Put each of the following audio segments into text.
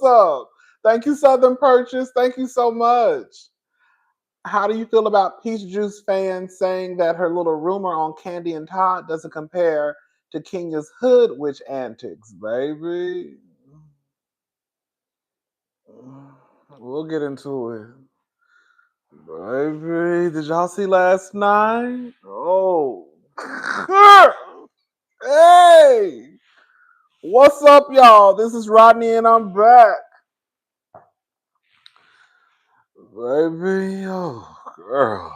What's up? Thank you, Southern Purchase. Thank you so much. How do you feel about Peach Juice fans saying that her little rumor on Candy and Todd doesn't compare to Kenya's hood witch antics, baby? We'll get into it. Baby, did y'all see last night? Oh. Hey! What's up, y'all? This is Rodney and I'm back. Baby, oh, girl.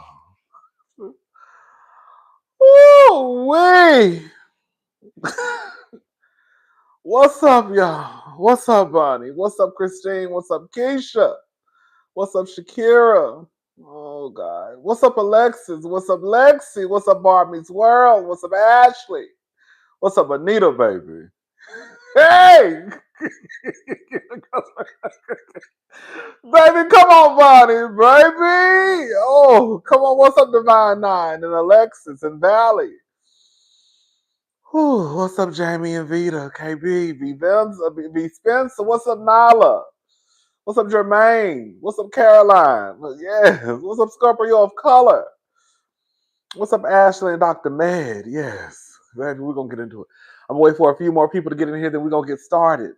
Woo-wee! What's up, y'all? What's up, Bonnie? What's up, Christine? What's up, Keisha? What's up, Shakira? Oh, God. What's up, Alexis? What's up, Lexi? What's up, Barbie's World? What's up, Ashley? What's up, Anita, baby? Hey! Baby, come on, Bonnie, baby. Oh, come on. What's up, Divine Nine and Alexis and Valley? Whew, what's up, Jamie and Vita, KB, B Spencer? What's up, Nala? What's up, Jermaine? What's up, Caroline? Yes. What's up, Scorpio of Color? What's up, Ashley and Dr. Med? Yes. Baby, we're going to get into it. I'm waiting for a few more people to get in here, then we're going to get started.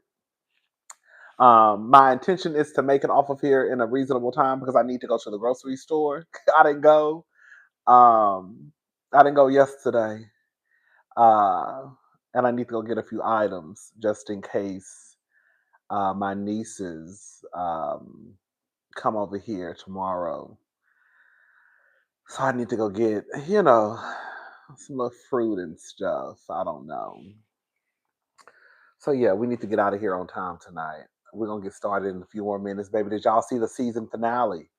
My intention is to make it off of here in a reasonable time because I need to go to the grocery store. I didn't go. I didn't go yesterday. And I need to go get a few items just in case my nieces come over here tomorrow. So I need to go get, some little fruit and stuff. I don't know. So yeah, we need to get out of here on time tonight. We're going to get started in a few more minutes, baby. Did y'all see the season finale?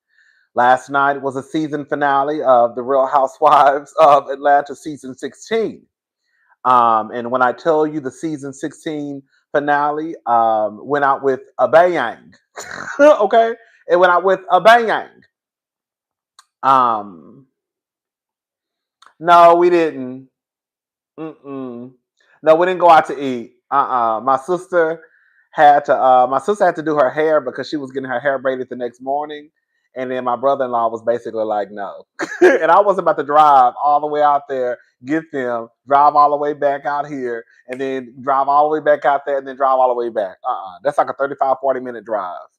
Last night was a season finale of The Real Housewives of Atlanta season 16. And when I tell you the season 16 finale went out with a bang. Okay? It went out with a bang. No, we didn't. Mm-mm. No, we didn't go out to eat. My sister had to do her hair because she was getting her hair braided the next morning. And then my brother-in-law was basically like, no. And I was about to drive all the way out there, get them, drive all the way back out here, and then drive all the way back out there, and then drive all the way back. That's like a 35, 40-minute drive.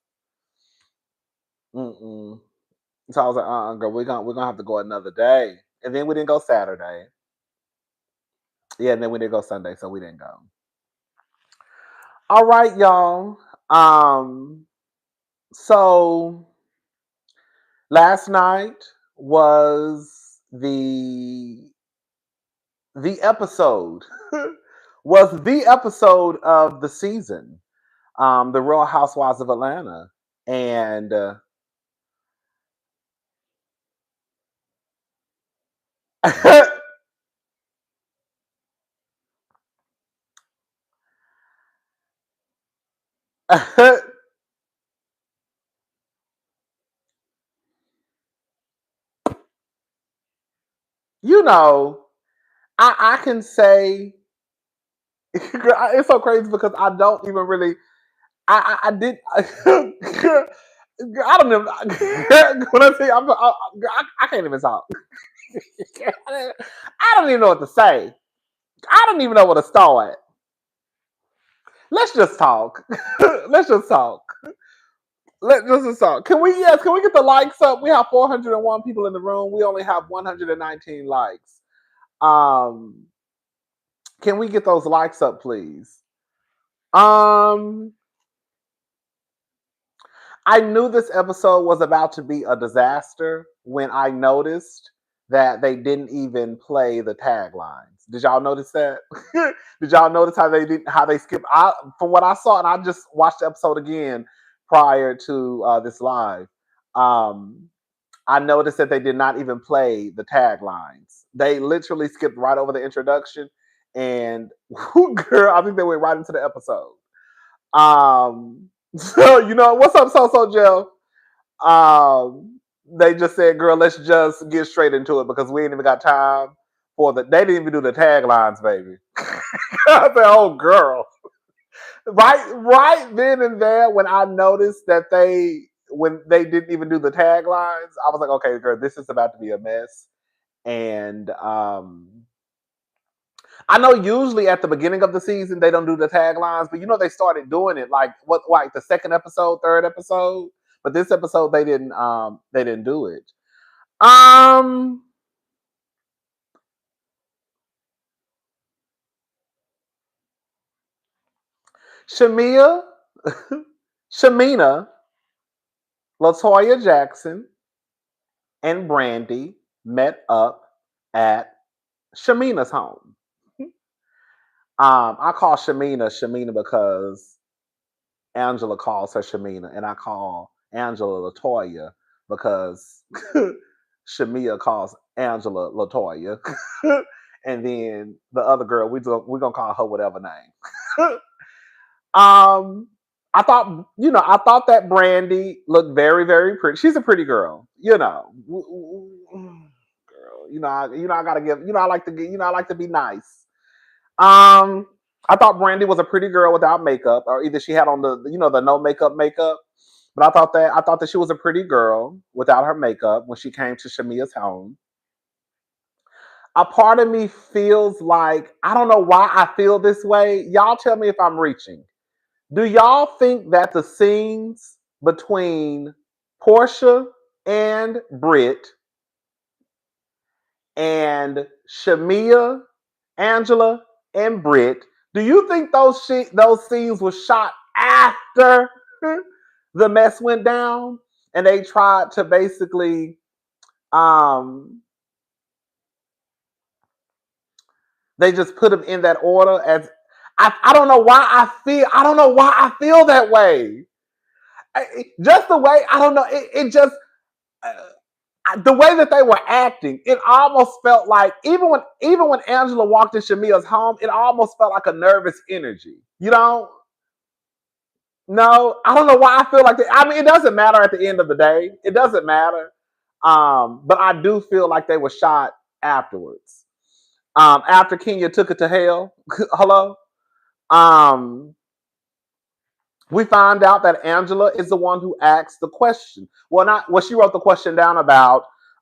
Mm-mm. So I was like, girl, we're gonna have to go another day. And then we didn't go Saturday. Yeah, and then we didn't go Sunday, so we didn't go. All right, y'all. So last night was the episode was the episode of the season, The Real Housewives of Atlanta, and you know, I can say it's so crazy because I don't even really. I did. I don't know. When I say I can't even talk. I don't even know what to say. I don't even know where to start. Let's just talk. Let's just talk. Let's just talk. Can we get the likes up? We have 401 people in the room. We only have 119 likes. Can we get those likes up, please? I knew this episode was about to be a disaster when I noticed that they didn't even play the taglines. Did y'all notice that? Did y'all notice how they skipped? From what I saw, and I just watched the episode again prior to this live. I noticed that they did not even play the taglines. They literally skipped right over the introduction, and girl, I think they went right into the episode. So what's up, So Joe? They just said, "Girl, let's just get straight into it because we ain't even got time for the." They didn't even do the taglines, baby. I said, "Oh, girl." right then and there when I noticed that when they didn't even do the taglines, I was like, okay, girl, this is about to be a mess. And I know usually at the beginning of the season they don't do the taglines, but they started doing it like the second episode, third episode. But this episode they didn't do it. Um Shamia, Shamina, Latoya Jackson, and Brandy met up at Shamina's home. I call Shamina because Angela calls her Shamina, and I call Angela Latoya because Shamia calls Angela Latoya, and then the other girl we're gonna call her whatever name. um, I thought that Brandy looked very very pretty. She's a pretty girl, girl. I gotta give. I like to get. I like to be nice. Um, I thought Brandy was a pretty girl without makeup, or either she had on the no makeup. But I thought that she was a pretty girl without her makeup when she came to Shamia's home. A part of me feels like I don't know why I feel this way. Y'all tell me if I'm reaching. Do y'all think that the scenes between Portia and Britt and Shamia, Angela, and Britt, do you think those scenes were shot after the mess went down and they tried to basically um they just put them in that order as I don't know why I feel that way. Just the way I don't know it just the way that they were acting, it almost felt like even when Angela walked in Shamia's home, it almost felt like a nervous energy. No, I don't know why I feel like that. I mean, it doesn't matter at the end of the day. It doesn't matter. But I do feel like they were shot afterwards. After Kenya took it to hell. Hello. Um, we find out that Angela is the one who asked the question. Well, not well. She wrote the question down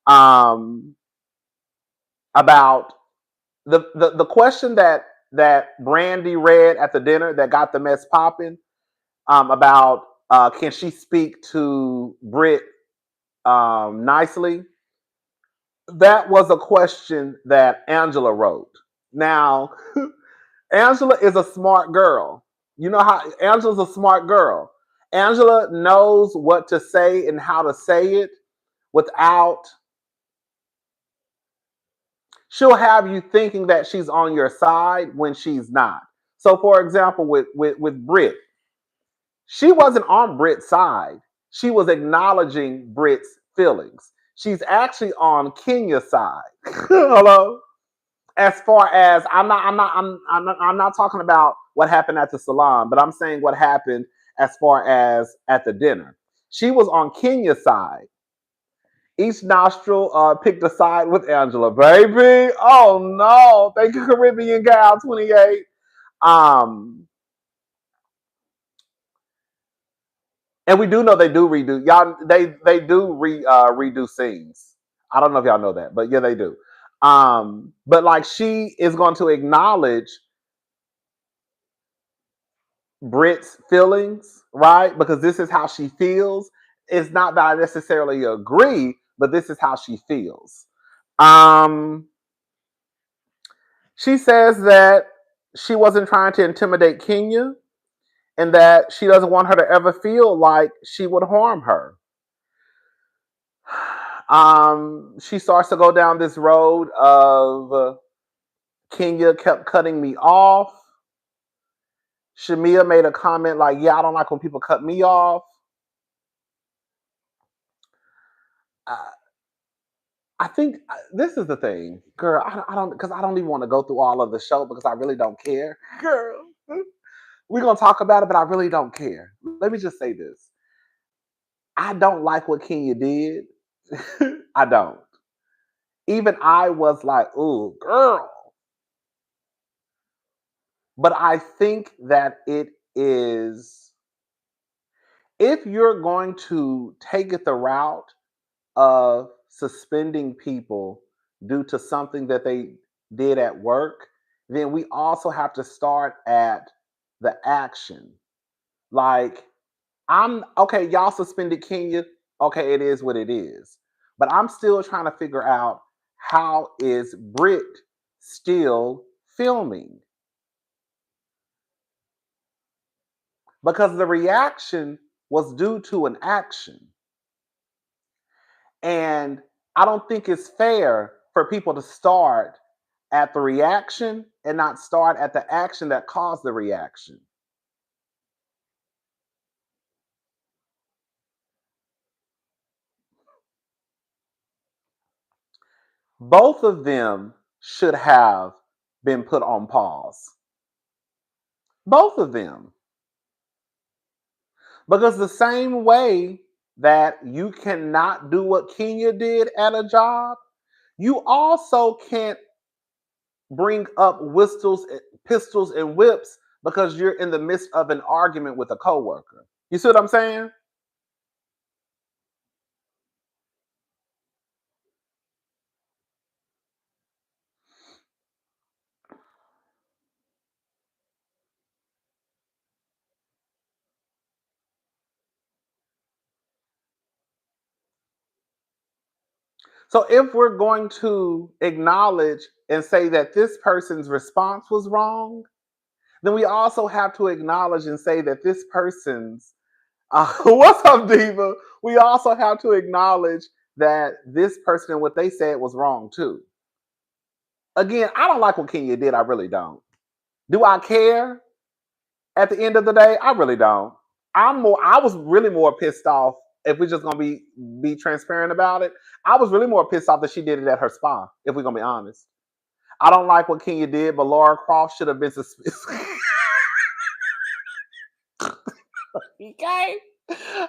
um, about the question that Brandy read at the dinner that got the mess popping. About can she speak to Britt nicely? That was a question that Angela wrote. Now, Angela is a smart girl. You know how Angela's a smart girl. Angela knows what to say and how to say it without. She'll have you thinking that she's on your side when she's not. So, for example, with Britt, she wasn't on Britt's side. She was acknowledging Britt's feelings. She's actually on Kenya's side. Hello. As far as I'm not talking about what happened at the salon, but I'm saying what happened as far as at the dinner. She was on Kenya's side. Each nostril picked a side with Angela, baby. Oh no. Thank you, Caribbean Gal 28. Um, and we do know they do redo y'all. They do redo scenes. I don't know if y'all know that, but yeah, they do. But like she is going to acknowledge Britt's feelings, right? Because this is how she feels. It's not that I necessarily agree, but this is how she feels. Um, she says that she wasn't trying to intimidate Kenya and that she doesn't want her to ever feel like she would harm her. She starts to go down this road of Kenya kept cutting me off. Shamia made a comment like, "Yeah, I don't like when people cut me off." Uh, I think this is the thing, girl. I don't because I don't even want to go through all of the show because I really don't care, girl. We're gonna talk about it, but I really don't care. Let me just say this: I don't like what Kenya did. I don't. Even I was like, "Ooh, girl," but I think that it is if you're going to take it the route of suspending people due to something that they did at work, then we also have to start at the action. Like, I'm okay, y'all suspended Kenya. Okay, it is what it is. But I'm still trying to figure out how is Brit still filming? Because the reaction was due to an action. And I don't think it's fair for people to start at the reaction and not start at the action that caused the reaction. Both of them should have been put on pause. Both of them. Because the same way that you cannot do what Kenya did at a job, you also can't bring up pistols and whips because you're in the midst of an argument with a coworker. You see what I'm saying? So if we're going to acknowledge and say that this person's response was wrong, then we also have to acknowledge and say that this person's what's up, Diva? We also have to acknowledge that this person and what they said was wrong too. Again, I don't like what Kenya did. I really don't. Do I care? At the end of the day, I really don't. I was really more pissed off if we're just gonna be transparent about it. I was really more pissed off that she did it at her spa, if we're gonna be honest. I don't like what Kenya did, but Laura Croft should have been suspended. Okay.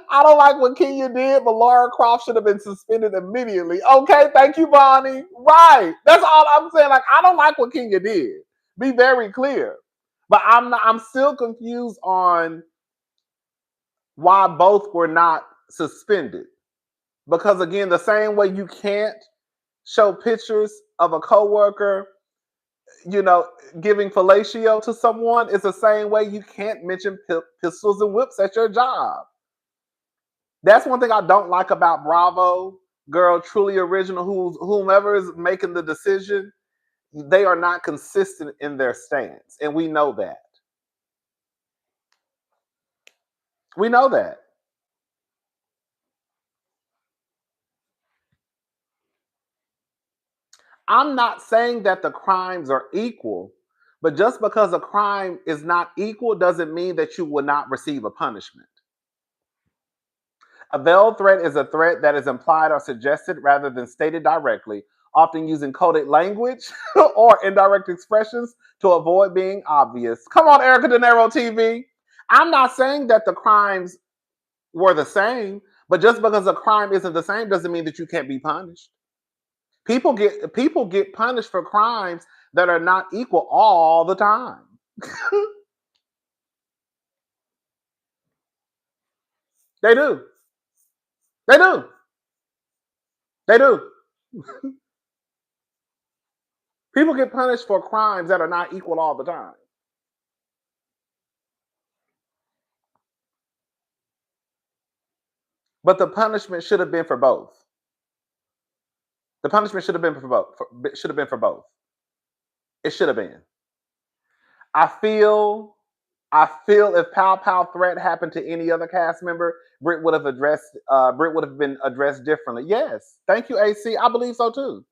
I don't like what Kenya did, but Laura Croft should have been suspended immediately. Okay, thank you, Bonnie. Right. That's all I'm saying. Like, I don't like what Kenya did. Be very clear. But I'm still confused on why both were not suspended. Because again, the same way you can't show pictures of a coworker, you know, giving fellatio to someone, it's the same way you can't mention pistols and whips at your job. That's one thing I don't like about Bravo, Girl, Truly Original, whomever is making the decision, they are not consistent in their stance, and we know that. We know that. I'm not saying that the crimes are equal, but just because a crime is not equal doesn't mean that you will not receive a punishment. A veiled threat is a threat that is implied or suggested rather than stated directly, often using coded language or indirect expressions to avoid being obvious. Come on, Erica De Niro TV. I'm not saying that the crimes were the same, but just because a crime isn't the same doesn't mean that you can't be punished. People get punished for crimes that are not equal all the time. They do. They do. They do. People get punished for crimes that are not equal all the time. But the punishment should have been for both. The punishment should have been for both. Should have been for both. It should have been. I feel. I feel if Pow Pow threat happened to any other cast member, Britt would have addressed. Britt would have been addressed differently. Yes. Thank you, AC. I believe so too.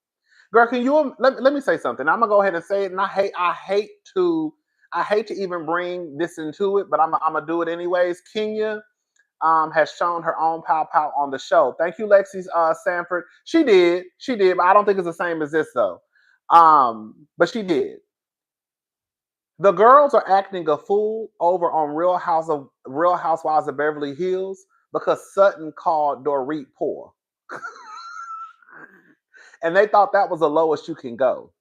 Girl, can you let me say something? I'm gonna go ahead and say it, and I hate to even bring this into it, but I'm gonna do it anyways. Kenya has shown her own pow pow on the show. Thank you, Lexi Sanford. She did, but I don't think it's the same as this though. But she did. The girls are acting a fool over on Real Housewives of Beverly Hills because Sutton called Dorit poor, and they thought that was the lowest you can go.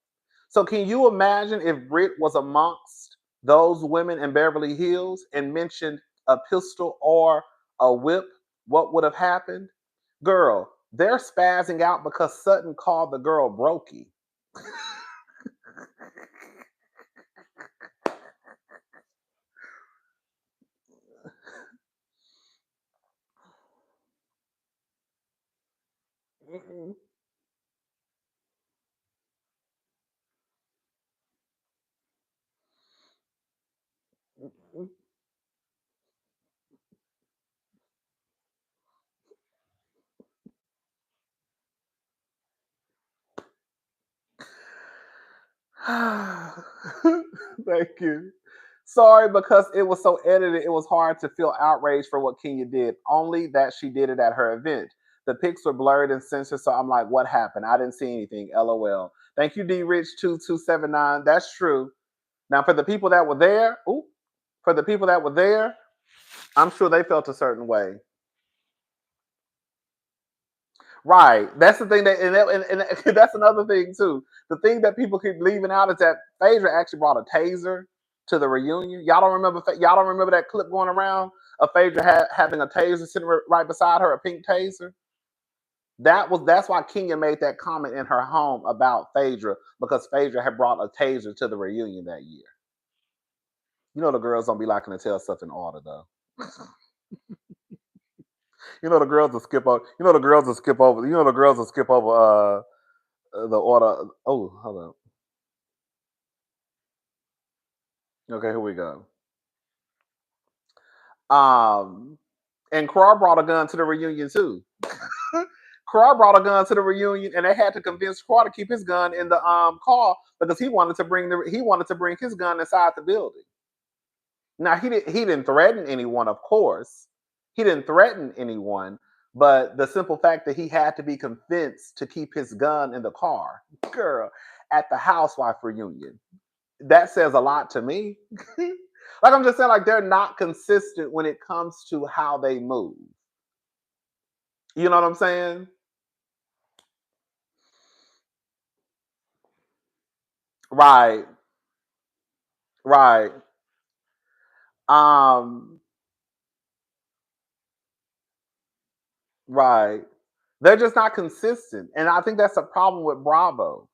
So can you imagine if Britt was amongst those women in Beverly Hills and mentioned a pistol or a whip, what would have happened? Girl, they're spazzing out because Sutton called the girl brokey. Thank you. Sorry, because it was so edited, it was hard to feel outraged for what Kenya did. Only that she did it at her event. The pics were blurred and censored, so I'm like, what happened? I didn't see anything. LOL. Thank you, D Rich 2279. That's true. Now, for the people that were there, for the people that were there, I'm sure they felt a certain way. Right. That's the thing and that's another thing too. The thing that people keep leaving out is that Phaedra actually brought a taser to the reunion. Y'all don't remember that clip going around of Phaedra having a taser sitting right beside her, a pink taser. That's why Kenya made that comment in her home about Phaedra because Phaedra had brought a taser to the reunion that year. You know the girls don't be liking to tell stuff in order though. You know the girls will skip over. You know the girls will skip over. You know the girls will skip over the order. Oh, hold on. Okay, here we go. And Carr brought a gun to the reunion too. Carr brought a gun to the reunion, and they had to convince Carr to keep his gun in the car because he wanted to bring his gun inside the building. Now he didn't threaten anyone, of course. He didn't threaten anyone, but the simple fact that he had to be convinced to keep his gun in the car, girl, at the housewife reunion, that says a lot to me. Like I'm just saying, like they're not consistent when it comes to how they move. You know what I'm saying? Right, right. Um, right. They're just not consistent. And I think that's a problem with Bravo.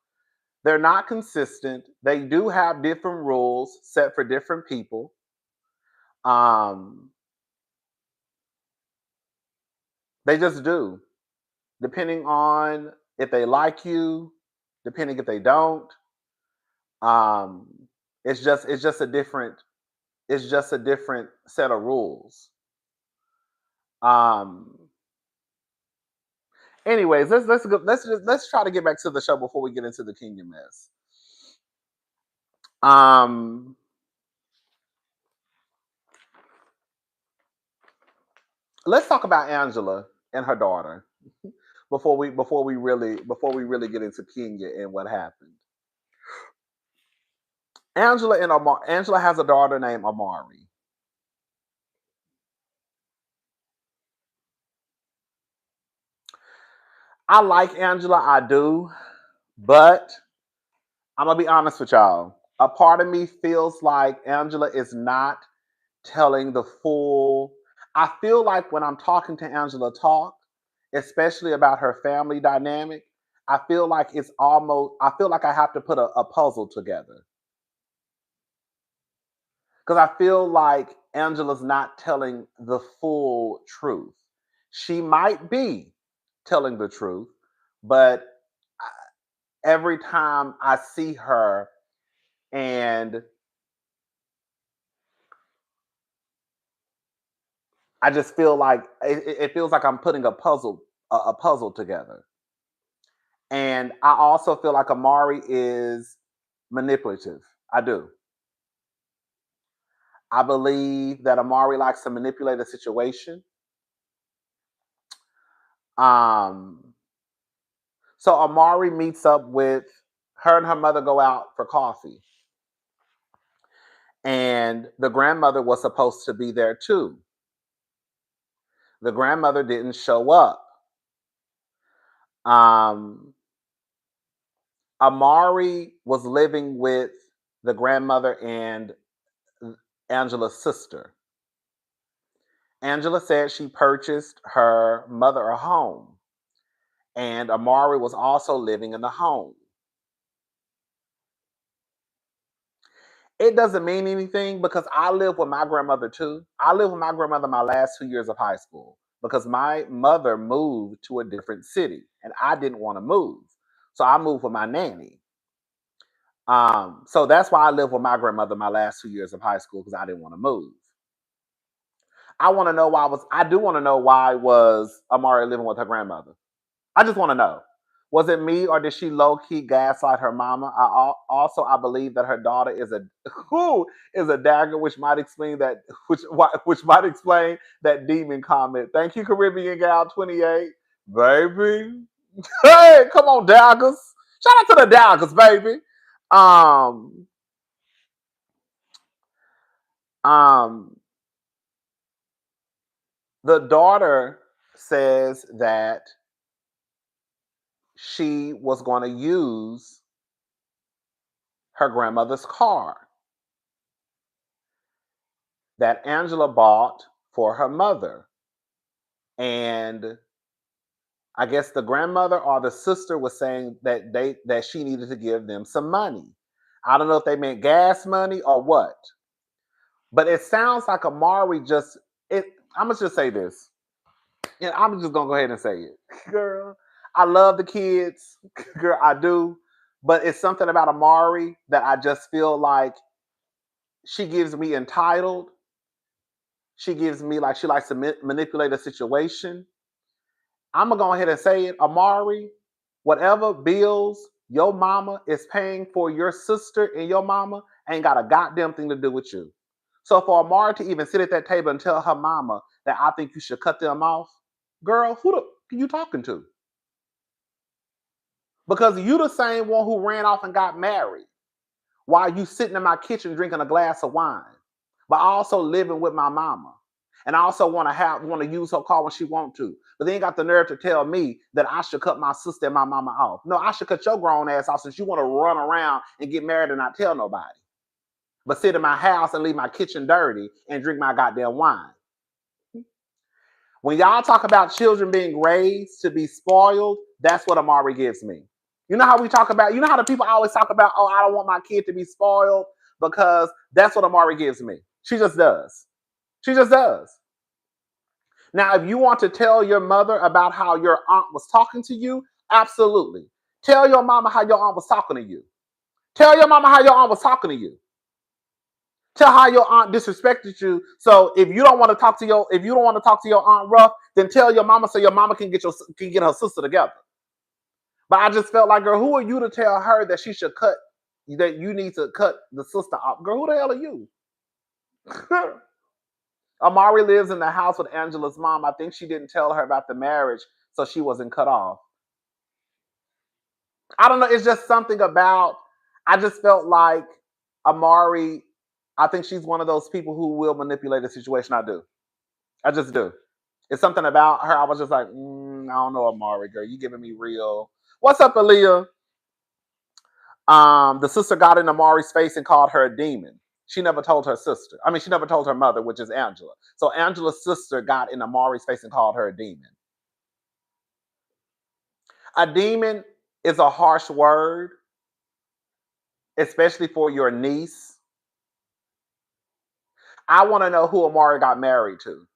They're not consistent. They do have different rules set for different people. Um, they just do. Depending on if they like you, depending if they don't. Um, it's just a different set of rules. Um, anyways, let's try to get back to the show before we get into the Kenya mess. Um, let's talk about Angela and her daughter before we really get into Kenya and what happened. Angela has a daughter named Amari. I like Angela, I do, but I'm gonna be honest with y'all. A part of me feels like Angela is not telling the full. I feel like when I'm talking to Angela talk, especially about her family dynamic, I feel like I feel like I have to put a puzzle together. Because I feel like Angela's not telling the full truth. She might be telling the truth, but every time I see her and I just feel like it feels like I'm putting a puzzle together. And I also feel like Amari is manipulative. I do. I believe that Amari likes to manipulate a situation. Um, so Amari meets up with her and her mother go out for coffee. And the grandmother was supposed to be there too. The grandmother didn't show up. Um, Amari was living with the grandmother and Angela's sister. Angela said she purchased her mother a home, and Amari was also living in the home. It doesn't mean anything because I live with my grandmother too. I lived with my grandmother my last 2 years of high school because my mother moved to a different city and I didn't want to move. So I moved with my nanny. So that's why I lived with my grandmother my last 2 years of high school because I didn't want to move. I want to know why was I do want to know why was Amari living with her grandmother. I just want to know. Was it me or did she low key gaslight her mama? I believe that her daughter is a who is a dagger, which might explain that which might explain that demon comment. Thank you, Caribbean Gal 28, baby. Hey, come on, daggers! Shout out to the daggers, baby. Um, um, the daughter says that she was going to use her grandmother's car that Angela bought for her mother. And I guess the grandmother or the sister was saying that she needed to give them some money. I don't know if they meant gas money or what. But it sounds like Amari just it I'm gonna just say this. And I'm just gonna go ahead and say it. Girl, I love the kids. Girl, I do. But it's something about Amari that I just feel like she gives me entitled. She gives me like she likes to manipulate a situation. I'm gonna go ahead and say it, Amari. Whatever bills your mama is paying for your sister and your mama ain't got a goddamn thing to do with you. So for Amari to even sit at that table and tell her mama that I think you should cut them off, girl, who the are you talking to? Because you the same one who ran off and got married while you sitting in my kitchen drinking a glass of wine, but also living with my mama. And I also want to use her car when she want to. But they ain't got the nerve to tell me that I should cut my sister and my mama off. No, I should cut your grown ass off since you want to run around and get married and not tell nobody. But sit in my house and leave my kitchen dirty and drink my goddamn wine. When y'all talk about children being raised to be spoiled, that's what Amari gives me. You know how we talk about, you know how the people always talk about, oh, I don't want my kid to be spoiled because that's what Amari gives me. She just does. She just does. Now, if you want to tell your mother about how your aunt was talking to you, absolutely. Tell your mama how your aunt was talking to you. Tell your mama how your aunt was talking to you. Tell how your aunt disrespected you. So if you don't want to talk to your aunt rough, then tell your mama so your mama can get her sister together. But I just felt like, girl, who are you to tell her that that you need to cut the sister off? Girl, who the hell are you? Amari lives in the house with Angela's mom. I think she didn't tell her about the marriage, so she wasn't cut off. I don't know. It's just something about. I just felt like Amari. I think she's one of those people who will manipulate the situation. I do. I just do. It's something about her. I was just like, I don't know, Amari, girl. You giving me real. What's up, Aaliyah? The sister got in Amari's face and called her a demon. She never told her sister. I mean, she never told her mother, which is Angela. So Angela's sister got in Amari's face and called her a demon. A demon is a harsh word, especially for your niece. I want to know who Amari got married to.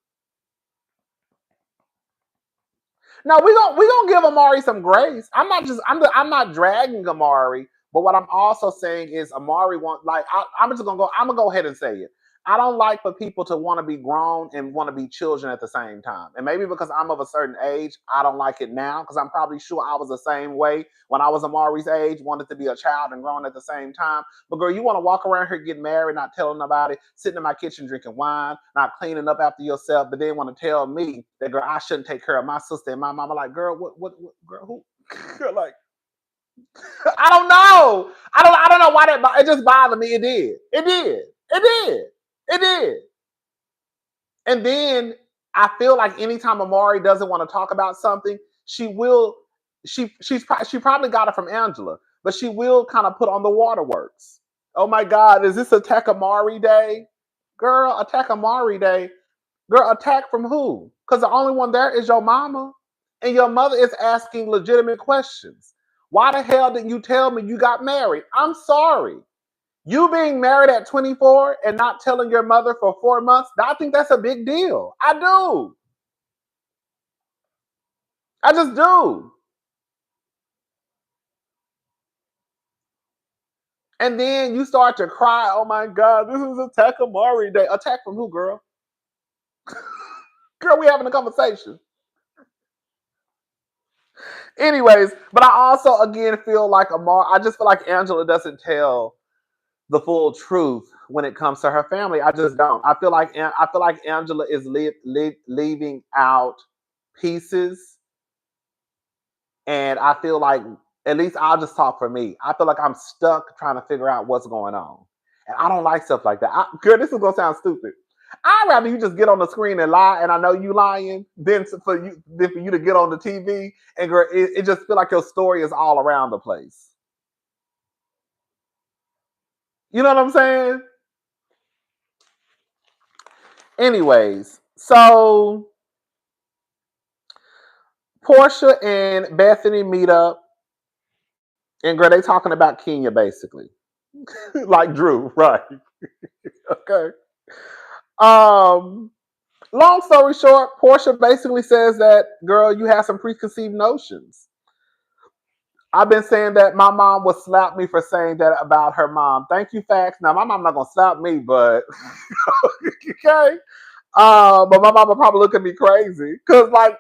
No, we gonna give Amari some grace. I'm not dragging Amari, but what I'm also saying is Amari I'm gonna go ahead and say it. I don't like for people to want to be grown and want to be children at the same time. And maybe because I'm of a certain age, I don't like it now because I'm probably sure I was the same way when I was Amari's age, wanted to be a child and grown at the same time. But girl, you want to walk around here getting married, not telling nobody, sitting in my kitchen drinking wine, not cleaning up after yourself, but then want to tell me that girl, I shouldn't take care of my sister and my mama. Like, girl, what girl, who? Girl, like, I don't know. I don't know why it just bothered me. It did. It did. It did. It did. And then I feel like anytime Amari doesn't want to talk about something, she will. She probably got it from Angela, but she will kind of put on the waterworks. Oh my God, is this Attack Amari Day? Girl, attack Amari Day. Girl, attack from who? Because the only one there is your mama. And your mother is asking legitimate questions. Why the hell didn't you tell me you got married? I'm sorry. You being married at 24 and not telling your mother for 4 months, I think that's a big deal. I do. I just do. And then you start to cry, oh my God, this is Attack Amari Day. Attack from who, girl? Girl, we having a conversation. Anyways, but I also again feel like I just feel like Angela doesn't tell the full truth when it comes to her family. I just don't. I feel like Angela is leaving out pieces, and I feel like, at least I'll just talk for me. I feel like I'm stuck trying to figure out what's going on, and I don't like stuff like that. Girl, this is gonna sound stupid. I'd rather you just get on the screen and lie, and I know you lying, than for you to get on the TV and girl, it just feel like your story is all around the place. You know what I'm saying? Anyways, so Portia and Bethany meet up, and girl, they talking about Kenya basically, like Drew, right? Okay. Um, Long story short, Portia basically says that, girl, you have some preconceived notions. I've been saying that my mom would slap me for saying that about her mom. Thank you, facts. Now my mom not gonna slap me, but okay. But my mama probably look at me crazy because, like,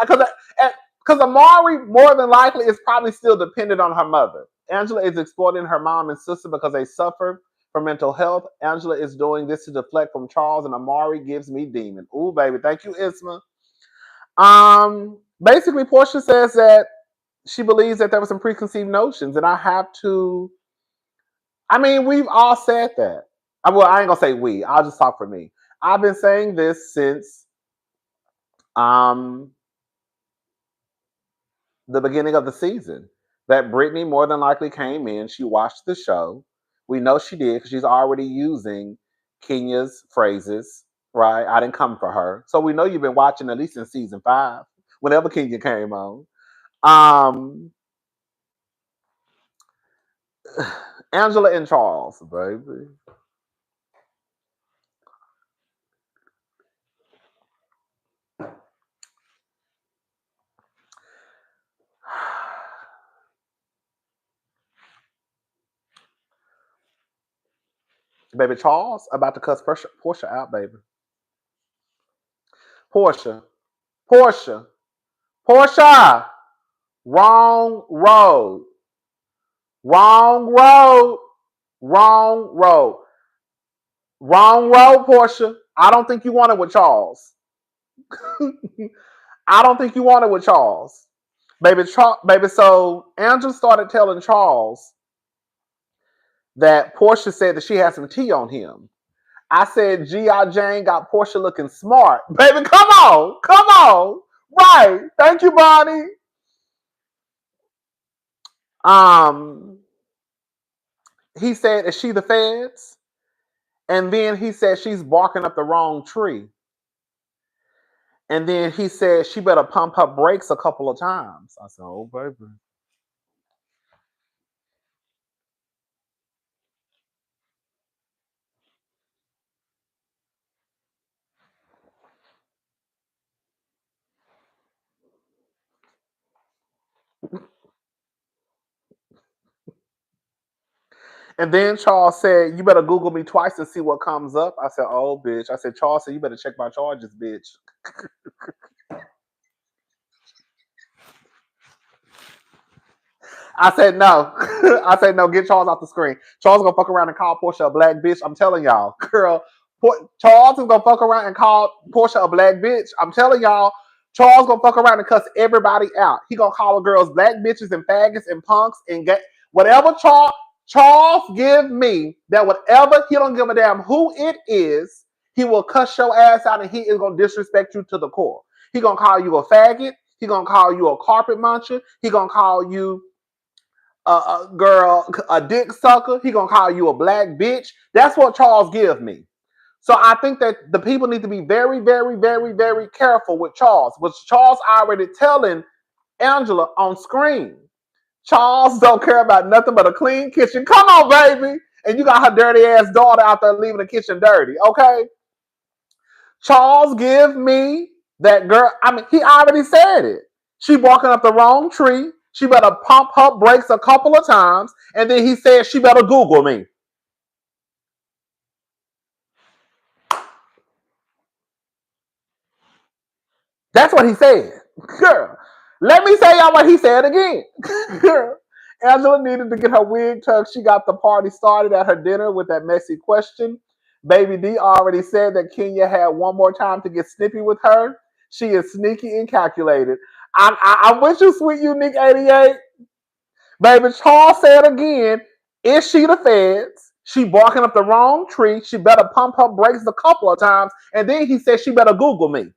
because Amari more than likely is probably still dependent on her mother. Angela is exploiting her mom and sister because they suffer from mental health. Angela is doing this to deflect from Charles, and Amari gives me demon. Ooh, baby, thank you, Isma. Basically, Portia says that she believes that there were some preconceived notions, and I have to. I mean, we've all said that. Well, I ain't gonna say we. I'll just talk for me. I've been saying this since um, the beginning of the season that Brittany more than likely came in. She watched the show. We know she did because she's already using Kenya's phrases, right? I didn't come for her. So we know you've been watching at least in season 5, whenever Kenya came on. Um, Angela and Charles, baby. Baby Charles about to cuss Portia out, baby. Portia. Portia. Portia. Wrong road. Wrong road. Wrong road. Wrong road, Portia. I don't think you want it with Charles. I don't think you want it with Charles. Baby, so Angela started telling Charles that Portia said that she had some tea on him. I said G.I. Jane got Portia looking smart. Baby, come on. Come on. Right. Thank you, Bonnie. Um, he said, is she the feds? And then he said she's barking up the wrong tree. And then he said she better pump her brakes a couple of times. I said, oh, baby. And then Charles said, you better Google me twice and see what comes up. I said, oh, bitch. I said, Charles said, you better check my charges, bitch. I said no. I said no. Get Charles off the screen. Charles gonna fuck around and call Portia a black bitch. I'm telling y'all, girl. Charles is gonna fuck around and call Portia a black bitch. I'm telling y'all. Charles gonna fuck around and cuss everybody out. He gonna call the girls black bitches and faggots and punks and get whatever Charles give me that whatever he don't give a damn who it is, he will cuss your ass out and he is gonna disrespect you to the core. He gonna call you a faggot. He gonna call you a carpet muncher. He gonna call you a girl, a dick sucker. He gonna call you a black bitch. That's what Charles give me. So I think that the people need to be very, very, very, very careful with Charles. Which Charles already telling Angela on screen. Charles don't care about nothing but a clean kitchen. Come on, baby. And you got her dirty ass daughter out there leaving the kitchen dirty. Okay. Charles, give me that girl. I mean, he already said it. She walking up the wrong tree. She better pump her brakes a couple of times. And then he said she better Google me. That's what he said. Girl, let me say y'all what he said again. Girl, Angela needed to get her wig tucked. She got the party started at her dinner with that messy question. Baby D already said that Kenya had one more time to get snippy with her. She is sneaky and calculated. I'm with you, sweet unique 88. Baby, Charles said again, is she the feds? She barking up the wrong tree. She better pump her brakes a couple of times. And then he said she better Google me.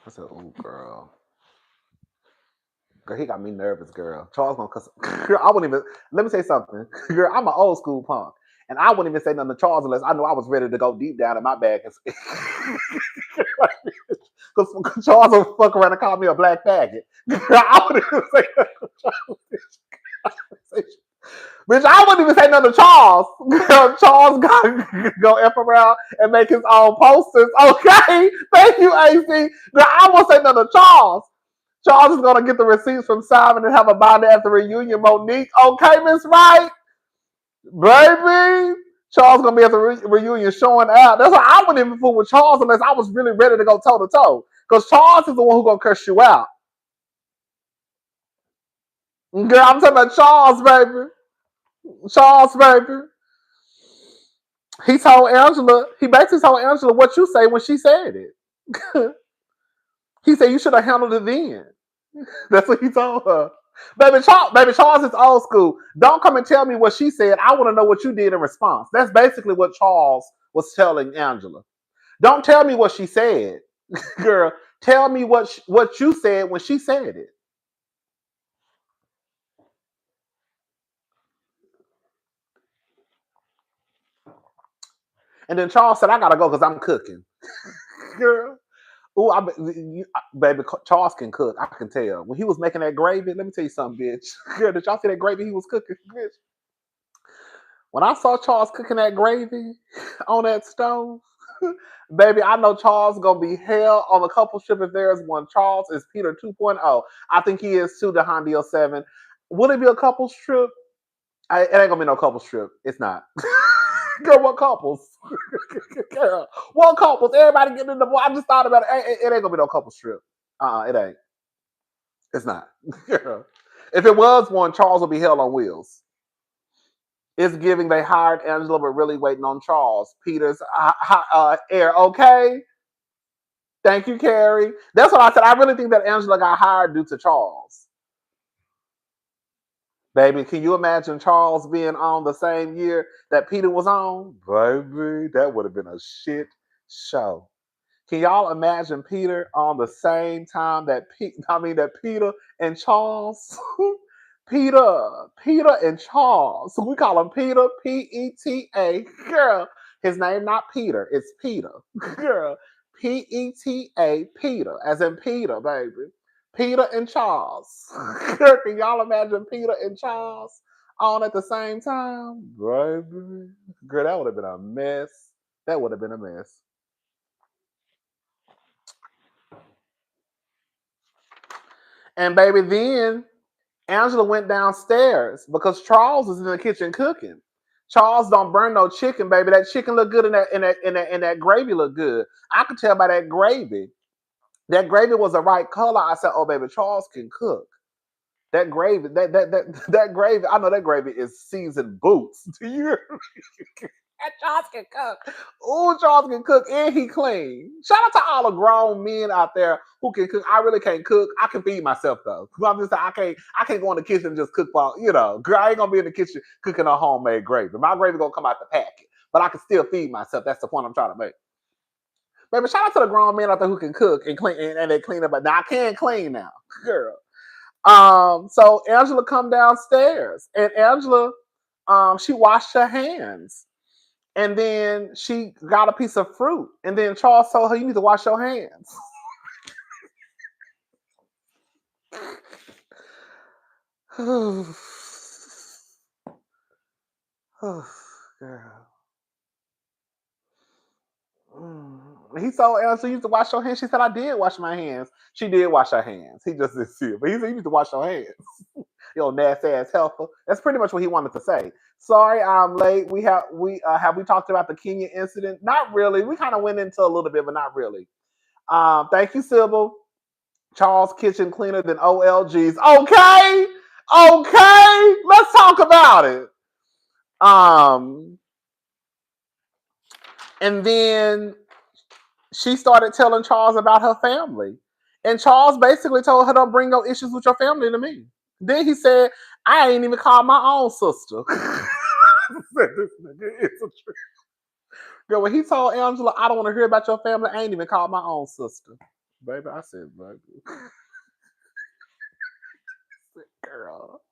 I said, oh, girl. Girl, he got me nervous, girl. Charles gonna cuss. Girl, I wouldn't even. Let me say something. Girl, I'm an old school punk. And I wouldn't even say nothing to Charles unless I knew I was ready to go deep down in my bag. Because Charles will fuck around and call me a black faggot. Girl, I wouldn't even say nothing to Charles. Bitch, I wouldn't even say nothing to Charles. Girl, Charles got to go F around and make his own posters. Okay? Thank you, AC. Girl, I won't say nothing to Charles. Charles is gonna get the receipts from Simon and have a body at the reunion. Monique, okay, Miss Wright, baby. Charles gonna be at the reunion showing out. That's why I wouldn't even fool with Charles unless I was really ready to go toe to toe. Because Charles is the one who's gonna curse you out. Girl, I'm talking about Charles, baby. Charles, baby. He told Angela. He basically told Angela what you say when she said it. He said you should have handled it then. That's what he told her. Baby Charles is old school. Don't come and tell me what she said. I want to know what you did in response. That's basically what Charles was telling Angela. Don't tell me what she said, girl. Tell me what you said when she said it. And then Charles said, "I gotta go because I'm cooking." Girl, oh, baby, Charles can cook. I can tell. When he was making that gravy, let me tell you something, bitch. Girl, did y'all see that gravy he was cooking, bitch? When I saw Charles cooking that gravy on that stove, baby, I know Charles gonna be hell on a couple strip if there's one. Charles is Peter 2.0. I think he is too, the Hondio 7. Would it be a couple strip? It ain't gonna be no couple strip. It's not. Girl, what couples? Girl, what couples? Everybody getting in the boy. I just thought about it. It ain't gonna be no couple strip. It ain't. It's not. Girl. If it was one, Charles would be hell on wheels. It's giving they hired Angela, but really waiting on Charles. Peter's air. Okay. Thank you, Carrie. That's what I said. I really think that Angela got hired due to Charles. Baby, can you imagine Charles being on the same year that Peter was on? Baby, that would have been a shit show. Can y'all imagine Peter on the same time that that Peter and Charles? Peter and Charles. So we call him Peter, P-E-T-A. Girl, his name not Peter, it's Peter. Girl, P-E-T-A, Peter, as in Peter, baby. Peter and Charles. Girl, can y'all imagine Peter and Charles on at the same time? Baby. Girl, that would have been a mess. That would have been a mess. And baby, then Angela went downstairs because Charles was in the kitchen cooking. Charles don't burn no chicken, baby. That chicken look good and that gravy look good. I could tell by that gravy. That gravy was the right color. I said, "Oh, baby, Charles can cook." That gravy, that gravy. I know that gravy is seasoned boots. Do you? And Charles can cook. Ooh, Charles can cook and he clean. Shout out to all the grown men out there who can cook. I really can't cook. I can feed myself though. I'm just I can't go in the kitchen and just cook for, girl, I ain't gonna be in the kitchen cooking a homemade gravy. My gravy gonna come out the packet. But I can still feed myself. That's the point I'm trying to make. Baby, shout out to the grown men out there who can cook and clean and they clean up. But now I can clean now, girl. So Angela come downstairs and Angela, she washed her hands. And then she got a piece of fruit. And then Charles told her, you need to wash your hands. Oh, girl. He told Angela, you need to wash your hands. She said, I did wash my hands. She did wash her hands. He just didn't see it. But he said, you need to wash your hands. Yo, nasty ass helper. That's pretty much what he wanted to say. Sorry, I'm late. Have we talked about the Kenya incident? Not really. We kind of went into a little bit, but not really. Thank you, Sybil. Charles kitchen cleaner than OLG's. Okay, let's talk about it. And then she started telling Charles about her family. And Charles basically told her, don't bring no issues with your family to me. Then he said, I ain't even called my own sister. This nigga is a trick. Girl, when he told Angela, I don't want to hear about your family, I ain't even called my own sister. Baby, I said, baby. Girl.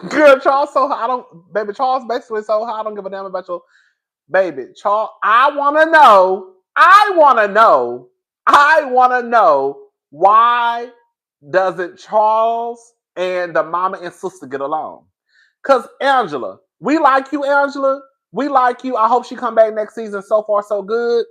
Girl, Charles, so I don't, baby, Charles basically so I don't give a damn about your baby. Charles, I want to know why doesn't Charles and the mama and sister get along? Because Angela, we like you, Angela. We like you. I hope she come back next season. So far, so good.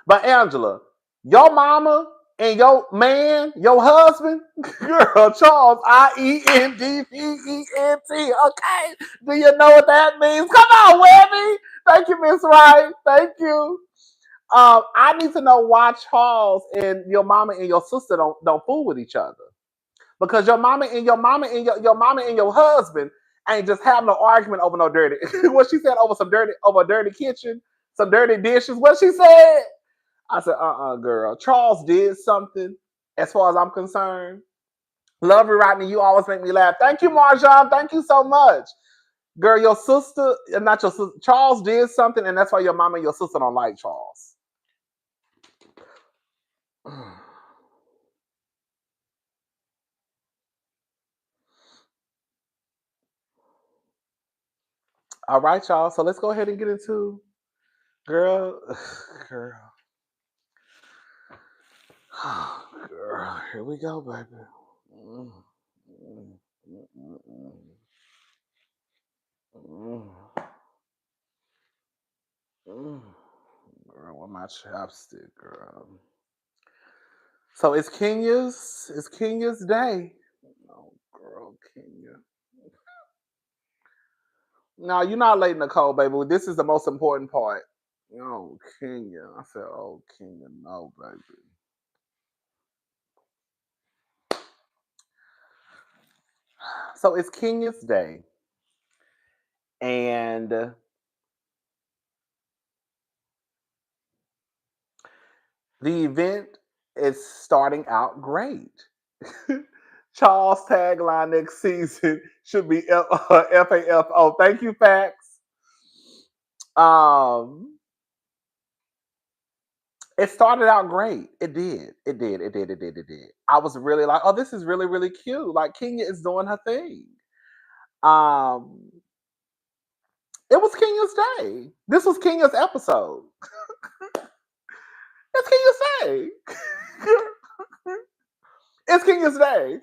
But Angela, your mama and your man, your husband, girl, Charles, Iendpent. Okay, do you know what that means? Come on, Webby. Thank you, Miss Wright. Thank you. I need to know why Charles and your mama and your sister don't fool with each other. Because your mama and your husband ain't just having no argument over no dirty. What she said over a dirty kitchen, some dirty dishes. What she said? I said, girl. Charles did something, as far as I'm concerned. Love you, Rodney. You always make me laugh. Thank you, Marjan. Thank you so much. Girl, your sister, not your sister, Charles did something, and that's why your mama and your sister don't like Charles. All right, y'all. So let's go ahead and get into girl. Girl, here we go, baby. Girl, where my chapstick, girl? So it's Kenya's day. Oh, girl, Kenya. No, you're not late, Nicole, baby. This is the most important part. Oh, Kenya. I said, oh, Kenya, no, baby. So it's Kenya's day. And the event is starting out great. Charles' tagline next season should be FAFO. Thank you, Fax. It started out great. It did. I was really like, oh, this is really, really cute. Like Kenya is doing her thing. It was Kenya's day. This was Kenya's episode. It's Kenya's day. It's Kenya's day.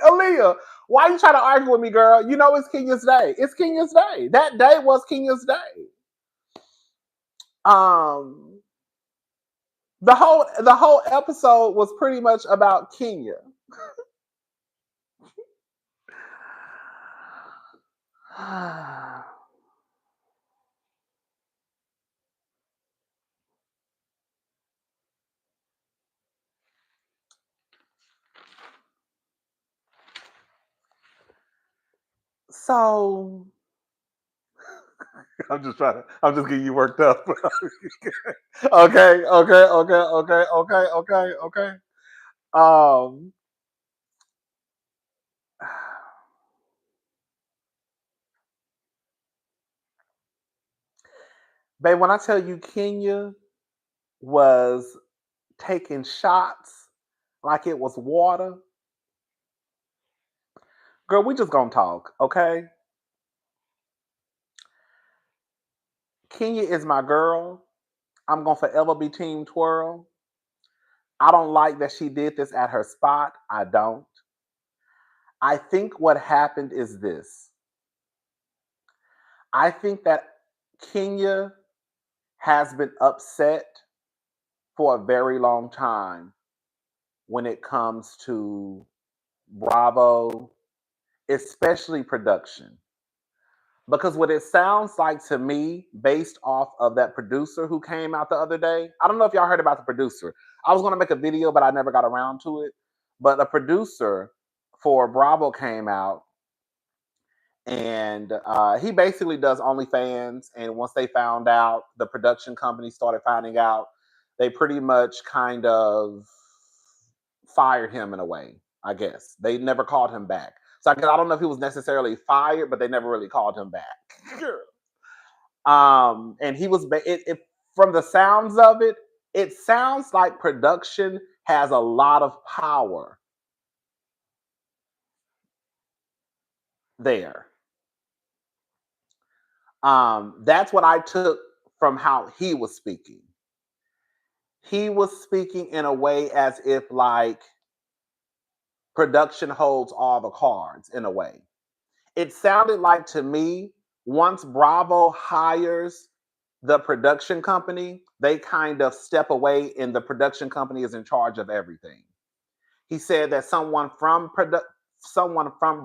Aaliyah, why are you trying to argue with me, girl? You know it's Kenya's day. It's Kenya's day. That day was Kenya's day. The whole episode was pretty much about Kenya. So I'm just getting you worked up. Okay. Um Babe, when I tell you Kenya was taking shots like it was water, girl, we just gonna talk, okay? Kenya is my girl. I'm gonna forever be Team Twirl. I don't like that she did this at her spot. I don't. I think what happened is this. I think that Kenya has been upset for a very long time when it comes to Bravo, especially production. Because what it sounds like to me, based off of that producer who came out the other day, I don't know if y'all heard about the producer. I was going to make a video, but I never got around to it. But a producer for Bravo came out, and he basically does OnlyFans. And once they found out, the production company started finding out, they pretty much kind of fired him in a way, I guess. They never called him back. So I don't know if he was necessarily fired, but they never really called him back. And he was from the sounds of it, it sounds like production has a lot of power there. That's what I took from how he was speaking. He was speaking in a way as if like production holds all the cards in a way. It sounded like to me, once Bravo hires the production company, they kind of step away and the production company is in charge of everything. He said that someone from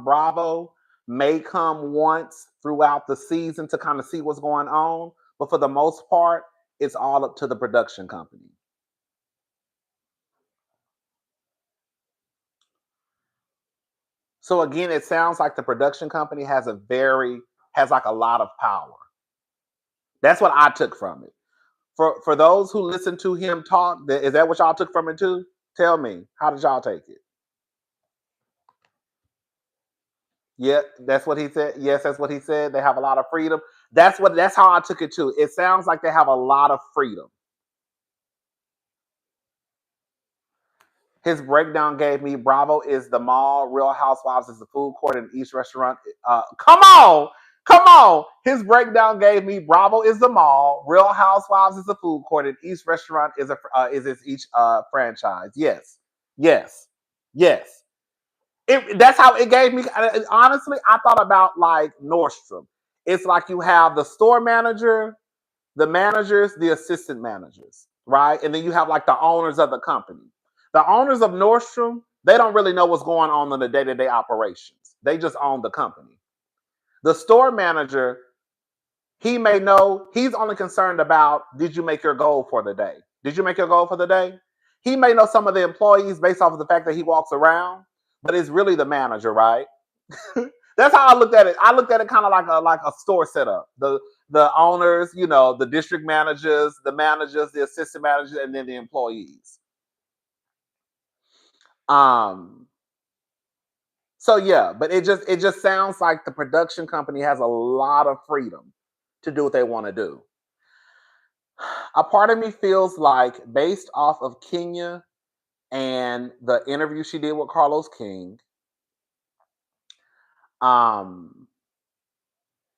Bravo may come once throughout the season to kind of see what's going on, but for the most part, it's all up to the production company. So again, it sounds like the production company has like a lot of power. That's what I took from it. For those who listen to him talk, is that what y'all took from it too? Tell me, how did y'all take it? Yep, that's what he said. Yes, that's what he said. They have a lot of freedom. That's how I took it too. It sounds like they have a lot of freedom. His breakdown gave me Bravo is the mall, Real Housewives is the food court, and each restaurant. Come on. His breakdown gave me Bravo is the mall, Real Housewives is the food court, and each restaurant is each franchise. Yes, yes, yes. That's how it gave me. Honestly, I thought about like Nordstrom. It's like you have the store manager, the managers, the assistant managers, right? And then you have like the owners of the company. The owners of Nordstrom, they don't really know what's going on in the day-to-day operations. They just own the company. The store manager, he may know, he's only concerned about, did you make your goal for the day? Did you make your goal for the day? He may know some of the employees based off of the fact that he walks around, but it's really the manager, right? That's how I looked at it. I looked at it kind of like a store setup. The owners, the district managers, the assistant managers, and then the employees. Um. So yeah, but it just sounds like the production company has a lot of freedom to do what they want to do. A part of me feels like, based off of Kenya and the interview she did with Carlos King, um,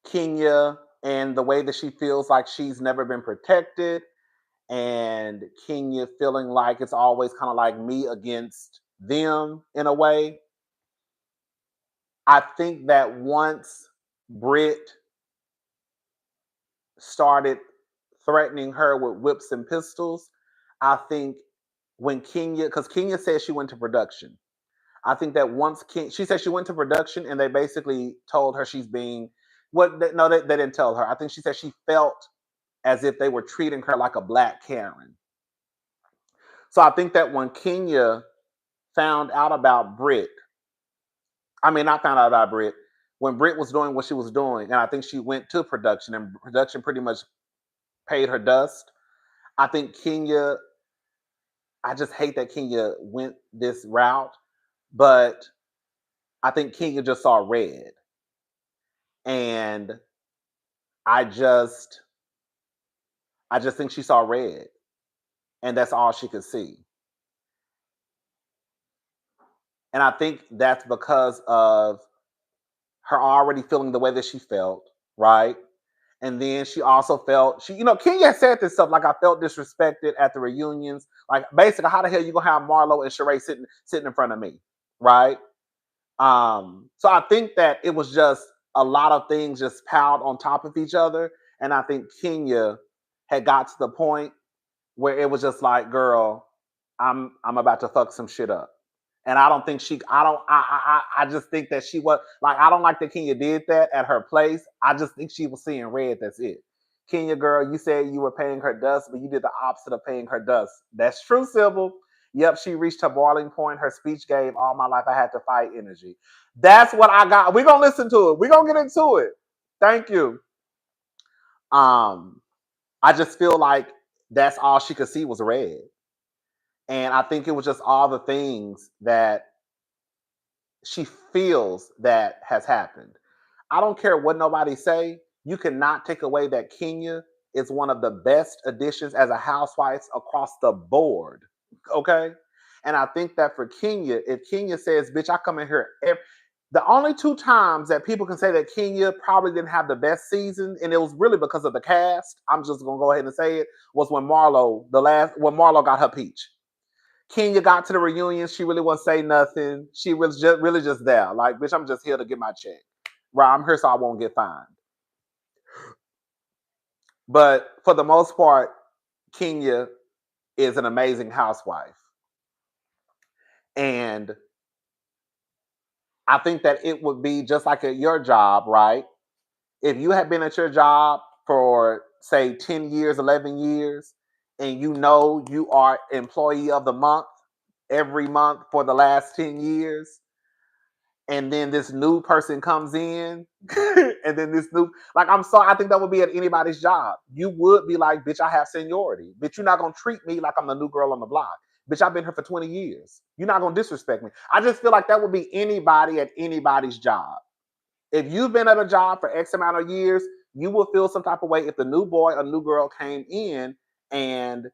Kenya and the way that she feels like she's never been protected, and Kenya feeling like it's always kind of like me against them in a way. I think that once Britt started threatening her with whips and pistols, I think when Kenya, because Kenya said she went to production. I think that once she said she went to production and they basically told her she's being no, they didn't tell her. I think she said she felt as if they were treating her like a black Karen. So I think that when Kenya found out about Brit, I mean, not found out about Brit, when Brit was doing what she was doing, and I think she went to production, and production pretty much paid her dust. I think Kenya, I just hate that Kenya went this route, but I think Kenya just saw red. And I just, I just think she saw red, and that's all she could see. And I think that's because of her already feeling the way that she felt, right? And then she also felt Kenya said this stuff like I felt disrespected at the reunions. Like basically, how the hell you gonna have Marlo and Sheree sitting in front of me, right? So I think that it was just a lot of things just piled on top of each other, and I think Kenya had got to the point where it was just like, girl, I'm about to fuck some shit up. And I don't think she I don't I just think that she was like, I don't like that Kenya did that at her place. I just think she was seeing red. That's it. Kenya girl, you said you were paying her dust, but you did the opposite of paying her dust. That's true, Sybil. Yep, she reached her boiling point. Her speech gave all my life I had to fight energy. That's what I got. We're gonna listen to it. We're gonna get into it. Thank you. Um, I just feel like that's all she could see was red. And I think it was just all the things that she feels that has happened. I don't care what nobody say. You cannot take away that Kenya is one of the best additions as a housewife across the board. Okay. And I think that for Kenya, if Kenya says, bitch, I come in here the only two times that people can say that Kenya probably didn't have the best season, and it was really because of the cast. I'm just gonna go ahead and say it, was when Marlo got her peach. Kenya got to the reunion. She really wasn't say nothing. She was just really just there. Like, bitch, I'm just here to get my check. Right, I'm here so I won't get fined. But for the most part, Kenya is an amazing housewife. And I think that it would be just like at your job, right? If you had been at your job for, say, 10 years, 11 years, and you are employee of the month every month for the last 10 years, and then this new person comes in and then this new I'm sorry, I think that would be at anybody's job. You would be like, bitch, I have seniority. Bitch, you're not gonna treat me like I'm the new girl on the block. Bitch, I've been here for 20 years. You're not gonna disrespect me. I just feel like that would be anybody at anybody's job. If you've been at a job for X amount of years, you will feel some type of way if the new boy or new girl came in, and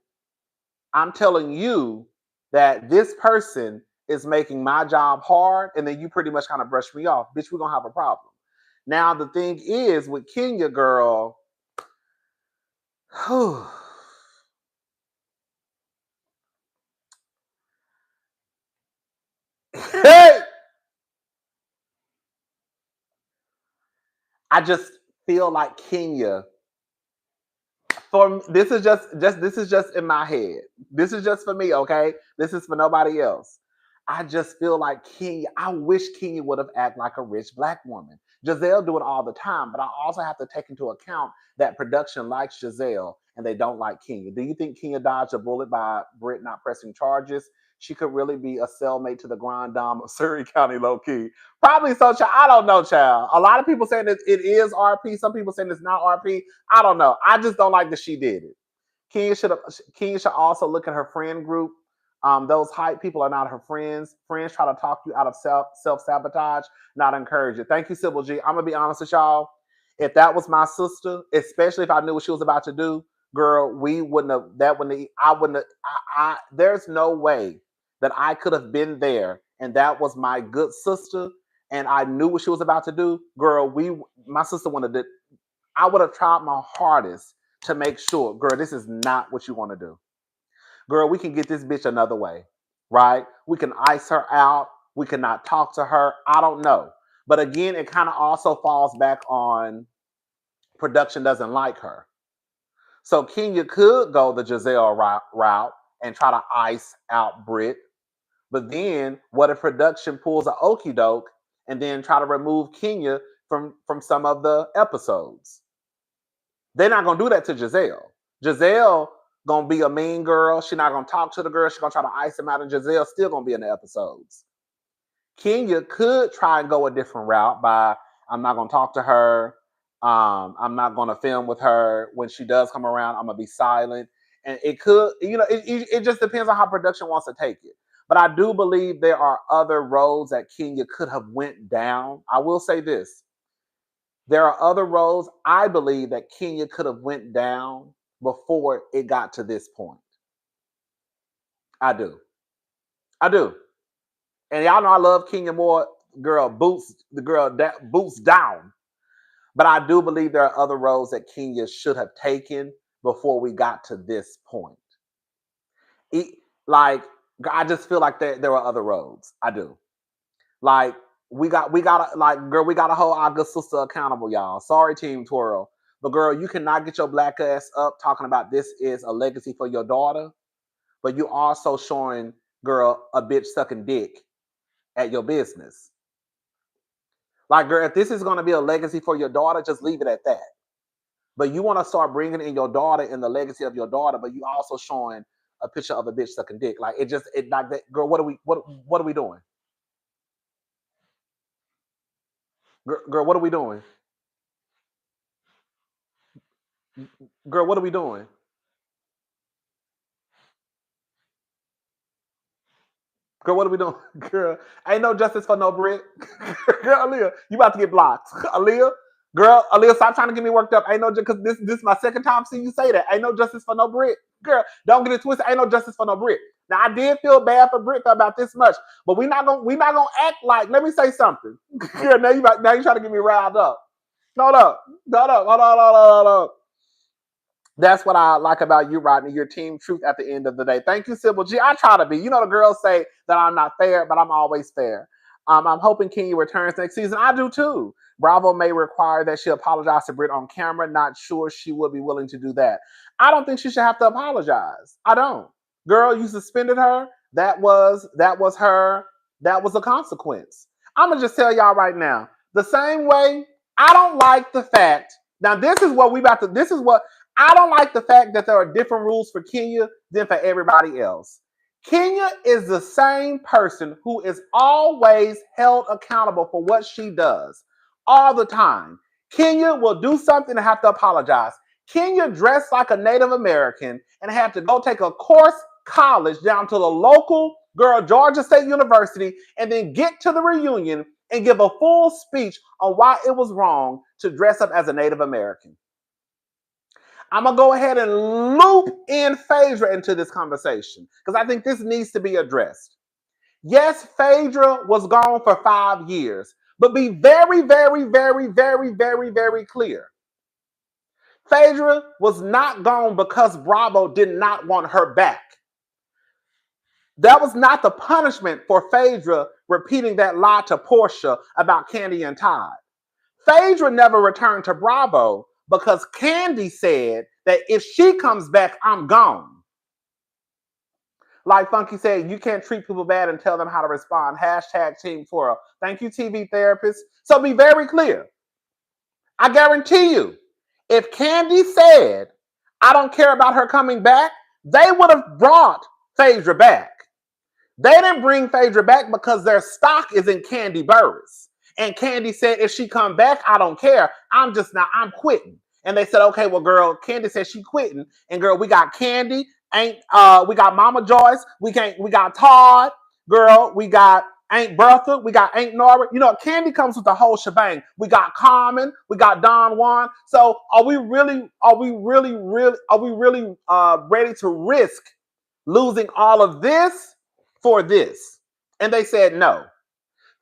I'm telling you that this person is making my job hard, and then you pretty much kind of brush me off. Bitch, we're gonna have a problem. Now the thing is with Kenya girl, I just feel like Kenya, for this is just in my head. This is just for me, okay? This is for nobody else. I just feel like Kenya, I wish Kenya would have acted like a rich black woman. Giselle do it all the time, but I also have to take into account that production likes Giselle and they don't like Kenya. Do you think Kenya dodged a bullet by Britt not pressing charges? She could really be a cellmate to the Grand Dame of Surrey County, low key. Probably so, child. I don't know, child. A lot of people saying that it is RP. Some people saying it's not RP. I don't know. I just don't like that she did it. Kenya should also look at her friend group. Those hype people are not her friends. Friends try to talk you out of self sabotage, not encourage it. Thank you, Sybil G. I'm gonna be honest with y'all. If that was my sister, especially if I knew what she was about to do, girl, we wouldn't have. That wouldn't. I wouldn't. Have, there's no way that I could have been there, and that was my good sister, and I knew what she was about to do. Girl, my sister wanted to. I would have tried my hardest to make sure, girl, this is not what you want to do. Girl, we can get this bitch another way, right? We can ice her out. We cannot talk to her. I don't know. But again, it kind of also falls back on production doesn't like her. So Kenya could go the Giselle route and try to ice out Brit. But then what if production pulls a okey doke and then try to remove Kenya from some of the episodes? They're not gonna do that to Giselle. Giselle gonna be a mean girl. She's not gonna talk to the girl. She's gonna try to ice him out, and Giselle still gonna be in the episodes. Kenya could try and go a different route by I'm not gonna talk to her. I'm not gonna film with her when she does come around. I'm gonna be silent, and it could, it just depends on how production wants to take it. But I do believe there are other roads that Kenya could have went down. I will say this: there are other roads I believe that Kenya could have went down before it got to this point. I do, I do, and y'all know I love Kenya more. Girl, boots down. But I do believe there are other roads that Kenya should have taken before we got to this point. Like, I just feel like there are other roads. I do. Like, girl, we got to hold our good sister accountable, y'all. Sorry, Team Twirl. But girl, you cannot get your black ass up talking about this is a legacy for your daughter, but you also showing, girl, a bitch sucking dick at your business. Like, girl, if this is going to be a legacy for your daughter, just leave it at that. But you want to start bringing in your daughter and the legacy of your daughter, but you also showing a picture of a bitch sucking dick. Like, it like that. Girl, what are we doing? Girl, what are we doing? Girl, what are we doing? Girl, what are we doing? Girl, ain't no justice for no Brit. Girl, Aaliyah, you about to get blocked. Aaliyah, girl, Aaliyah, stop trying to get me worked up. Ain't no, because this is my second time seeing you say that. Ain't no justice for no Brit. Girl, don't get it twisted. Ain't no justice for no Brit. Now I did feel bad for Brit about this much, but we not gonna act like. Let me say something. Girl, now you trying to get me riled up. Hold up, hold up. That's what I like about you, Rodney. Your team truth at the end of the day. Thank you, Sybil G. I try to be. You know, the girls say that I'm not fair, but I'm always fair. I'm hoping Kenya returns next season. I do too. Bravo may require that she apologize to Britt on camera. Not sure she would be willing to do that. I don't think she should have to apologize. I don't. Girl, you suspended her. That was her. That was a consequence. I'm gonna just tell y'all right now. The same way I don't like the fact. Now this is what we about to. This is what I don't like the fact that there are different rules for Kenya than for everybody else. Kenya is the same person who is always held accountable for what she does all the time. Kenya will do something and have to apologize. Kenya dressed like a Native American and had to go take a course college down to the local Georgia State University and then get to the reunion and give a full speech on why it was wrong to dress up as a Native American. I'm going to go ahead and loop in Phaedra into this conversation because I think this needs to be addressed. Yes, Phaedra was gone for 5 years, but be very, very, very, very, very, very clear. Phaedra was not gone because Bravo did not want her back. That was not the punishment for Phaedra repeating that lie to Portia about Kandi and Todd. Phaedra never returned to Bravo because Kandi said that if she comes back, I'm gone. Like Funky said, you can't treat people bad and tell them how to respond. Hashtag Team Twirl. Thank you, TV therapist. So be very clear. I guarantee you, if Kandi said, I don't care about her coming back, they would have brought Phaedra back. They didn't bring Phaedra back because their stock is in Kandi Burruss. And Kandi said, if she come back, I don't care. I'm quitting. And they said, okay, well, girl, Kandi said she quitting. And girl, we got Kandi, we got Mama Joyce, we got Todd, girl, we got Aunt Bertha, we got Aunt Nora. You know, Kandi comes with the whole shebang. We got Carmen, we got Don Juan. So are we really ready to risk losing all of this for this? And they said no.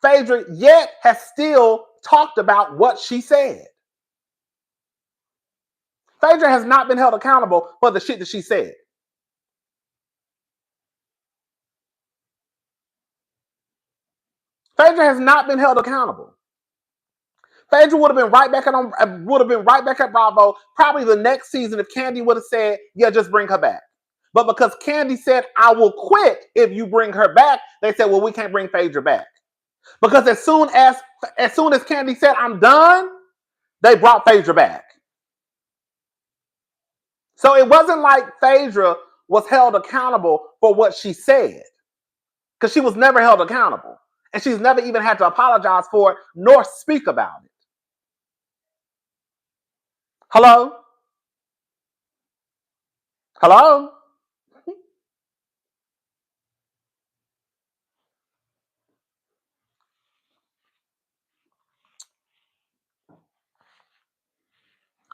Phaedra yet has still talked about what she said. Phaedra has not been held accountable for the shit that she said. Phaedra has not been held accountable. Phaedra would have been right back at Bravo probably the next season if Kandi would have said, yeah, just bring her back. But because Candy said, I will quit if you bring her back, they said, well, we can't bring Phaedra back. Because as soon as Candy said, I'm done, they brought Phaedra back. So it wasn't like Phaedra was held accountable for what she said. Because she was never held accountable. And she's never even had to apologize for it, nor speak about it. Hello? Hello?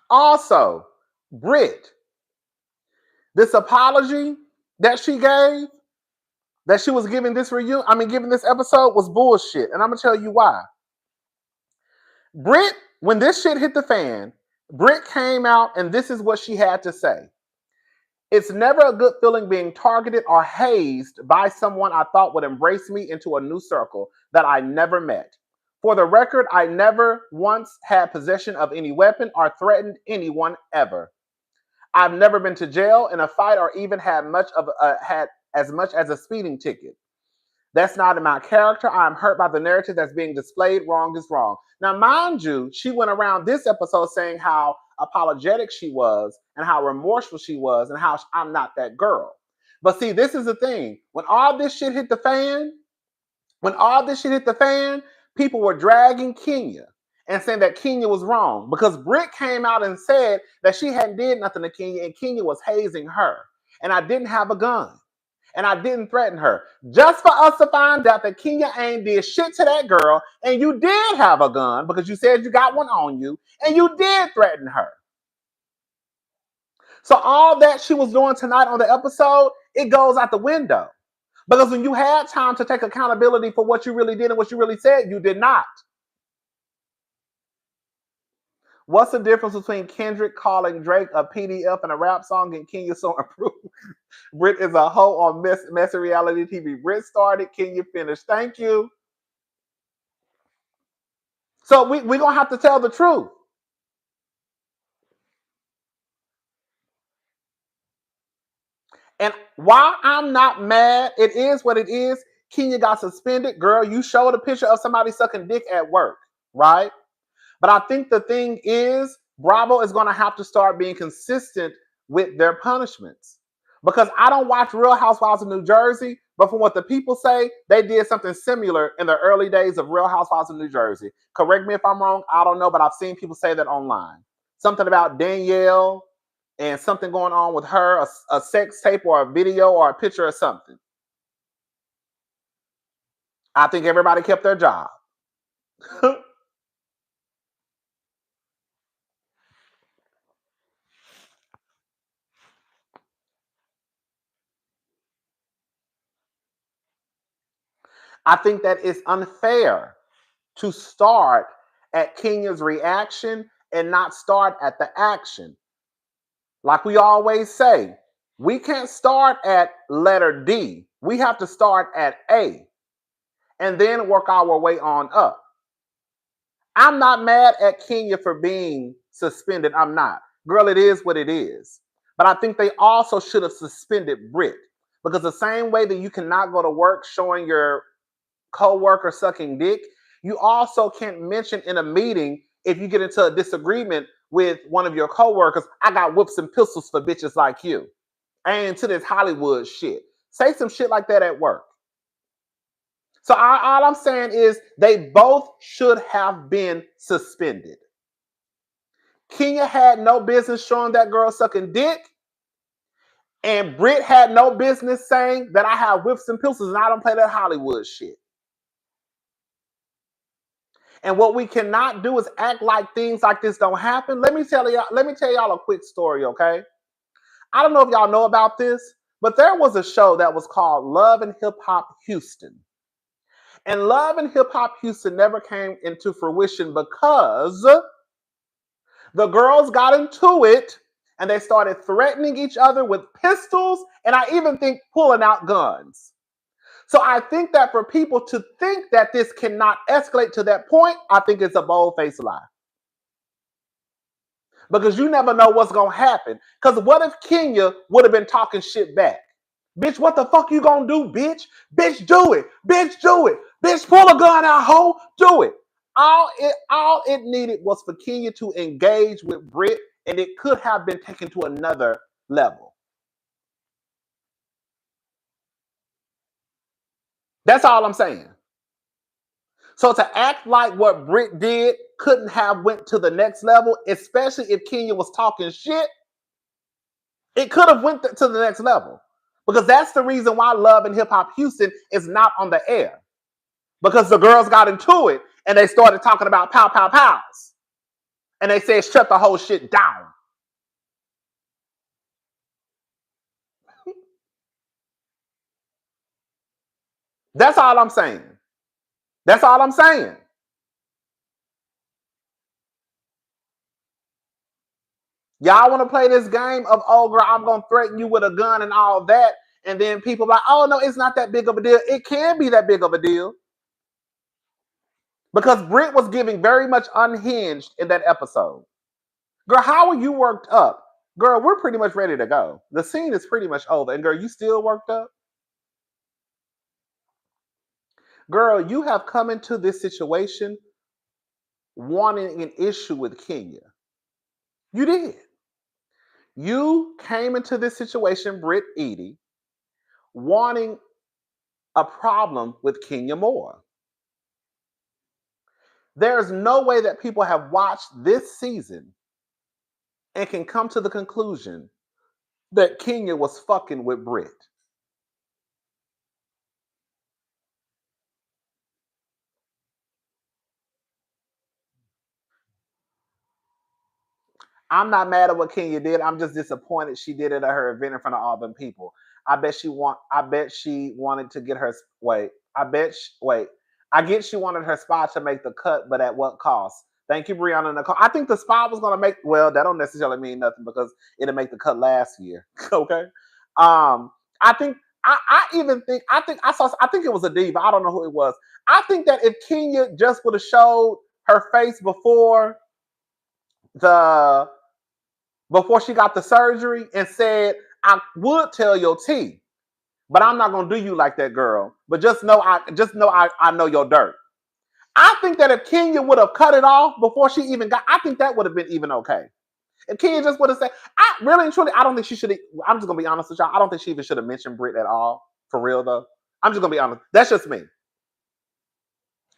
Also, Britt, this apology that she gave, that she was giving this giving this episode was bullshit. And I'm going to tell you why. Britt, when this shit hit the fan, Britt came out and this is what she had to say. It's never a good feeling being targeted or hazed by someone I thought would embrace me into a new circle that I never met. For the record, I never once had possession of any weapon or threatened anyone ever. I've never been to jail in a fight or even had as much as a speeding ticket. That's not in my character. I'm hurt by the narrative that's being displayed. Wrong is wrong. Now, mind you, she went around this episode saying how apologetic she was and how remorseful she was and how I'm not that girl. But see, this is the thing. When all this shit hit the fan, people were dragging Kenya and saying that Kenya was wrong because Britt came out and said that she hadn't did nothing to Kenya and Kenya was hazing her. And I didn't have a gun. And I didn't threaten her. Just for us to find out that Kenya ain't did shit to that girl, and you did have a gun because you said you got one on you, and you did threaten her. So all that she was doing tonight on the episode, it goes out the window. Because when you had time to take accountability for what you really did and what you really said, you did not. What's the difference between Kendrick calling Drake a PDF and a rap song and Kenya so improved? Brit is a hoe on messy reality TV. Brit started, Kenya finished. Thank you. So we're going to have to tell the truth. And while I'm not mad, it is what it is. Kenya got suspended. Girl, you showed a picture of somebody sucking dick at work, right? But I think the thing is, Bravo is going to have to start being consistent with their punishments. Because I don't watch Real Housewives of New Jersey, but from what the people say, they did something similar in the early days of Real Housewives of New Jersey. Correct me if I'm wrong. I don't know, but I've seen people say that online. Something about Danielle and something going on with her, a sex tape or a video or a picture or something. I think everybody kept their job. I think that it's unfair to start at Kenya's reaction and not start at the action. Like we always say, we can't start at letter D. We have to start at A and then work our way on up. I'm not mad at Kenya for being suspended. I'm not. Girl, it is what it is. But I think they also should have suspended Britt because the same way that you cannot go to work showing your co-worker sucking dick, you also can't mention in a meeting if you get into a disagreement with one of your co-workers, I got whips and pistols for bitches like you. I ain't into this Hollywood shit. Say some shit like that at work. So all I'm saying is they both should have been suspended. Kenya had no business showing that girl sucking dick. And Britt had no business saying that I have whips and pistols and I don't play that Hollywood shit. And what we cannot do is act like things like this don't happen. Let me tell y'all a quick story, okay? I don't know if y'all know about this, but there was a show that was called Love and Hip Hop Houston. And Love and Hip Hop Houston never came into fruition because the girls got into it and they started threatening each other with pistols and I even think pulling out guns. So I think that for people to think that this cannot escalate to that point, I think it's a bold-faced lie. Because you never know what's gonna happen. Because what if Kenya would have been talking shit back? Bitch, what the fuck you gonna do, bitch? Bitch, do it. Bitch, do it. Bitch, pull a gun out, hoe. Do it. All it needed was for Kenya to engage with Britt, and it could have been taken to another level. That's all I'm saying. So to act like what Britt did couldn't have went to the next level, especially if Kenya was talking shit, it could have went to the next level. Because that's the reason why Love and Hip Hop Houston is not on the air. Because the girls got into it and they started talking about pow, pow, pows. And they said, shut the whole shit down. That's all I'm saying. That's all I'm saying. Y'all want to play this game of, oh, girl, I'm going to threaten you with a gun and all that. And then people are like, oh, no, it's not that big of a deal. It can be that big of a deal. Because Britt was giving very much unhinged in that episode. Girl, how are you worked up? Girl, we're pretty much ready to go. The scene is pretty much over. And girl, you still worked up? Girl, you have come into this situation wanting an issue with Kenya. You did. You came into this situation, Britt Edie, wanting a problem with Kenya Moore. There's no way that people have watched this season and can come to the conclusion that Kenya was fucking with Britt. I'm not mad at what Kenya did. I'm just disappointed she did it at her event in front of all them people. I bet she wanted to get her wait. I get she wanted her spot to make the cut, but at what cost? Thank you, Brianna Nicole. I think the spot was gonna make that don't necessarily mean nothing because it'll make the cut last year. Okay. I think I think it was a diva. I don't know who it was. I think that if Kenya just would have showed her face the before she got the surgery and said, I would tell your tea, but I'm not gonna do you like that, girl. But just know I know your dirt. I think that if Kenya would have cut it off before she even got, I think that would have been even okay. If Kenya just would have said, I really and truly, I don't think she should have, I'm just gonna be honest with y'all. I don't think she even should have mentioned Britt at all. For real though. I'm just gonna be honest. That's just me.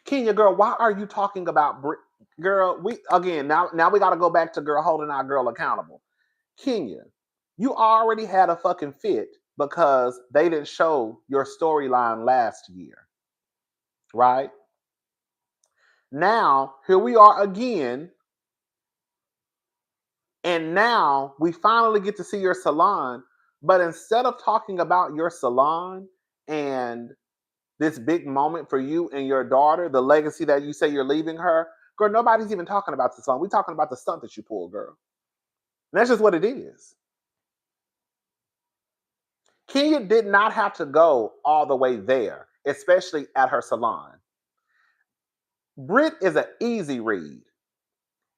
Kenya, girl, why are you talking about Britt? Girl, now we gotta go back to girl holding our girl accountable. Kenya, you already had a fucking fit because they didn't show your storyline last year, right? Now, here we are again, and now we finally get to see your salon, but instead of talking about your salon and this big moment for you and your daughter, the legacy that you say you're leaving her, girl, nobody's even talking about the salon. We're talking about the stunt that you pulled, girl. And that's just what it is. Kenya did not have to go all the way there, especially at her salon. Britt is an easy read.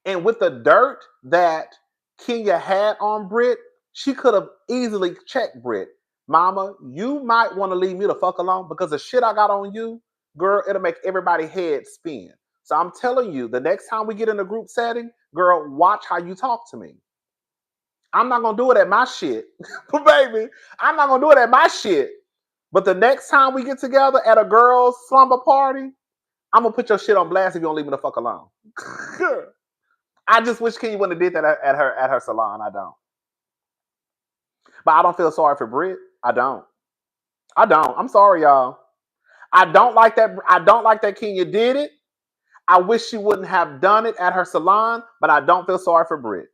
And with the dirt that Kenya had on Britt, she could have easily checked Britt. Mama, you might want to leave me the fuck alone because the shit I got on you, girl, it'll make everybody's head spin. So I'm telling you, the next time we get in a group setting, girl, watch how you talk to me. I'm not gonna do it at my shit, baby. I'm not gonna do it at my shit. But the next time we get together at a girl's slumber party, I'm gonna put your shit on blast if you don't leave me the fuck alone. I just wish Kenya wouldn't have did that at her salon. I don't. But I don't feel sorry for Britt. I don't. I'm sorry, y'all. I don't like that. I don't like that Kenya did it. I wish she wouldn't have done it at her salon, but I don't feel sorry for Britt.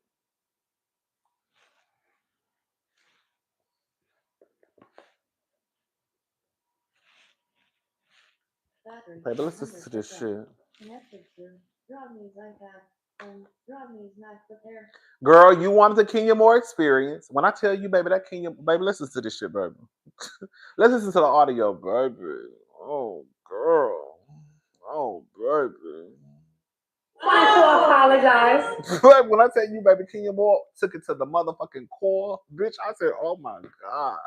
Baby, let's listen to this shit. Girl, you wanted the Kenya Moore experience. When I tell you, baby, that Kenya, baby, listen to this shit, baby. Let's listen to the audio, baby. Oh, girl. Oh, baby. To apologize. When I tell you, baby, Kenya Moore took it to the motherfucking core, bitch. I said, "Oh my god,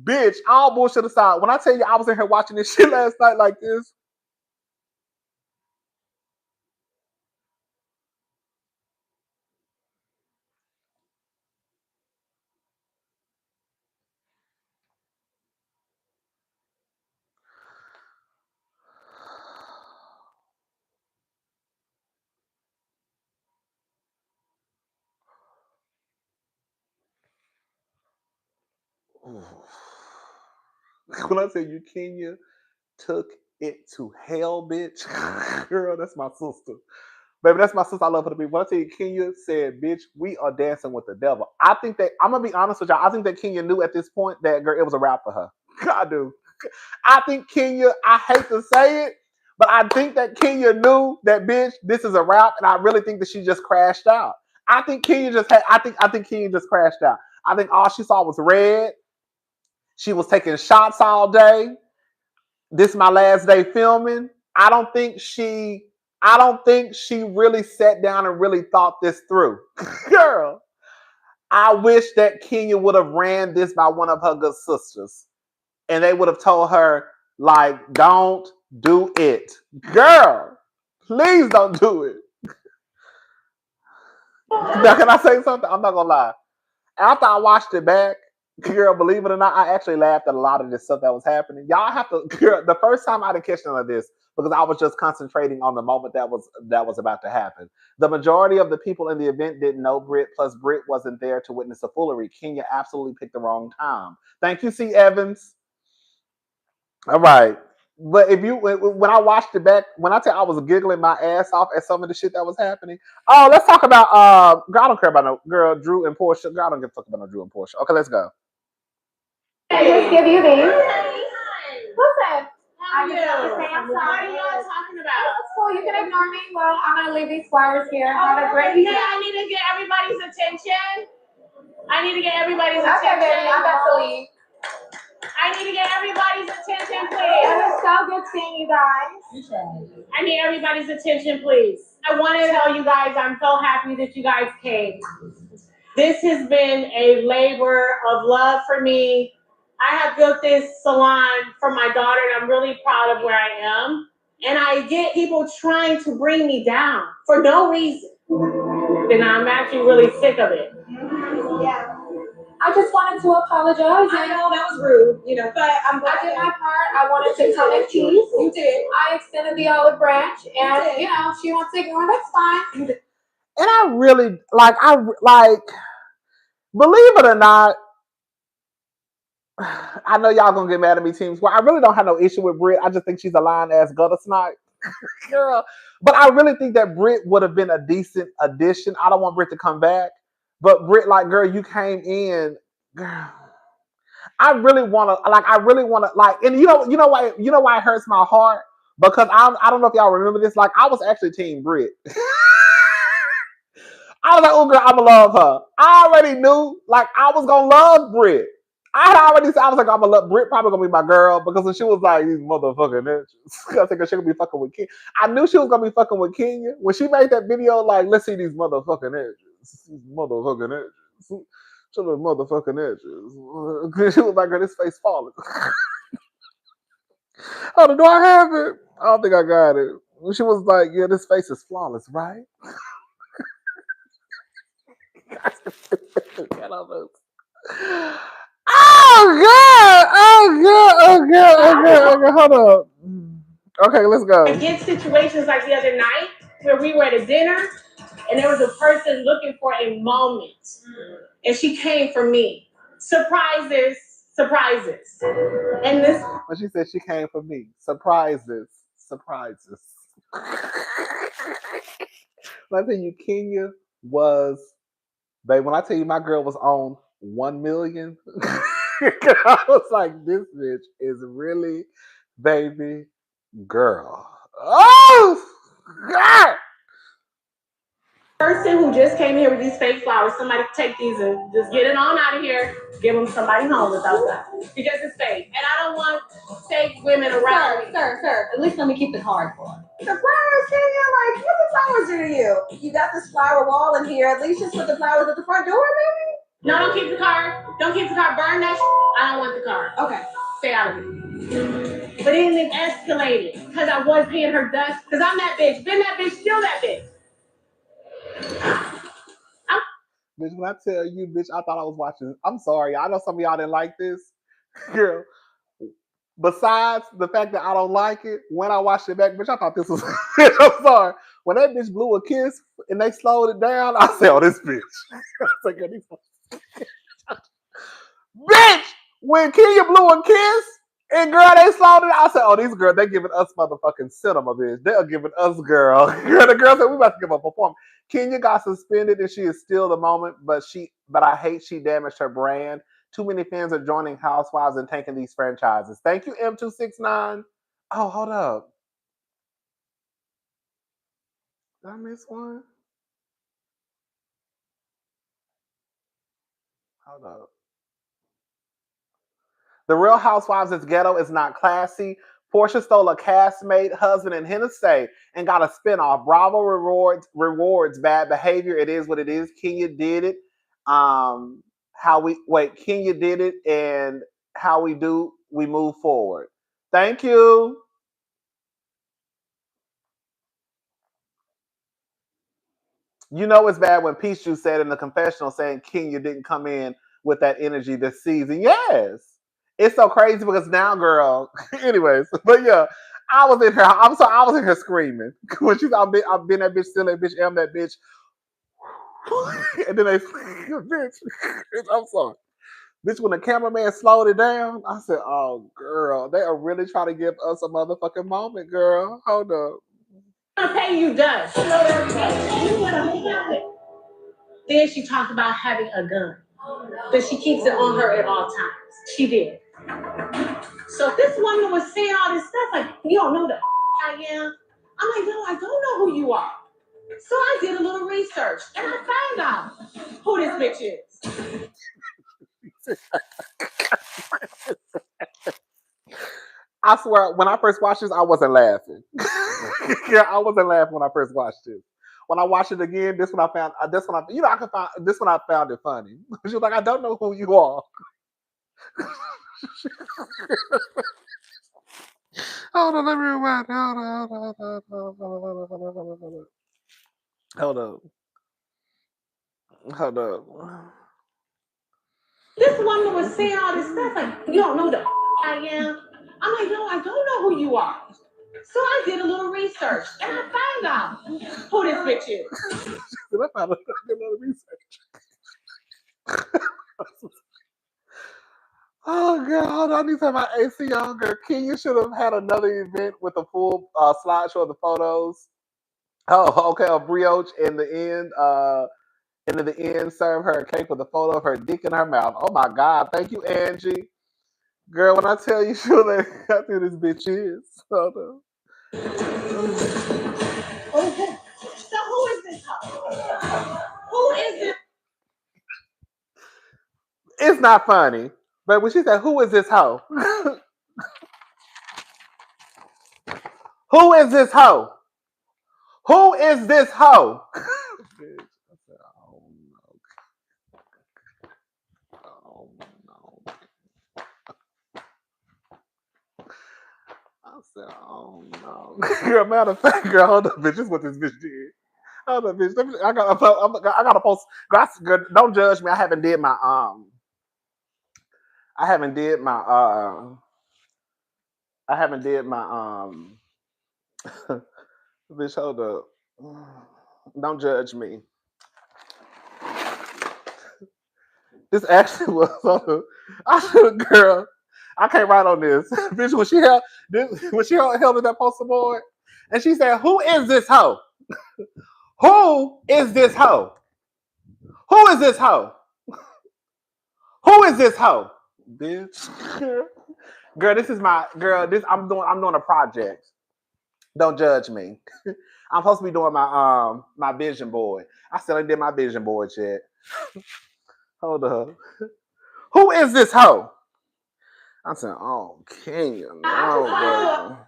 bitch!" All bullshit aside, when I tell you, I was in here watching this shit last night like this. When I tell you, Kenya took it to hell, bitch. Girl, that's my sister. Baby, that's my sister. I love her to be. When I tell you, Kenya said, "Bitch, we are dancing with the devil." I think that I'm gonna be honest with y'all. I think that Kenya knew at this point that girl, it was a wrap for her. I do. I think Kenya. I hate to say it, but I think that Kenya knew that, bitch, this is a wrap, and I really think that she just crashed out. I think Kenya just had. I think Kenya just crashed out. I think all she saw was red. She was taking shots all day. This is my last day filming. I don't think she really sat down and really thought this through. Girl, I wish that Kenya would have ran this by one of her good sisters. And they would have told her, like, don't do it. Girl, please don't do it. Now, can I say something? I'm not gonna lie. After I watched it back, girl, believe it or not, I actually laughed at a lot of this stuff that was happening. Y'all have to, girl, the first time I didn't catch none of this because I was just concentrating on the moment that was about to happen. The majority of the people in the event didn't know Brit, plus Brit wasn't there to witness the foolery. Kenya absolutely picked the wrong time. Thank you, C. Evans. All right. But if you when I watched it back, when I tell you I was giggling my ass off at some of the shit that was happening. Oh, let's talk about girl, I don't care about no girl, Drew and Portia. Girl, I don't give a fuck about no Drew and Portia. Okay, let's go. Just give you these. What's that? How are you? What are y'all talking about? That's cool. You can ignore me. Well, I'm gonna leave these flowers here. Have a great Okay, I need to get everybody's attention. I need to get everybody's attention. Okay, baby, I'm about to leave. I need to get everybody's attention, It please. was so good seeing you guys. I need everybody's attention, please. I want to tell you guys, I'm so happy that you guys came. This has been a labor of love for me. I have built this salon for my daughter, and I'm really proud of where I am. And I get people trying to bring me down for no reason. And I'm actually really sick of it. Yeah. I just wanted to apologize. I know that was rude, but I'm glad I did my part. I wanted to come in peace. You did. I extended the olive branch, and she wants to ignore. That's fine. And I really like believe it or not, I know y'all gonna get mad at me, teams. Well, I really don't have no issue with Brit. I just think she's a lying ass gutter snipe. Girl. But I really think that Brit would have been a decent addition. I don't want Brit to come back. But Brit, like, girl, you came in, girl. And you know why it hurts my heart? Because I don't know if y'all remember this. Like, I was actually Team Brit. I was like, oh girl, I'ma love her. I already knew, like, I was gonna love Brit. I had already said I was like, I'm gonna love Brit. Probably gonna be my girl because when she was like these motherfucking bitches, I think she gonna be fucking with Kenya. I knew she was gonna be fucking with Kenya when she made that video. Like, let's see these motherfucking edges, these motherfucking edges. Show the motherfucking edges. She was like, girl, this face falling. Oh, do I have it? I don't think I got it. She was like, yeah, this face is flawless, right? Oh god! Oh god! Oh god! Oh god! Okay, hold up. Okay, let's go. I get situations like the other night where we were at a dinner and there was a person looking for a moment, and she came for me. Surprises, surprises. And this. When she said she came for me, surprises, surprises. When I tell you, Kenya was, babe. When I tell you, my girl was on 1 million. I was like, this bitch is really, baby girl. Oh, God. Person who just came here with these fake flowers, somebody take these and just get it on out of here. Give them somebody home without that. Because it's fake. And I don't want fake women around me. Sir, at least let me keep the card for her. Surprise, Kenya? Like, what the flowers do to you? You got this flower wall in here. At least just put the flowers at the front door, maybe? No, don't keep the car. Don't keep the car. Burn that. I don't want the car. Okay. Stay out of it. But then it escalated because I was paying her dust. Because I'm that bitch. Been that bitch. Still that bitch. Bitch, when I tell you, bitch, I thought I was watching. I'm sorry. I know some of y'all didn't like this. Girl, besides the fact that I don't like it, when I watched it back, bitch, I thought this was. I'm sorry. When that bitch blew a kiss and they slowed it down, I said, oh, this bitch. I said, girl, bitch, when Kenya blew a kiss and girl, they slowed it, I said, oh, these girls, they giving us motherfucking cinema, bitch. They are giving us girl. The girl said, we about to give a performance. Kenya got suspended and she is still the moment, but I hate she damaged her brand. Too many fans are joining Housewives and taking these franchises. Thank you, M269. Oh, hold up. Did I miss one? Hold up. The Real Housewives is ghetto, is not classy. Portia stole a castmate, husband, and Hennessy and got a spinoff. Bravo rewards bad behavior. It is what it is. Kenya did it. Kenya did it, and how we move forward. Thank you. You know it's bad when Peach Juice said in the confessional saying Kenya didn't come in with that energy this season. Yes. It's so crazy because now, girl. Anyways, but yeah, I was in here. I'm sorry, I was in here screaming when she's. I've been that bitch, still that bitch, am that bitch. And then they, bitch. I'm sorry, bitch. When the cameraman slowed it down, I said, "Oh, girl, they are really trying to give us a motherfucking moment, girl. Hold up." I'm gonna pay you dust. Then she talked about having a gun, but she keeps it on her at all times. She did. So this woman was saying all this stuff like, you don't know the I am. I'm like, no, I don't know who you are. So I did a little research and I found out who this bitch is. I swear, when I first watched this, I wasn't laughing. Yeah, I wasn't laughing when I first watched it. When I watched it again, this one I found. This one I could find. This one I found it funny. She was like, "I don't know who you are." Hold on, let me rewind. Hold up. This woman was saying all this stuff like, you don't know the I am. I'm like, no, I don't know who you are. So I did a little research and I found out who this bitch is. I found a little research. Oh god, I need to have my AC on, girl. Kenya should have had another event with a full slideshow of the photos. Oh, okay, a brioche in the end. And in the end, serve her a cake with a photo of her dick in her mouth. Oh my god, thank you, Angie. Girl, when I tell you, Shula, I think this bitch is. Hold on. Okay. So who is this hoe? Who is this? It's not funny. But when she said, who is this hoe? Who is this hoe? Who is this hoe? Bitch, I said, oh no. Oh no. I said, oh no. Girl, matter of fact, girl, hold up, bitch. This is what this bitch did. Hold up, bitch. I got to post. Girl, don't judge me. I haven't did my I haven't did my I haven't did my bitch, hold up. Don't judge me. This actually was I should girl. I can't write on this. Bitch, when she held in that poster board and she said, who is this hoe? Who is this hoe? Who is this hoe? Who is this hoe? Bitch. Girl, this is my girl. I'm doing a project. Don't judge me. I'm supposed to be doing my vision board. I still ain't did my vision board yet. Hold up. Who is this hoe? I said, oh, Kenya, no, baby.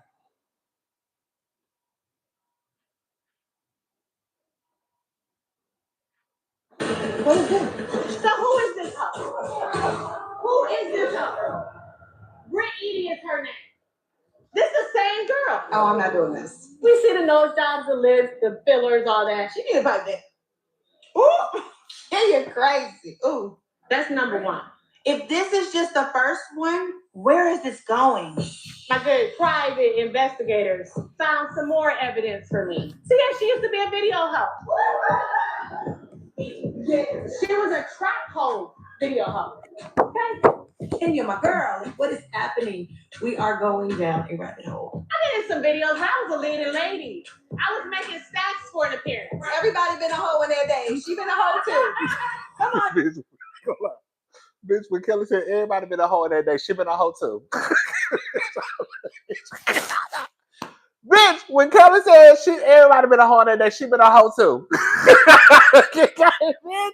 What is this? So who is this hoe? Who is this hoe? Britt Edie is her name. This is the same girl. Oh, I'm not doing this. We see the nose jobs, the lips, the fillers, all that. She need to bite that. Ooh, you're crazy. Ooh. That's number one. If this is just the first one, where is this going? My good private investigators found some more evidence for me. See, yeah, she used to be a video hoe. She was a trap hoe video hoe. Okay? Kenya, my girl, what is happening? We are going down a rabbit hole. I did some videos. I was a leading lady. I was making stacks for an appearance. Everybody been a hoe in their day. She been a hoe too. Come on. Bitch, when Kelly said everybody been a hoe in that day, she been a hoe too. Bitch, when Kelly said everybody been a hoe in that day, she been a hoe too. Bitch.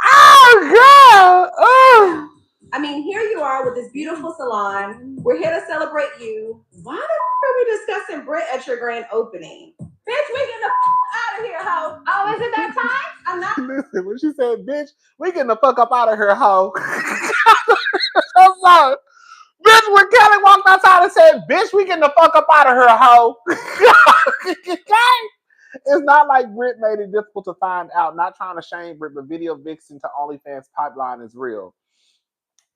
Oh, God. Oh. I mean, here you are with this beautiful salon. We're here to celebrate you. Why the are we discussing Britt at your grand opening? Bitch, we getting the out of here, hoe. Oh, is it that time? I'm not. Listen, when she said, bitch, we getting the fuck up out of here, hoe. I'm sorry. Bitch, when Kelly walked outside and said, bitch, we getting the fuck up out of here, hoe. It's not like Britt made it difficult to find out. Not trying to shame Britt, but video vixen to OnlyFans pipeline is real.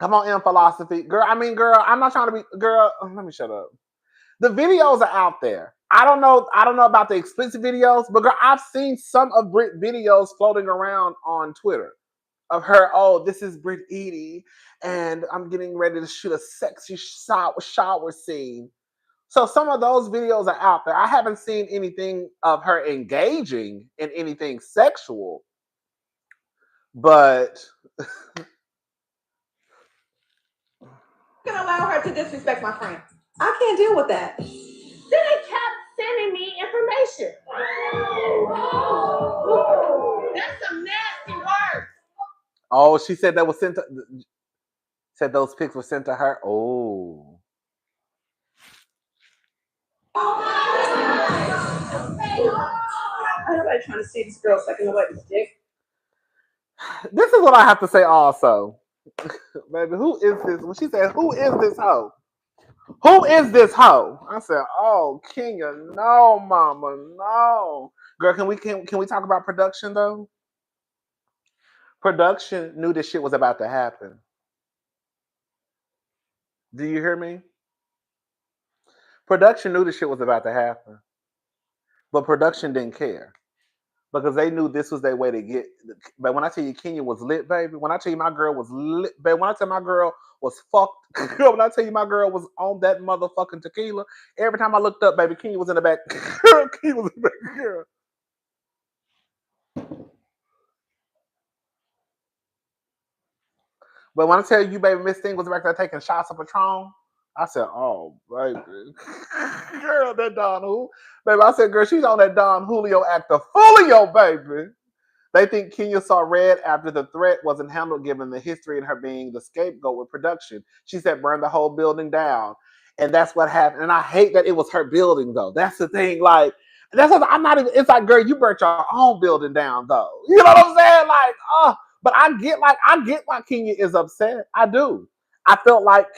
Come on, in philosophy. Girl, I'm not trying to be, girl, let me shut up. The videos are out there. I don't know about the explicit videos, but girl, I've seen some of Britt videos floating around on Twitter of her. Oh, this is Britt Edie, and I'm getting ready to shoot a sexy shower scene. So some of those videos are out there. I haven't seen anything of her engaging in anything sexual, but Can allow her to disrespect my friend. I can't deal with that. Then they kept sending me information. That's some nasty words. Oh, she said that was sent to, said those pics were sent to her. Oh. Everybody trying to see this girl sucking away this dick. This is what I have to say also. Baby, who is this? When she said, who is this hoe? Who is this hoe? I said, oh, Kenya, no, mama, no. Girl, can we talk about production though? Production knew this shit was about to happen. Do you hear me? Production knew this shit was about to happen. But production didn't care. Because they knew this was their way to get. But when I tell you Kenya was lit, baby, when I tell you my girl was lit, baby, when I tell you my girl was fucked, when I tell you my girl was on that motherfucking tequila, every time I looked up, baby, Kenya was in the back. Kenya was in the back, girl. But when I tell you, baby, Miss Thing was back there taking shots of Patron, I said, oh, baby. Girl, that Don Julio. Baby, I said, girl, she's on that Don Julio actor Fulio, baby. They think Kenya saw red after the threat wasn't handled given the history and her being the scapegoat with production. She said, burn the whole building down. And that's what happened. And I hate that it was her building, though. That's the thing. Like, that's what I'm not even, it's like, girl, you burnt your own building down, though. You know what I'm saying? Like, but I get why Kenya is upset. I do. I felt like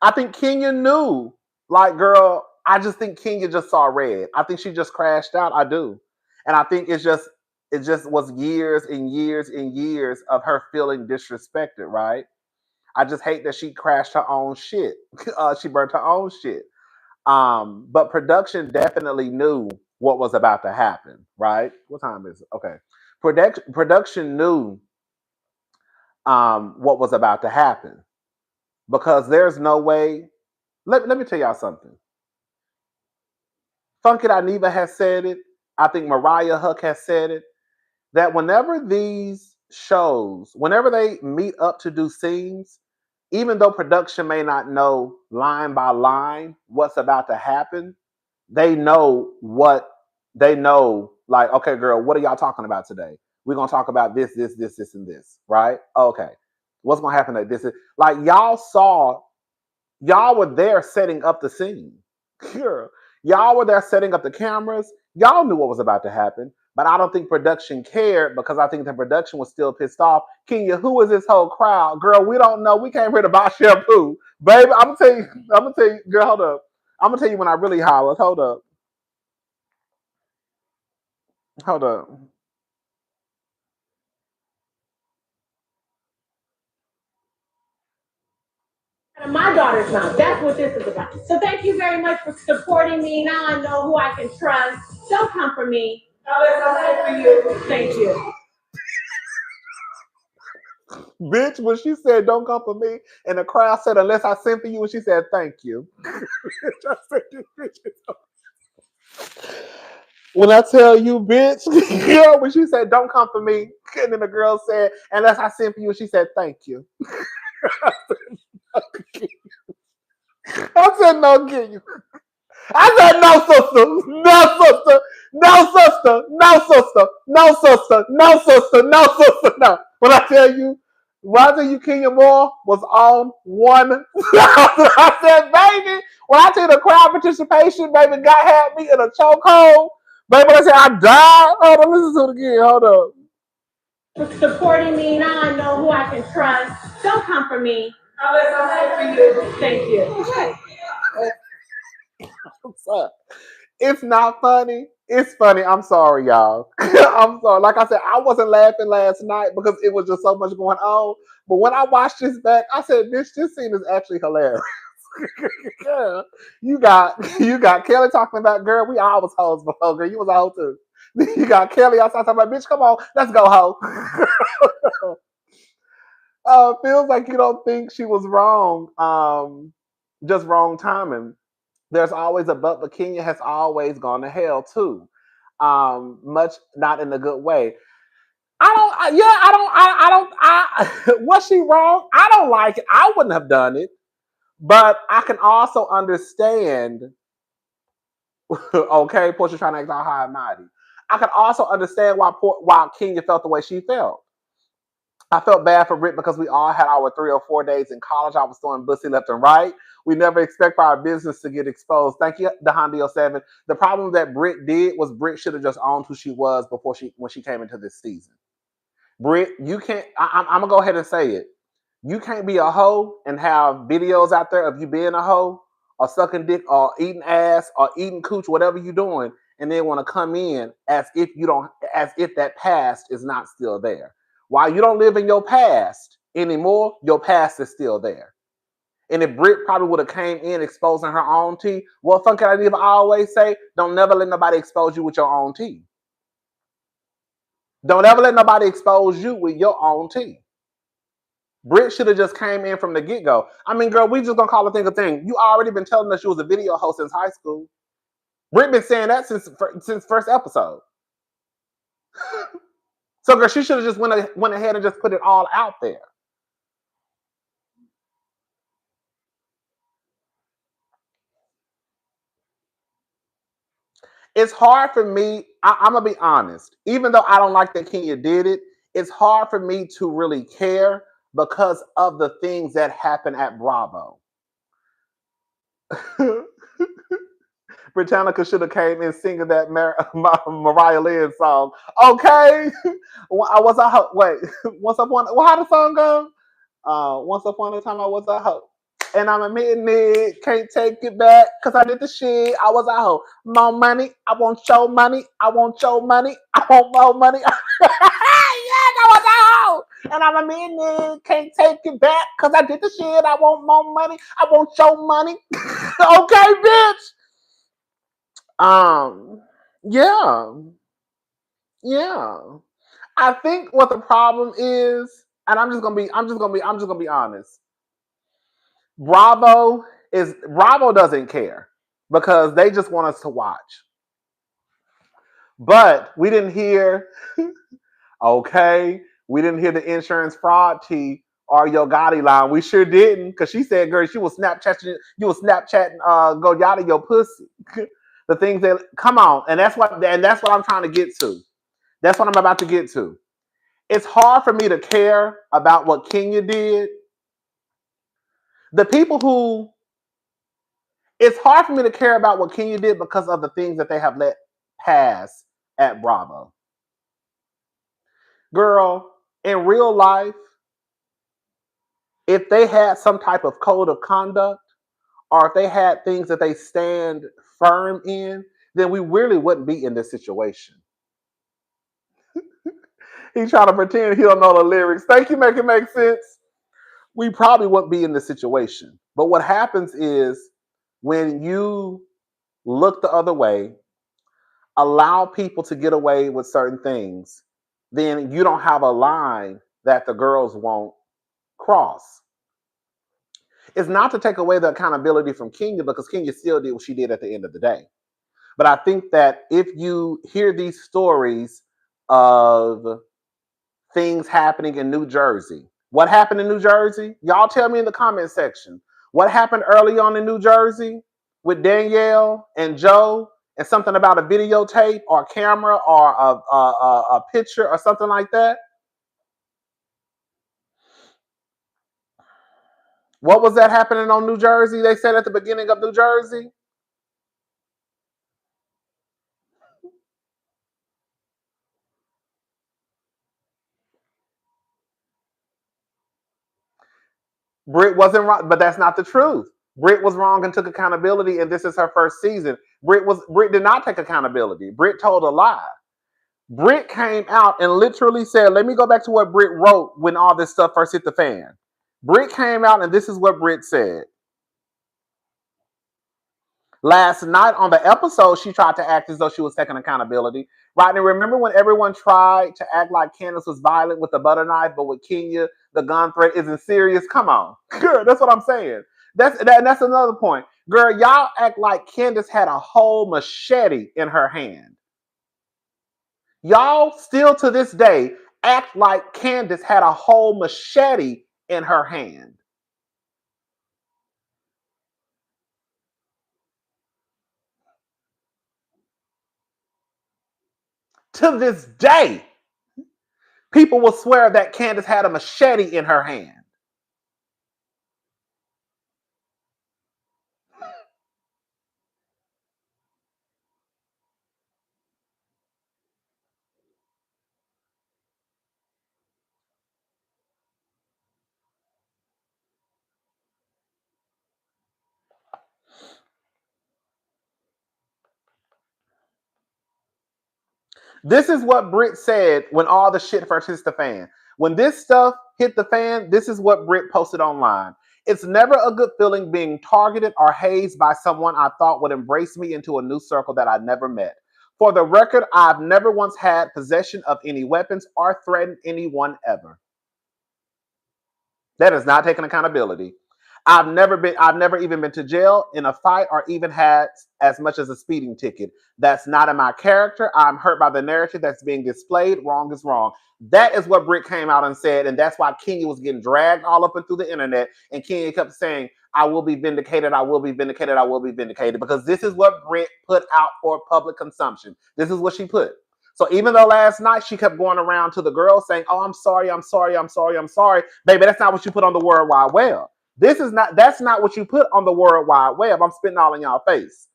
I think Kenya knew, like, girl, I just think Kenya just saw red. I think she just crashed out. I do. And I think it just was years and years and years of her feeling disrespected, right? I just hate that she crashed her own shit. She burnt her own shit. But production definitely knew what was about to happen, right? What time is it? Okay. Production knew what was about to happen. Because there's no way. Let me tell y'all something. Funky Dineva has said it. I think Mariah Huck has said it. That whenever these shows, whenever they meet up to do scenes, even though production may not know line by line what's about to happen, they know like, okay, girl, what are y'all talking about today? We're gonna talk about this, and this, right? Okay. What's gonna happen? This is like y'all were there setting up the scene. Sure. Y'all were there setting up the cameras. Y'all knew what was about to happen. But I don't think production cared because I think the production was still pissed off. Kenya, who is this whole crowd? Girl, we don't know. We came here to buy shampoo. Baby, I'm gonna tell you, girl, hold up. I'm gonna tell you when I really hollered. Hold up. Hold up. My daughter's mouth. That's what this is about. So thank you very much for supporting me. Now I know who I can trust. Don't come for me. Unless I send for you. Thank you. Bitch, when she said don't come for me, and the crowd said unless I send for you, and she said thank you. When I tell you, bitch, girl, when she said don't come for me, and then the girl said unless I send for you, and she said thank you. I said no, get you. I said no, sister, no, sister, no, sister, no, sister, no, sister, no, sister, no, sister, no. When I tell you, Roger you Kenya Moore was on one. I said, baby, when I tell you the crowd participation, baby, God had me in a chokehold. Baby, when I said I died, hold on, listen to it again, hold on. For supporting me. Now I know who I can trust. Don't come for me. Unless I send for you. Thank you. What's up? It's not funny. It's funny. I'm sorry, y'all. I'm sorry. Like I said, I wasn't laughing last night because it was just so much going on. But when I watched this back, I said, "Bitch, this scene is actually hilarious." Girl, you got Kelly talking about, girl. We all was hoes before, girl. You was a hoe too. You got Kelly outside talking about, bitch. Come on, let's go, hoe. Feels like you don't think she was wrong. Just wrong timing. There's always a but Kenya has always gone to hell too. Much not in a good way. Was she wrong? I don't like it. I wouldn't have done it, but I can also understand. Okay, Portia trying to act all high and mighty. I can also understand why Kenya felt the way she felt. I felt bad for Britt because we all had our 3 or 4 days in college. I was throwing bussy left and right. We never expect for our business to get exposed. Thank you, the Hondio 7. The problem that Britt did was Britt should have just owned who she was when she came into this season. Britt, you can't. I'm gonna go ahead and say it. You can't be a hoe and have videos out there of you being a hoe or sucking dick or eating ass or eating cooch, whatever you're doing, and then want to come in as if that past is not still there. While you don't live in your past anymore, your past is still there. And if Britt probably would have came in exposing her own tea, what fun can I even always say? Don't never let nobody expose you with your own tea. Don't ever let nobody expose you with your own tea. Britt should have just came in from the get-go. I mean, girl, we just gonna call a thing a thing. You already been telling us you was a video host since high school. Britt been saying that since first episode. So, girl, she should have just went ahead and just put it all out there. It's hard for me. I'm gonna be honest. Even though I don't like that Kenya did it, it's hard for me to really care because of the things that happen at Bravo. Britannica should have came in singing that Mariah Lynn song. Okay, I was a hoe. Wait, once upon how the song go? Once upon a time I was a hoe. And I'm admitting it, can't take it back, cause I did the shit. I was a hoe. More money, I want your money. I want your money. I want more money. Yes, I was a hoe. And I'm admitting it, can't take it back, cause I did the shit. I want more money. I want your money. Okay, bitch. Um, yeah, yeah. I think what the problem is, and I'm just gonna be honest. Bravo doesn't care because they just want us to watch. But we didn't hear, okay, we didn't hear the insurance fraud tea or your Gotti line. We sure didn't, because she said, girl, you was Snapchatting go yada your pussy. The things that come on, and that's what I'm trying to get to. That's what I'm about to get to. It's hard for me to care about what Kenya did. The people who It's hard for me to care about what Kenya did because of the things that they have let pass at Bravo. Girl, in real life, if they had some type of code of conduct or if they had things that they stand firm in, then we really wouldn't be in this situation. He's trying to pretend he don't know the lyrics. Thank you, make it make sense. We probably wouldn't be in this situation. But what happens is when you look the other way, allow people to get away with certain things, then you don't have a line that the girls won't cross. It's not to take away the accountability from Kenya because Kenya still did what she did at the end of the day. But I think that if you hear these stories of things happening in New Jersey, what happened in New Jersey? Y'all tell me in the comment section. What happened early on in New Jersey with Danielle and Joe and something about a videotape or a camera or a picture or something like that? What was that happening on New Jersey? They said at the beginning of New Jersey. Britt wasn't wrong, but that's not the truth. Britt was wrong and took accountability, and this is her first season. Britt did not take accountability. Britt told a lie. Britt came out and literally said, let me go back to what Britt wrote when all this stuff first hit the fan. Britt came out and this is what Britt said. Last night on the episode, she tried to act as though she was taking accountability. Rodney, remember when everyone tried to act like Candace was violent with the butter knife, but with Kenya, the gun threat isn't serious? Come on. Girl, that's what I'm saying. That's another point. Girl, y'all act like Candace had a whole machete in her hand. Y'all still to this day act like Candace had a whole machete in her hand. To this day, people will swear that Candace had a machete in her hand. This is what Britt said when all the shit first hits the fan. When this stuff hit the fan, this is what Britt posted online. It's never a good feeling being targeted or hazed by someone I thought would embrace me into a new circle that I never met. For the record, I've never once had possession of any weapons or threatened anyone ever. That is not taking accountability. I've never even been to jail in a fight or even had as much as a speeding ticket. That's not in my character. I'm hurt by the narrative that's being displayed. Wrong is wrong. That is what Britt came out and said, and that's why Kenya was getting dragged all up and through the internet, and Kenya kept saying, I will be vindicated, I will be vindicated, I will be vindicated, because this is what Britt put out for public consumption. This is what she put. So even though last night she kept going around to the girls saying, oh, I'm sorry, I'm sorry, I'm sorry, I'm sorry, baby, that's not what you put on the World Wide Web. That's not what you put on the World Wide Web. I'm spitting all in y'all face.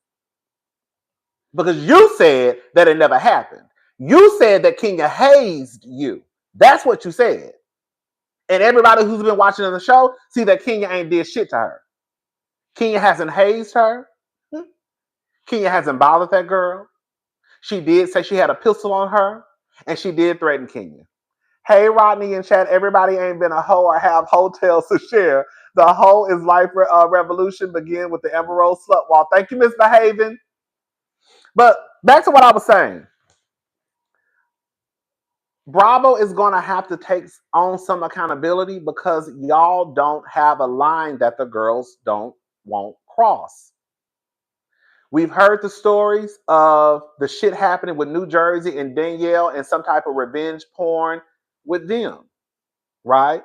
Because you said that it never happened. You said that Kenya hazed you. That's what you said. And everybody who's been watching the show see that Kenya ain't did shit to her. Kenya hasn't hazed her. Kenya hasn't bothered that girl. She did say she had a pistol on her, and she did threaten Kenya. Hey, Rodney and Chad, everybody ain't been a hoe or have hotels to share. The hoe is life revolution begin with the Emerald Slut Wall. Thank you, Miss Behaving. But back to what I was saying. Bravo is going to have to take on some accountability because y'all don't have a line that the girls won't cross. We've heard the stories of the shit happening with New Jersey and Danielle and some type of revenge porn with them, right?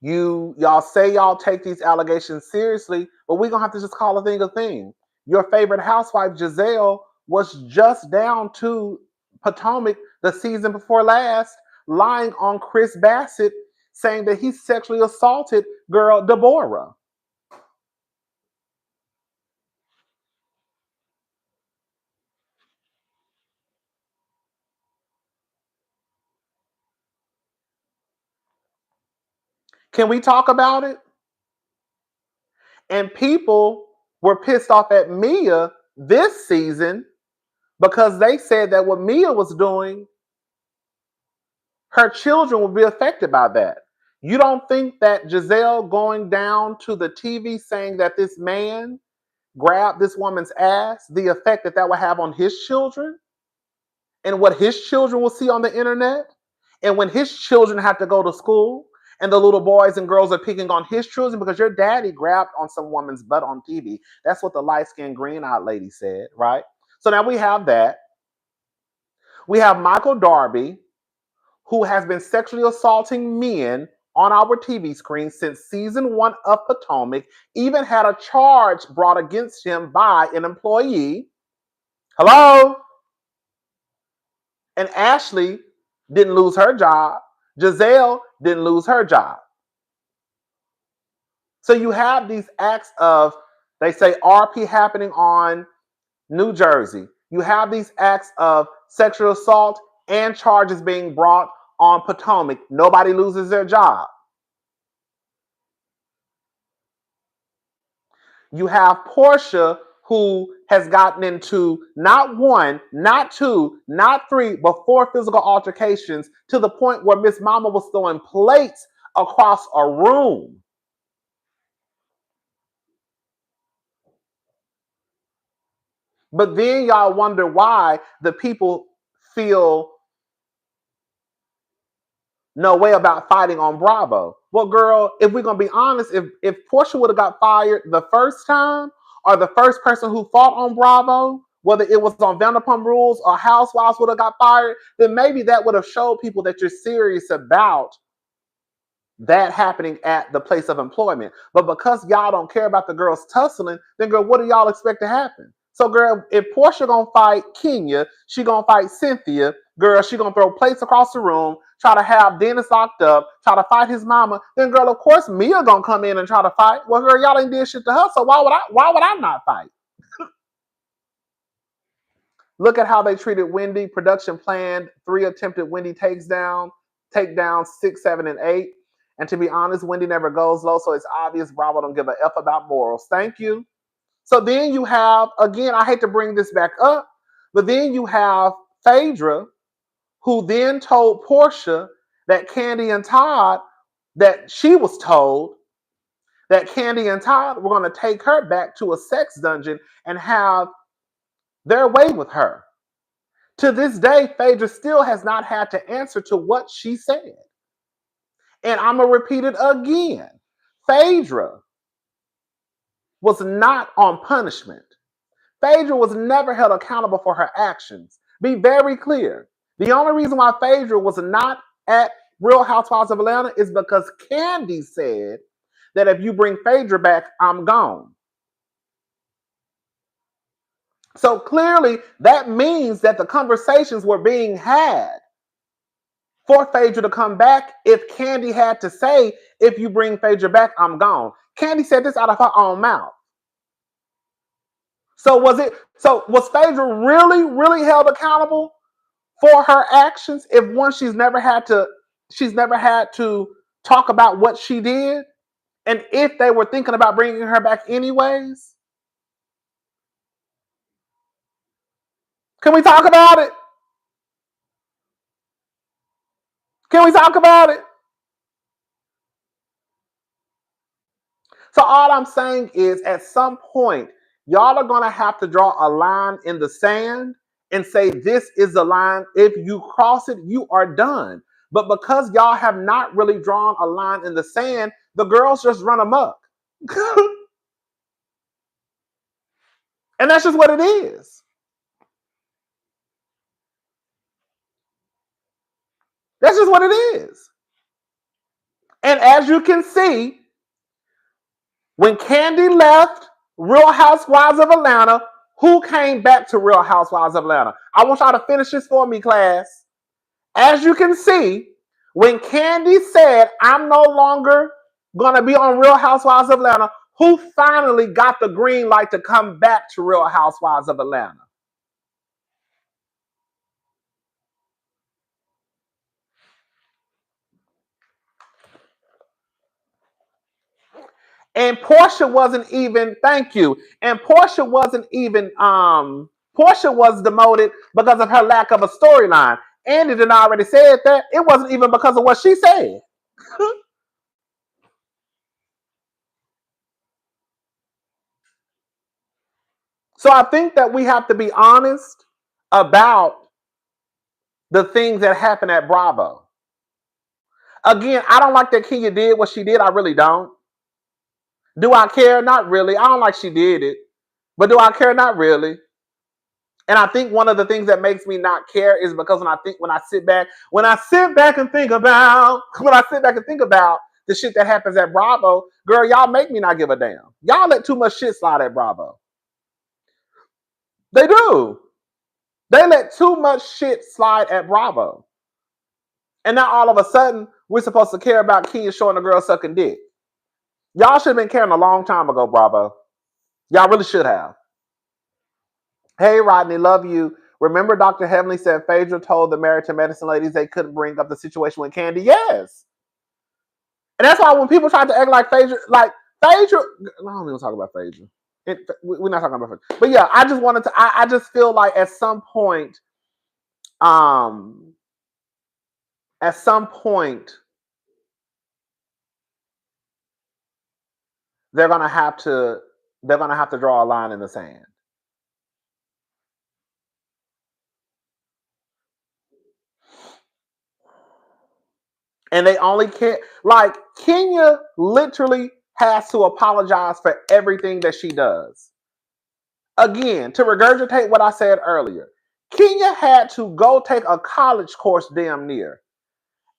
Y'all say y'all take these allegations seriously, but we're gonna have to just call a thing a thing. Your favorite housewife, Giselle, was just down to Potomac the season before last, lying on Chris Bassett, saying that he sexually assaulted girl Deborah. Can we talk about it? And people were pissed off at Mia this season because they said that what Mia was doing, her children will be affected by that. You don't think that Giselle going down to the TV saying that this man grabbed this woman's ass, the effect that that will have on his children and what his children will see on the internet? And when his children have to go to school and the little boys and girls are picking on his children because your daddy grabbed on some woman's butt on TV. That's what the light-skinned green-eyed lady said, right? So now we have that. We have Michael Darby, who has been sexually assaulting men on our TV screen since season 1 of Potomac, even had a charge brought against him by an employee. Hello? And Ashley didn't lose her job. Giselle didn't lose her job. So you have these acts of, they say RP happening on New Jersey. You have these acts of sexual assault and charges being brought on Potomac. Nobody loses their job. You have Portia, who has gotten into not one, not two, not three, but 4 physical altercations to the point where Miss Mama was throwing plates across a room. But then y'all wonder why the people feel no way about fighting on Bravo. Well, girl, if we're gonna be honest, if Portia would have got fired the first time, or the first person who fought on Bravo, whether it was on Vanderpump Rules or Housewives would have got fired, then maybe that would have showed people that you're serious about that happening at the place of employment. But because y'all don't care about the girls tussling, then girl, what do y'all expect to happen? So girl, if Portia gonna fight Kenya, she gonna fight Cynthia, girl, she gonna throw plates across the room, try to have Dennis locked up, try to fight his mama, then girl, of course Mia gonna come in and try to fight. Well, girl, y'all ain't did shit to her, so why would I not fight? Look at how they treated Wendy. Production planned 3 attempted Wendy takedowns 6, 7, and 8. And to be honest, Wendy never goes low, so it's obvious Bravo don't give a F about morals. Thank you. So then you have, again, I hate to bring this back up, but then you have Phaedra, who then told Portia that Candy and Todd, that she was told that Candy and Todd were going to take her back to a sex dungeon and have their way with her. To this day, Phaedra still has not had to answer to what she said. And I'm going to repeat it again. Phaedra was not on punishment. Phaedra was never held accountable for her actions. Be very clear. The only reason why Phaedra was not at Real Housewives of Atlanta is because Candy said that if you bring Phaedra back, I'm gone. So clearly, that means that the conversations were being had for Phaedra to come back if Candy had to say, if you bring Phaedra back, I'm gone. Candy said this out of her own mouth. So was Phaedra really held accountable for her actions if one she's never had to talk about what she did? And if they were thinking about bringing her back anyways? Can we talk about it? Can we talk about it? So all I'm saying is at some point, y'all are going to have to draw a line in the sand and say, this is the line. If you cross it, you are done. But because y'all have not really drawn a line in the sand, the girls just run amok. And that's just what it is. That's just what it is. And as you can see, when Candy left Real Housewives of Atlanta, who came back to Real Housewives of Atlanta? I want y'all to finish this for me, class. As you can see, when Candy said, I'm no longer going to be on Real Housewives of Atlanta, who finally got the green light to come back to Real Housewives of Atlanta? And Portia wasn't even, thank you. And Portia wasn't even, Portia was demoted because of her lack of a storyline. Andy did already said that. It wasn't even because of what she said. So I think that we have to be honest about the things that happened at Bravo. Again, I don't like that Kenya did what she did. I really don't. Do I care? Not really. I don't like she did it. But do I care? Not really. And I think one of the things that makes me not care is because when I sit back and think about the shit that happens at Bravo, girl, y'all make me not give a damn. Y'all let too much shit slide at Bravo. They do. They let too much shit slide at Bravo. And now all of a sudden, we're supposed to care about Kenya showing a girl sucking dick. Y'all should have been caring a long time ago, Bravo. Y'all really should have. Hey, Rodney, love you. Remember Dr. Heavenly said Phaedra told the married to medicine ladies they couldn't bring up the situation with Candy? Yes. And that's why when people try to act like Phaedra, I don't even talk about Phaedra. We're not talking about Phaedra. But yeah, I just feel like at some point, they're gonna have to draw a line in the sand. And they only can't, like, Kenya literally has to apologize for everything that she does. Again, to regurgitate what I said earlier, Kenya had to go take a college course damn near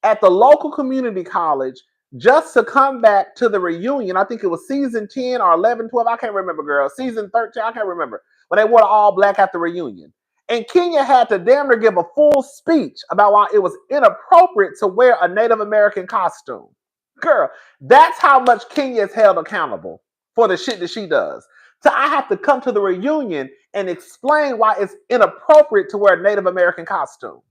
at the local community college just to come back to the reunion. I think it was season 10 or 11, 12. I can't remember, girl. Season 13, I can't remember. When they wore all black at the reunion. And Kenya had to damn near give a full speech about why it was inappropriate to wear a Native American costume. Girl, that's how much Kenya is held accountable for the shit that she does. So I have to come to the reunion and explain why it's inappropriate to wear a Native American costume.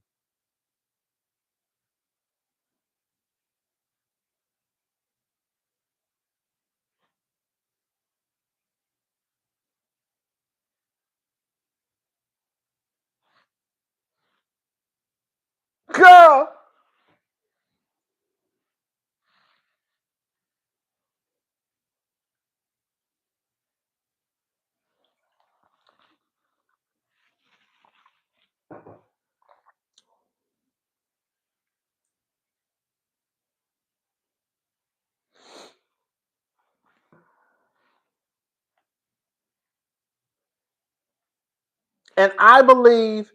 Girl, and I believe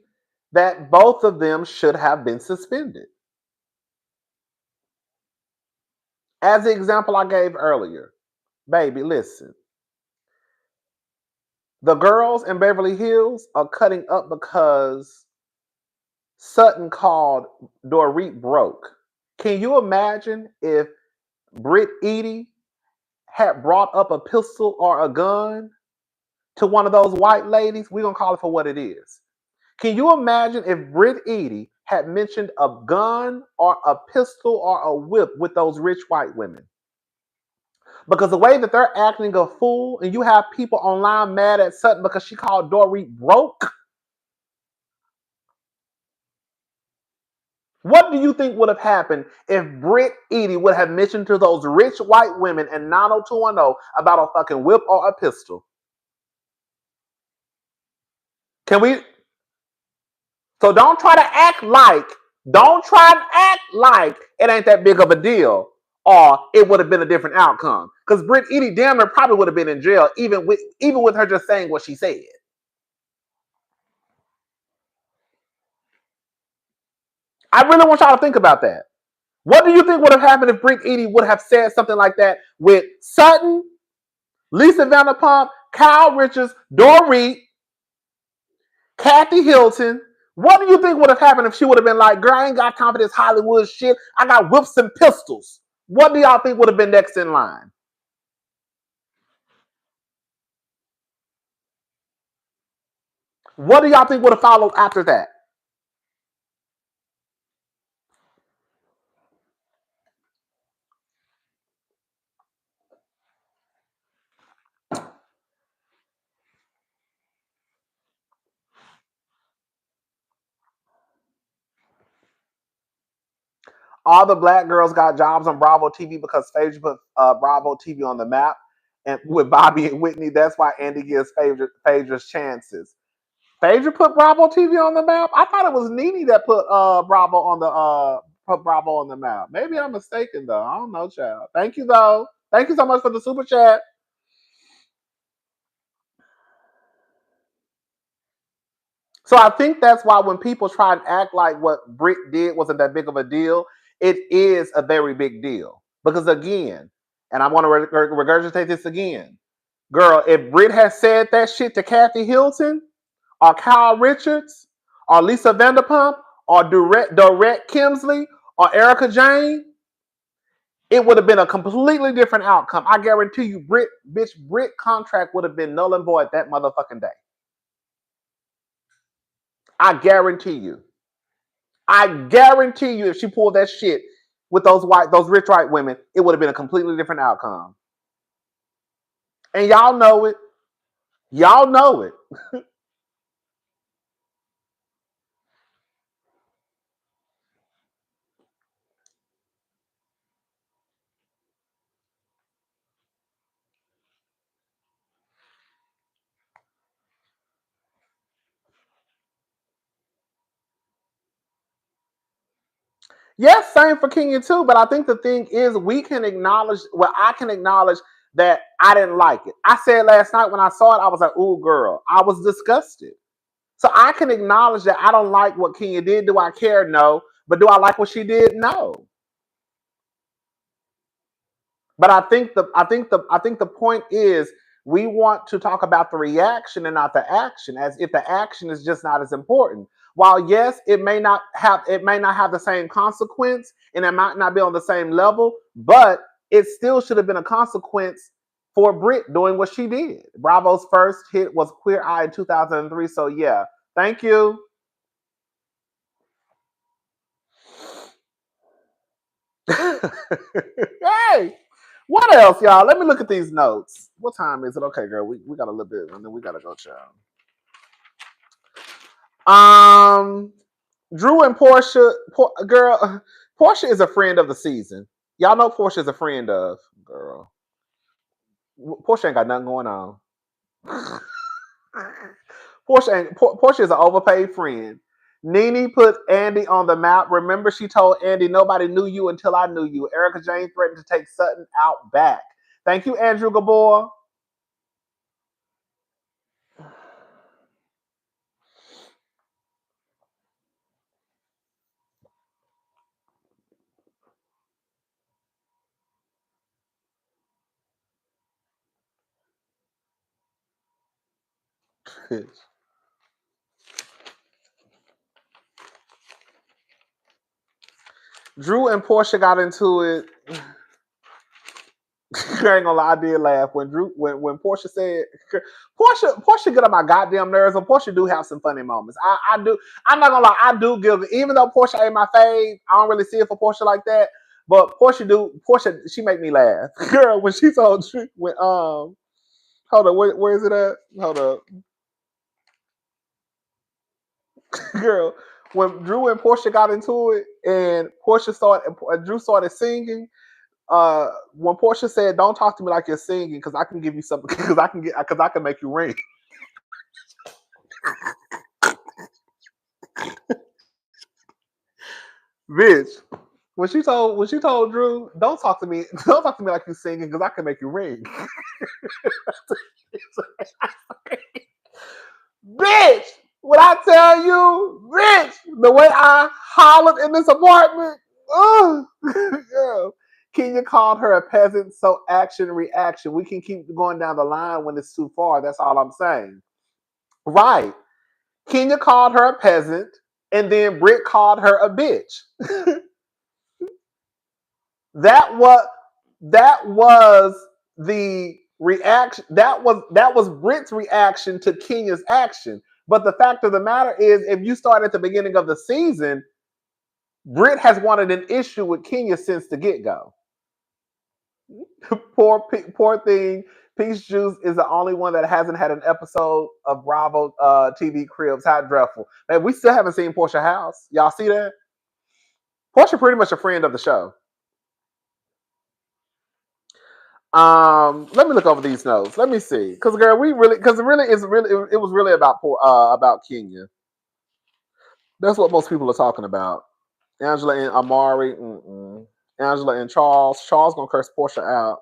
that both of them should have been suspended. As the example I gave earlier, baby, listen. The girls in Beverly Hills are cutting up because Sutton called Dorit broke. Can you imagine if Britt Eady had brought up a pistol or a gun to one of those white ladies? We're going to call it for what it is. Can you imagine if Britt Eady had mentioned a gun or a pistol or a whip with those rich white women? Because the way that they're acting a fool, and you have people online mad at Sutton because she called Dorit broke. What do you think would have happened if Britt Eady would have mentioned to those rich white women in 90210 about a fucking whip or a pistol? Can we? So don't try to act like it ain't that big of a deal, or it would have been a different outcome. Because Britt Eady damn near probably would have been in jail, even with her just saying what she said. I really want y'all to think about that. What do you think would have happened if Britt Eady would have said something like that with Sutton, Lisa Vanderpump, Kyle Richards, Dorit, Kathy Hilton? What do you think would have happened if she would have been like, girl, I ain't got time for this Hollywood shit. I got whips and pistols. What do y'all think would have been next in line? What do y'all think would have followed after that? All the black girls got jobs on Bravo TV because Phaedra put Bravo TV on the map, and with Bobby and Whitney, that's why Andy gives Phaedra's chances. Phaedra put Bravo TV on the map. I thought it was Nene that put Bravo on the map. Maybe I'm mistaken though. I don't know, child. Thank you though. Thank you so much for the super chat. So I think that's why when people try and act like what Britt did wasn't that big of a deal, it is a very big deal. Because again, and I want to regurgitate this again, girl, if Britt has said that shit to Kathy Hilton or Kyle Richards or Lisa Vanderpump or Dorette Kimsley or Erica Jane, it would have been a completely different outcome. I guarantee you, Britt contract would have been null and void that motherfucking day. I guarantee you. I guarantee you, if she pulled that shit with those rich white women, it would have been a completely different outcome. And y'all know it. Y'all know it. Yes, same for Kenya too. But I think the thing is, we can acknowledge. Well, I can acknowledge that I didn't like it. I said last night when I saw it, I was like, "Ooh, girl," I was disgusted. So I can acknowledge that I don't like what Kenya did. Do I care? No. But do I like what she did? No. But I think the point is we want to talk about the reaction and not the action, as if the action is just not as important. While yes, it may not have the same consequence and it might not be on the same level, but it still should have been a consequence for Britt doing what she did. Bravo's first hit was Queer Eye in 2003. So yeah, thank you. Hey, what else, y'all? Let me look at these notes. What time is it? Okay, girl, we got a little bit, and then we gotta go, child. Um, Drew and Portia, girl, Portia is a friend of the season. Y'all know Portia is a friend of girl. Portia ain't got nothing going on. Portia is an overpaid friend. Nene put Andy on the map. Remember, she told Andy, "Nobody knew you until I knew you." Erica Jane threatened to take Sutton out back. Thank you, Andrew Gabor. Drew and Portia got into it. I ain't gonna lie, I did laugh when Portia said Portia get on my goddamn nerves, and Portia do have some funny moments. I do. I'm not gonna lie, I do give, even though Portia ain't my fave, I don't really see it for Portia like that. But Portia, she make me laugh. Girl, when she told when hold up, where is it at? Hold up. Girl, when Drew and Portia got into it and Drew started singing, when Portia said, "Don't talk to me like you're singing, because I can give you something, because I can make you ring." Bitch, when she told Drew, "Don't talk to me, don't talk to me like you're singing, because I can make you ring." Bitch, when I tell you, bitch, the way I hollered in this apartment, oh, girl. Kenya called her a peasant, so action reaction. We can keep going down the line when it's too far. That's all I'm saying. Right. Kenya called her a peasant, and then Britt called her a bitch. That was the reaction. That was Britt's reaction to Kenya's action. But the fact of the matter is, if you start at the beginning of the season, Britt has wanted an issue with Kenya since the get go. Poor thing. Peach Juice is the only one that hasn't had an episode of Bravo TV Cribs. How dreadful. Man, we still haven't seen Portia House. Y'all see that? Portia pretty much a friend of the show. Let me look over these notes. Let me see, because girl, because it was really about Kenya. That's what most people are talking about. Angela and Amari, Angela and Charles. Charles gonna curse Portia out.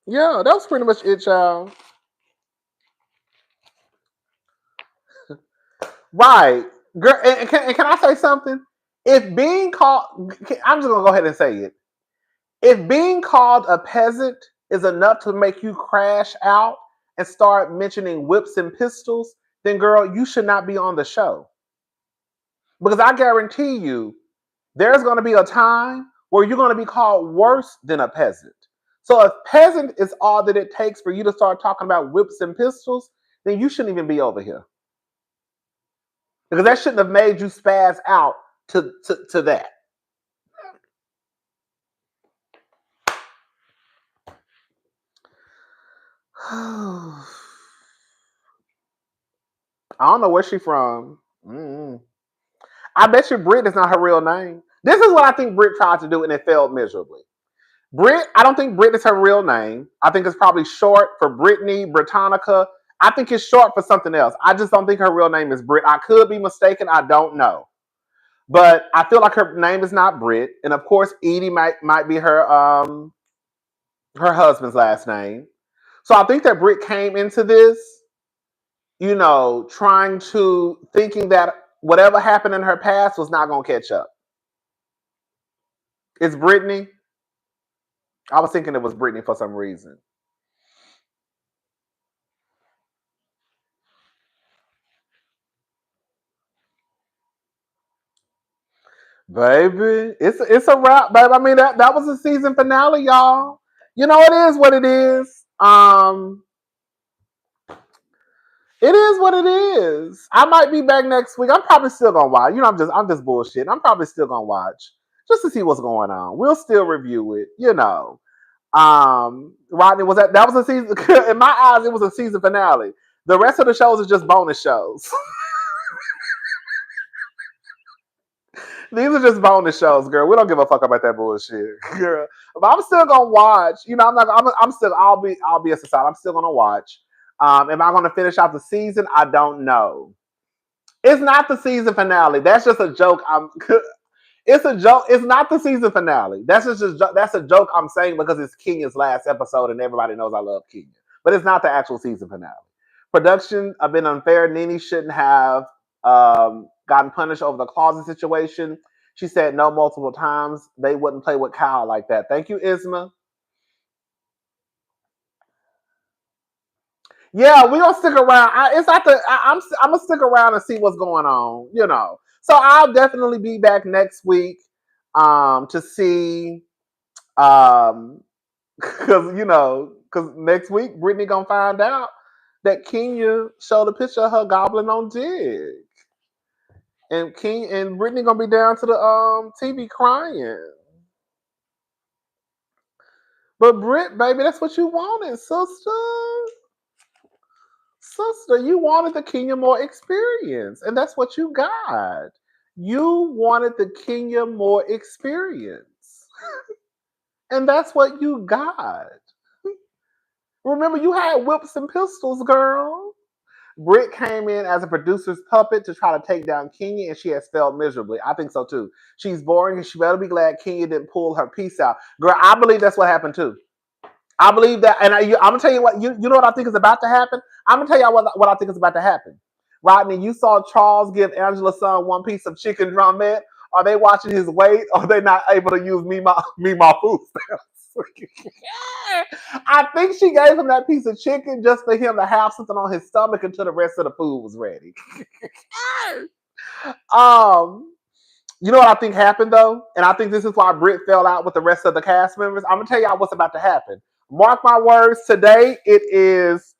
Yeah, that was pretty much it, child. Right, girl. And can I say something? If being called, I'm just gonna go ahead and say it. If being called a peasant is enough to make you crash out and start mentioning whips and pistols, then girl, you should not be on the show. Because I guarantee you, there's going to be a time where you're going to be called worse than a peasant. So if peasant is all that it takes for you to start talking about whips and pistols, then you shouldn't even be over here. Because that shouldn't have made you spaz out to that. I don't know where she's from. I bet you Brit is not her real name. This is what I think Brit tried to do and it failed miserably. Brit, I don't think Brit is her real name. I think it's probably short for Brittany, Britannica. I think it's short for something else. I just don't think her real name is Brit. I could be mistaken. I don't know. But I feel like her name is not Brit. And of course, Edie might be her husband's last name. So I think that Brit came into this, trying to thinking that whatever happened in her past was not going to catch up. It's Brittany. I was thinking it was Brittany for some reason. Baby, it's a wrap, baby. I mean that was the season finale, y'all. You know it is what it is. It is what it is. I might be back next week. I'm probably still gonna watch. I'm just bullshitting. I'm probably still gonna watch just to see what's going on. We'll still review it. Rodney, that was a season. In my eyes, it was a season finale. The rest of the shows are just bonus shows. These are just bonus shows, girl. We don't give a fuck about that bullshit, girl. But I'm still gonna watch. I'm not. I'm still. I'll be a society. I'm still gonna watch. Am I gonna finish out the season? I don't know. It's not the season finale. That's just a joke. It's a joke. It's not the season finale. That's a joke I'm saying because it's Kenya's last episode and everybody knows I love Kenya. But it's not the actual season finale. Production have been unfair. Nene shouldn't have gotten punished over the closet situation. She said no multiple times. They wouldn't play with Kyle like that. Thank you, Isma. Yeah, we gonna stick around. I'm gonna stick around and see what's going on. So I'll definitely be back next week to see because because next week Brittany gonna find out that Kenya showed a picture of her gobbling on dick. And Brittany gonna be down to the TV crying. But Britt, baby, that's what you wanted, sister. Sister, you wanted the Kenya more experience, and that's what you got. You wanted the Kenya more experience, and that's what you got. Remember, you had whips and pistols, girl. Britt came in as a producer's puppet to try to take down Kenya, and she has failed miserably. I think so too. She's boring, and she better be glad Kenya didn't pull her piece out. Girl, I believe that's what happened too. I believe that, and I'm gonna tell you what. You know what I think is about to happen. I'm gonna tell you what I think is about to happen. Rodney, you saw Charles give Angela's son one piece of chicken drumette. Are they watching his weight? Or are they not able to use my food stamps? I think she gave him that piece of chicken just for him to have something on his stomach until the rest of the food was ready. You know what I think happened though, and I think this is why Britt fell out with the rest of the cast members. I'm gonna tell y'all what's about to happen. Mark my words. Today it is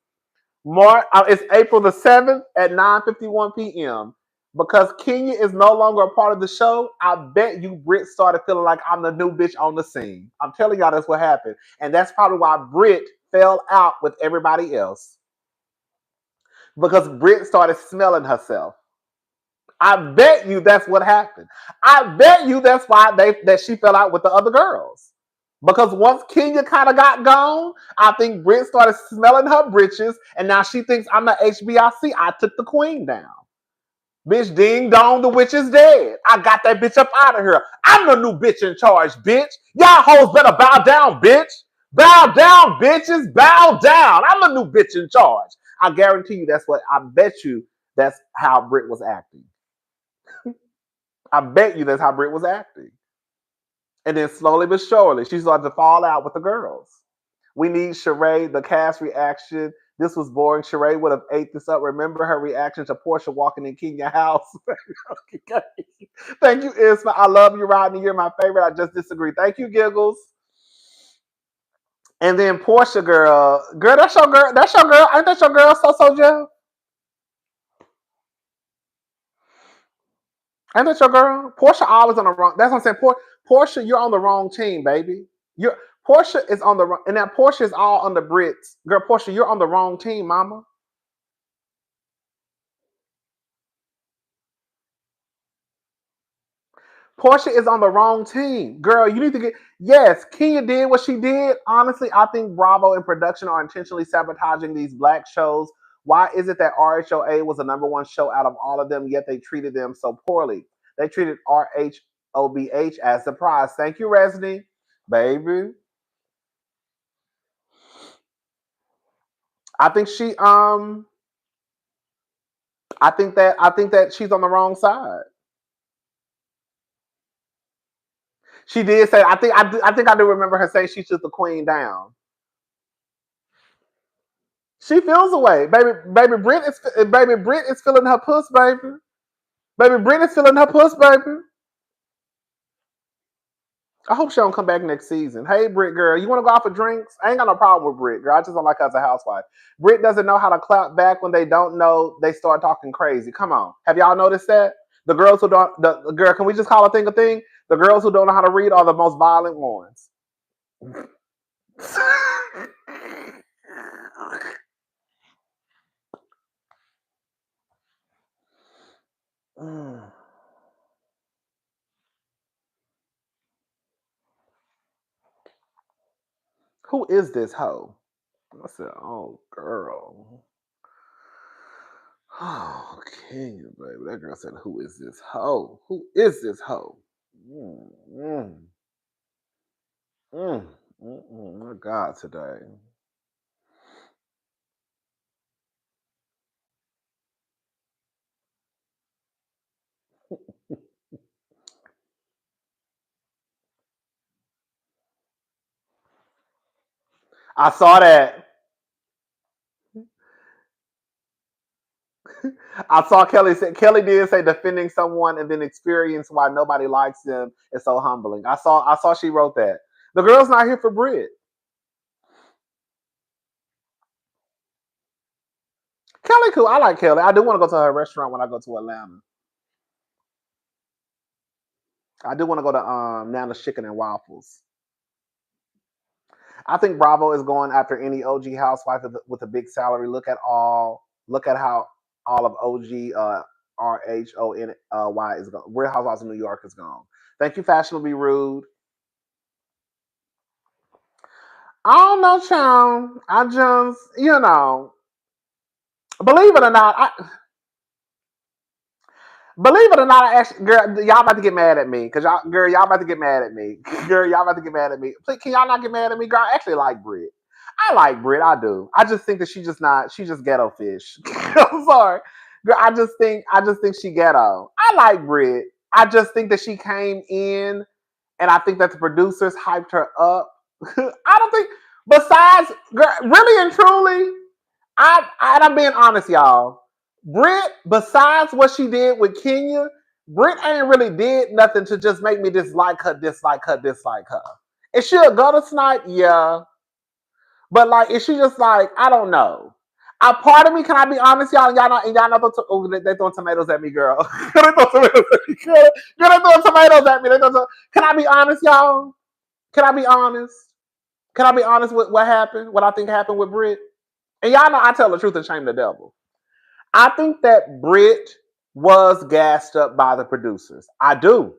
It's April the 7th at 9:51 p.m. Because Kenya is no longer a part of the show, I bet you Britt started feeling like I'm the new bitch on the scene. I'm telling y'all that's what happened. And that's probably why Britt fell out with everybody else. Because Britt started smelling herself. I bet you that's what happened. I bet you that's why that she fell out with the other girls. Because once Kenya kind of got gone, I think Britt started smelling her britches, and now she thinks I'm the HBIC. I took the queen down. Bitch, ding dong, the witch is dead. I got that bitch up out of here. I'm the new bitch in charge, bitch. Y'all hoes better bow down, bitch. Bow down, bitches. Bow down. I'm the new bitch in charge. I guarantee you that's what, I bet you that's how Britt was acting. I bet you that's how Britt was acting. And then slowly but surely, she started to fall out with the girls. We need Sheree, the cast reaction. This was boring. Sheree would have ate this up. Remember her reaction to Portia walking in Kenya's house? Thank you, Isma. I love you, Rodney. You're my favorite. I just disagree. Thank you, Giggles. And then Portia, girl, that's your girl. That's your girl. Ain't that your girl, So Jeff? Ain't that your girl? Portia always on the wrong. That's what I'm saying. Portia, you're on the wrong team, baby. You're Portia is on the and that Portia is all on the Brits. Girl, Portia, you're on the wrong team, mama. Portia is on the wrong team. Girl, you need to get. Yes, Kenya did what she did. Honestly, I think Bravo and production are intentionally sabotaging these black shows. Why is it that RHOA was the number one show out of all of them, yet they treated them so poorly? They treated RHOBH as the prize. Thank you, Resney. Baby. I think she I think that she's on the wrong side. She did say I do remember her saying she took the queen down. She feels away, baby Brit is feeling her puss, baby. Baby Brit is feeling her puss, baby. I hope she don't come back next season. Hey, Brit girl, you want to go out for drinks? I ain't got no problem with Brit girl. I just don't like her as a housewife. Brit doesn't know how to clap back when they don't know. They start talking crazy. Come on, have y'all noticed that? The girls who don't, the girl, can we just call a thing a thing? The girls who don't know how to read are the most violent ones. Who is this hoe? I said, oh, girl. Oh, Kenya, baby. That girl said, who is this hoe? Who is this hoe? Mm, mm, my God, today. I saw that. I saw Kelly did say defending someone and then experience why nobody likes them is so humbling. I saw she wrote that. The girl's not here for Brit. Kelly cool. I like Kelly. I do want to go to her restaurant when I go to Atlanta. I do want to go to Nana's Chicken and Waffles. I think Bravo is going after any OG housewife with a big salary. Look at how all of OG RHONY is going. Real Housewives of New York is gone. Thank you, Fashionably Rude. I don't know, Chum. I just, believe it or not, I actually, girl, y'all about to get mad at me because y'all about to get mad at me. Girl, y'all about to get mad at me. Please, can y'all not get mad at me? Girl, I actually like Brit. I like Brit. I do. I just think that she's just ghetto fish. I'm sorry, girl. I just think she ghetto. I like Brit. I just think that she came in, and I think that the producers hyped her up. I don't think. Besides, girl, really and truly, I'm being honest, y'all. Brit, besides what she did with Kenya, Brit ain't really did nothing to just make me dislike her, dislike her, dislike her. Is she a gutter snipe? Yeah. But like, is she just like, I don't know. A part of me, can I be honest, y'all? And y'all know they throwing tomatoes at me, girl. They throwing tomatoes at me, girl. Girl, they throwing tomatoes at me. Can I be honest, y'all? Can I be honest? Can I be honest with what happened? What I think happened with Brit? And y'all know I tell the truth and shame the devil. I think that Brit was gassed up by the producers. I do.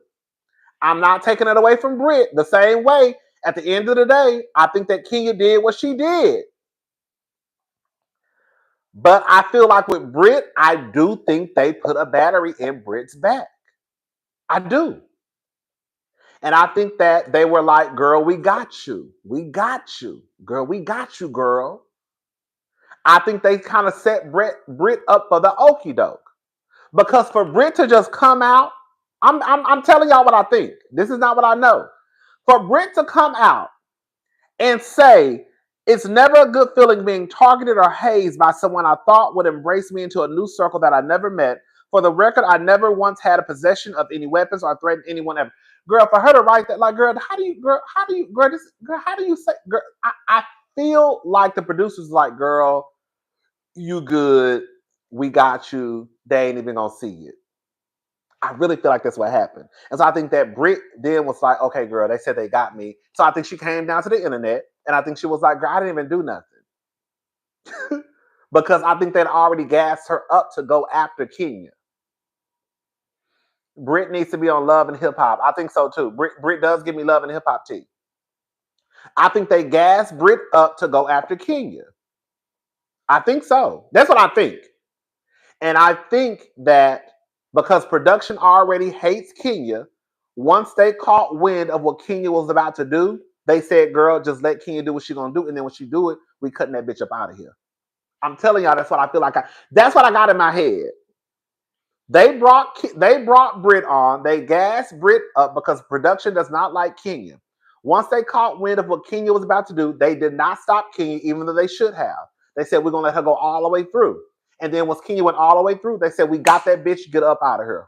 I'm not taking it away from Britt the same way. At the end of the day, I think that Kenya did what she did. But I feel like with Britt, I do think they put a battery in Britt's back. I do. And I think that they were like, girl, we got you. We got you. Girl, we got you, girl. I think they kind of set Britt up for the okie doke. Because for Britt to just come out, I'm telling y'all what I think. This is not what I know. For Britt to come out and say, it's never a good feeling being targeted or hazed by someone I thought would embrace me into a new circle that I never met. For the record, I never once had a possession of any weapons or threatened anyone ever. Girl, for her to write that, like, girl, how do you say, girl, I feel like the producers like, girl, you good, we got you, they ain't even gonna see it. I really feel like that's what happened. And so I think that Britt then was like, okay, girl, they said they got me. So I think she came down to the internet and I think she was like, girl, I didn't even do nothing. Because I think they'd already gassed her up to go after Kenya. Britt needs to be on Love and Hip Hop. I think so too. Britt does give me Love and Hip Hop tea. I think they gassed Britt up to go after Kenya. I think so. That's what I think. And I think that because production already hates Kenya, once they caught wind of what Kenya was about to do, they said, girl, just let Kenya do what she's going to do. And then when she do it, we cutting that bitch up out of here. I'm telling y'all, that's what I feel like. That's what I got in my head. They brought Britt on. They gassed Britt up because production does not like Kenya. Once they caught wind of what Kenya was about to do, they did not stop Kenya, even though they should have. They said, we're going to let her go all the way through. And then once Kenya went all the way through, they said, we got that bitch, get up out of here.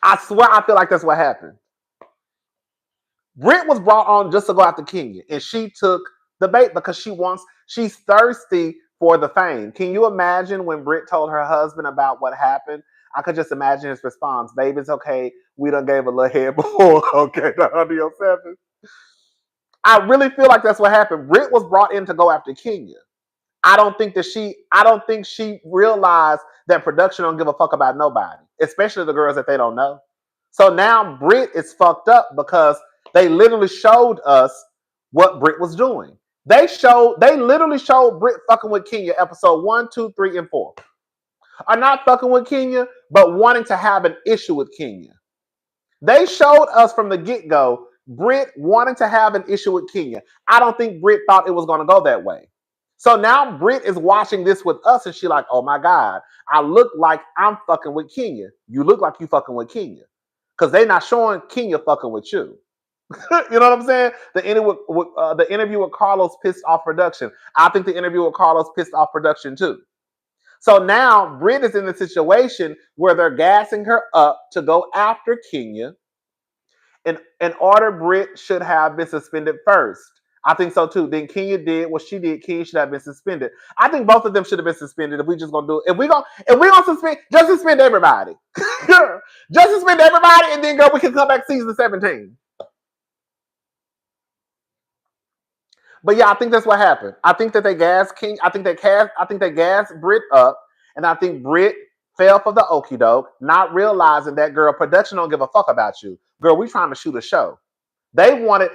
I swear I feel like that's what happened. Britt was brought on just to go after Kenya, and she took the bait because she's thirsty for the fame. Can you imagine when Britt told her husband about what happened? I could just imagine his response. Babe, it's okay. We done gave a little head before. Okay, under your seven. I really feel like that's what happened. Britt was brought in to go after Kenya. I don't think she realized that production don't give a fuck about nobody, especially the girls that they don't know. So now Britt is fucked up because they literally showed us what Britt was doing. They literally showed Britt fucking with Kenya, episode 1, 2, 3, and 4. Are not fucking with Kenya, but wanting to have an issue with Kenya. They showed us from the get-go Britt wanting to have an issue with Kenya. I don't think Britt thought it was going to go that way. So now Britt is watching this with us and she like, oh my God, I look like I'm fucking with Kenya. You look like you fucking with Kenya. Because they not showing Kenya fucking with you. You know what I'm saying? The interview with Carlos pissed off production. I think the interview with Carlos pissed off production too. So now Britt is in the situation where they're gassing her up to go after Kenya. In order, Britt should have been suspended first. I think so too. Then Kenya did what she did. Kenya should have been suspended. I think both of them should have been suspended. If we just gonna do it, if we gonna suspend, just suspend everybody. Just suspend everybody, and then girl, we can come back season 17. But yeah, I think that's what happened. I think that they gassed King. I think they gassed Britt up, and I think Britt fell for the okie doke, not realizing that girl production don't give a fuck about you. Girl, we trying to shoot a show. They wanted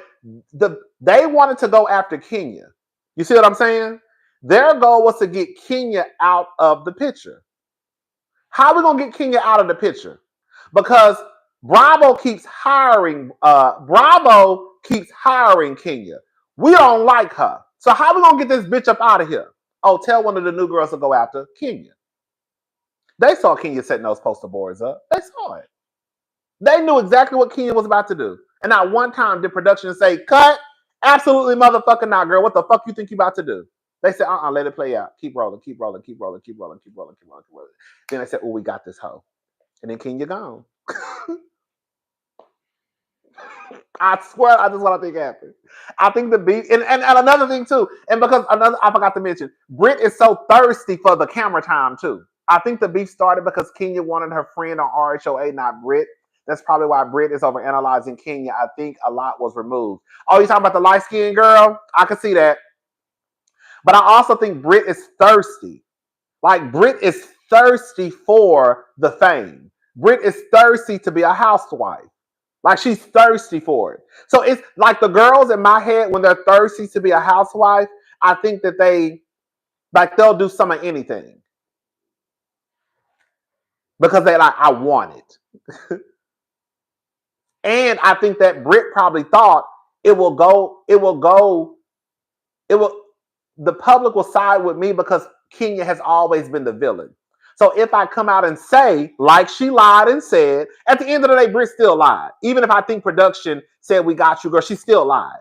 to go after Kenya. You see what I'm saying? Their goal was to get Kenya out of the picture. How are we gonna get Kenya out of the picture? Because Bravo keeps hiring Kenya. We don't like her. So how are we gonna get this bitch up out of here? Oh, tell one of the new girls to go after Kenya. They saw Kenya setting those poster boards up. They saw it. They knew exactly what Kenya was about to do. And not one time did production say, cut, absolutely motherfucking not, girl. What the fuck you think you about to do? They said, let it play out. Keep rolling, keep rolling, keep rolling, keep rolling, keep rolling, keep rolling, keep rolling. Then they said, oh, we got this hoe. And then Kenya gone. I swear, that's what I think happened. I think the beat, and another thing too, and because I forgot to mention, Britt is so thirsty for the camera time too. I think the beef started because Kenya wanted her friend on RHOA, not Britt. That's probably why Britt is overanalyzing Kenya. I think a lot was removed. Oh, you talking about the light skinned girl? I can see that. But I also think Britt is thirsty. Like Britt is thirsty for the fame. Britt is thirsty to be a housewife. Like she's thirsty for it. So it's like the girls in my head when they're thirsty to be a housewife, I think that they'll do some of anything. Because they like, I want it. And I think that Britt probably thought it will, the public will side with me because Kenya has always been the villain. So if I come out and say, like she lied and said, at the end of the day, Britt still lied. Even if I think production said we got you, girl, she still lied.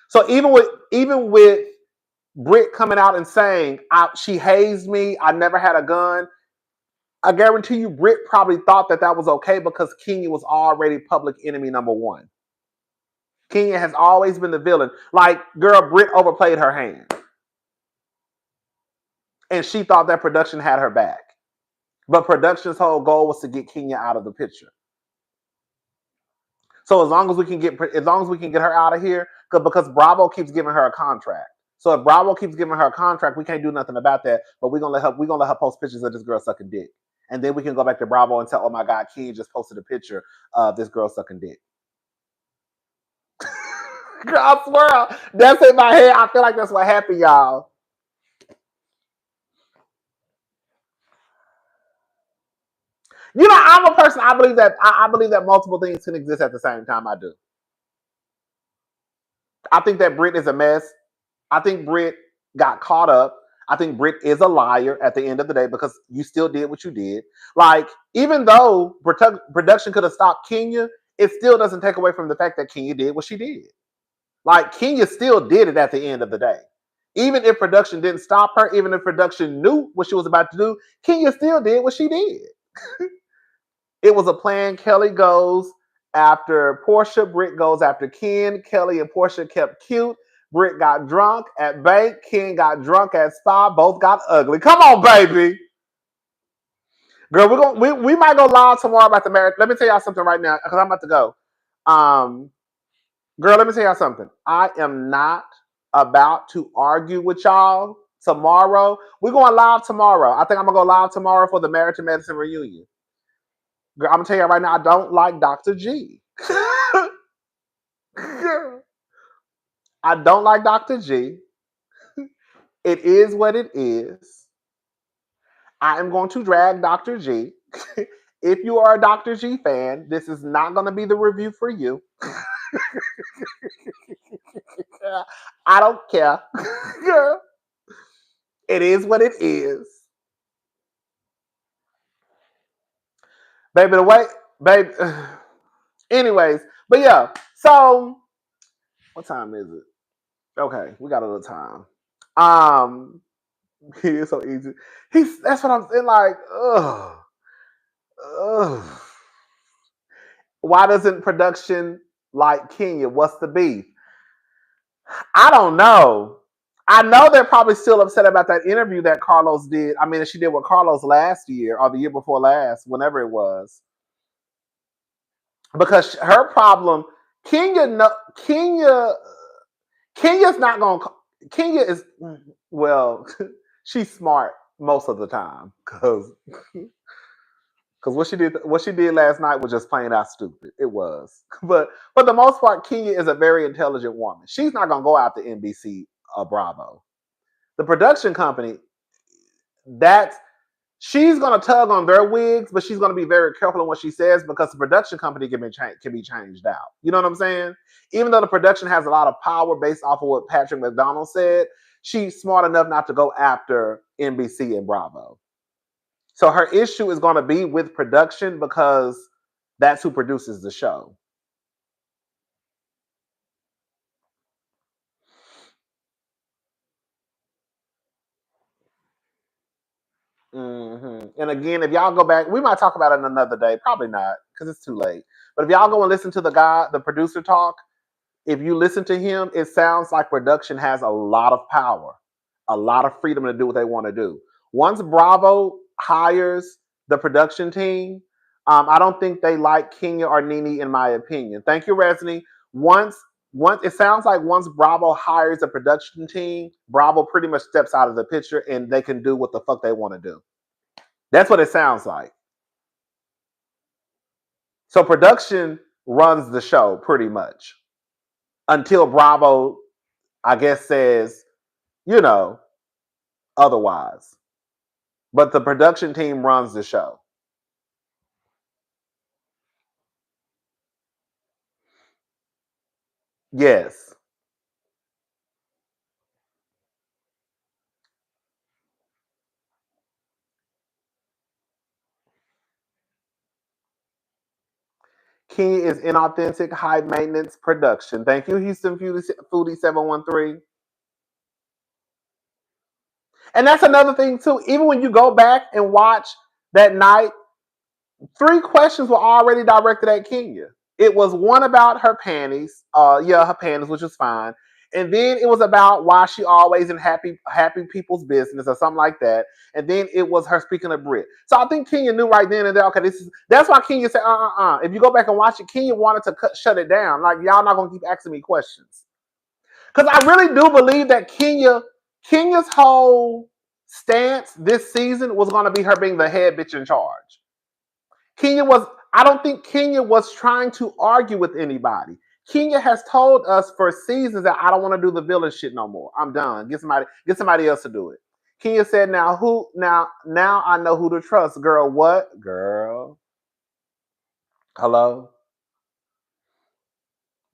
So even with Britt coming out and saying she hazed me, I never had a gun, I guarantee you Britt probably thought that was okay because Kenya was already public enemy number one. Kenya has always been the villain. Like, girl, Britt overplayed her hand. And she thought that production had her back. But production's whole goal was to get Kenya out of the picture. So as long as we can get her out of here, because Bravo keeps giving her a contract. So if Bravo keeps giving her a contract, we can't do nothing about that. But we're gonna let her post pictures of this girl sucking dick. And then we can go back to Bravo and tell, oh my God, Kenya just posted a picture of this girl sucking dick. Girl, I swear, that's in my head. I feel like that's what happened, y'all. You know, I'm a person. I believe that multiple things can exist at the same time. I do. I think that Britt is a mess. I think Britt got caught up. I think Britt is a liar at the end of the day because you still did what you did. Like, even though production could have stopped Kenya, it still doesn't take away from the fact that Kenya did what she did. Like, Kenya still did it at the end of the day. Even if production didn't stop her, even if production knew what she was about to do, Kenya still did what she did. It was a plan. Kelly goes after Portia. Britt goes after Ken. Kelly and Portia kept cute. Britt got drunk at bank. Ken got drunk at spa. Both got ugly. Come on, baby. Girl, we might go live tomorrow about the marriage. Let me tell y'all something right now because I'm about to go. Girl, let me tell y'all something. I am not about to argue with y'all tomorrow. We're going live tomorrow. I think I'm going to go live tomorrow for the Marriage and Medicine reunion. Girl, I'm going to tell you right now, I don't like Dr. G. I don't like Dr. G. It is what it is. I am going to drag Dr. G. If you are a Dr. G fan, this is not going to be the review for you. I don't care. It is what it is. Baby, baby. Anyways, but yeah. So, what time is it? Okay, we got a little time. It's so easy. That's what I'm saying. Like, ugh. Why doesn't production like Kenya? What's the beef? I don't know. I know they're probably still upset about that interview that Carlos did. I mean, she did with Carlos last year or the year before last, whenever it was. Because her problem, Kenya's not going to, Kenya is, well, she's smart most of the time because what she did last night was just plain out stupid. It was. But for the most part, Kenya is a very intelligent woman. She's not going to go out to NBC or Bravo. The production company, she's going to tug on their wigs, but she's going to be very careful in what she says because the production company can be changed out. You know what I'm saying? Even though the production has a lot of power based off of what Patrick McDonald said, she's smart enough not to go after NBC and Bravo. So her issue is going to be with production because that's who produces the show. Mm-hmm. And again, if y'all go back, we might talk about it another day. Probably not because it's too late. But if y'all go and listen to the producer talk, if you listen to him, it sounds like production has a lot of power, a lot of freedom to do what they want to do. Once Bravo hires the production team, I don't think they like Kenya or Nene, in my opinion. Thank you, Resney. Once, once it sounds like once Bravo hires a production team, Bravo pretty much steps out of the picture, and they can do what the fuck they want to do. That's what it sounds like. So production runs the show pretty much until Bravo, I guess, says, you know, otherwise. But the production team runs the show. Yes. Key is inauthentic, high maintenance production. Thank you, Houston Foodie 713. And that's another thing too. Even when you go back and watch that night, 3 questions were already directed at Kenya. It was one about her panties, her panties, which was fine. And then it was about why she always in happy people's business or something like that. And then it was her speaking of Brit. So I think Kenya knew right then and there, okay, that's why Kenya said, If you go back and watch it, Kenya wanted to shut it down. Like, y'all not gonna keep asking me questions. Because I really do believe that Kenya's whole stance this season was gonna be her being the head bitch in charge. I don't think Kenya was trying to argue with anybody. Kenya has told us for seasons that I don't want to do the villain shit no more. I'm done. Get somebody else to do it. Kenya said, now I know who to trust. Girl, what? Girl. Hello?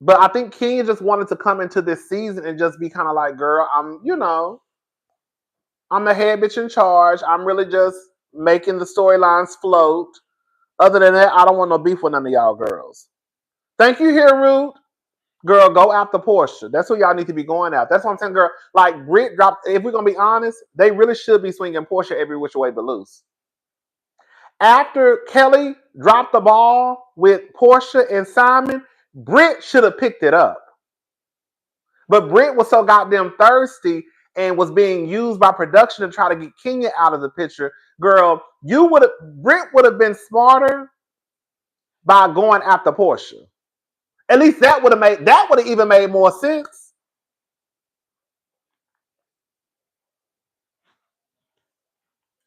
But I think Kenya just wanted to come into this season and just be kind of like, girl, I'm the head bitch in charge. I'm really just making the storylines float. Other than that, I don't want no beef with none of y'all girls. Thank you, Hiru. Girl, go after Portia. That's who y'all need to be going out. That's what I'm saying, girl. Like, Britt dropped, if we're going to be honest, they really should be swinging Portia every which way but loose. After Kelly dropped the ball with Portia and Simon, Britt should have picked it up. But Britt was so goddamn thirsty and was being used by production to try to get Kenya out of the picture. Girl, Britt would have been smarter by going after Portia. At least that would have even made more sense.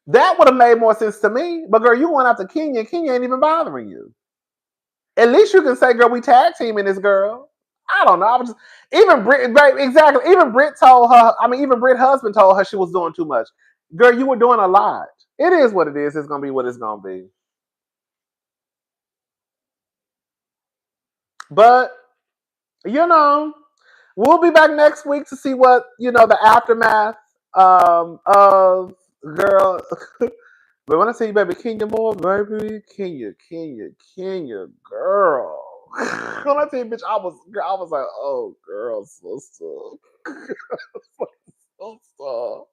That would have made more sense to me. But girl, you went after Kenya. Kenya ain't even bothering you. At least you can say, girl, we tag teaming this girl. I don't know. I was just, even Britt, exactly. Even Britt told her. I mean, even Britt's husband told her she was doing too much. Girl, you were doing a lot. It is what it is. It's gonna be what it's gonna be. But we'll be back next week to see what the aftermath of girl. But when I say you baby Kenya more, baby Kenya, girl. When I tell you, bitch, I was like, oh, girl, sister. Sister.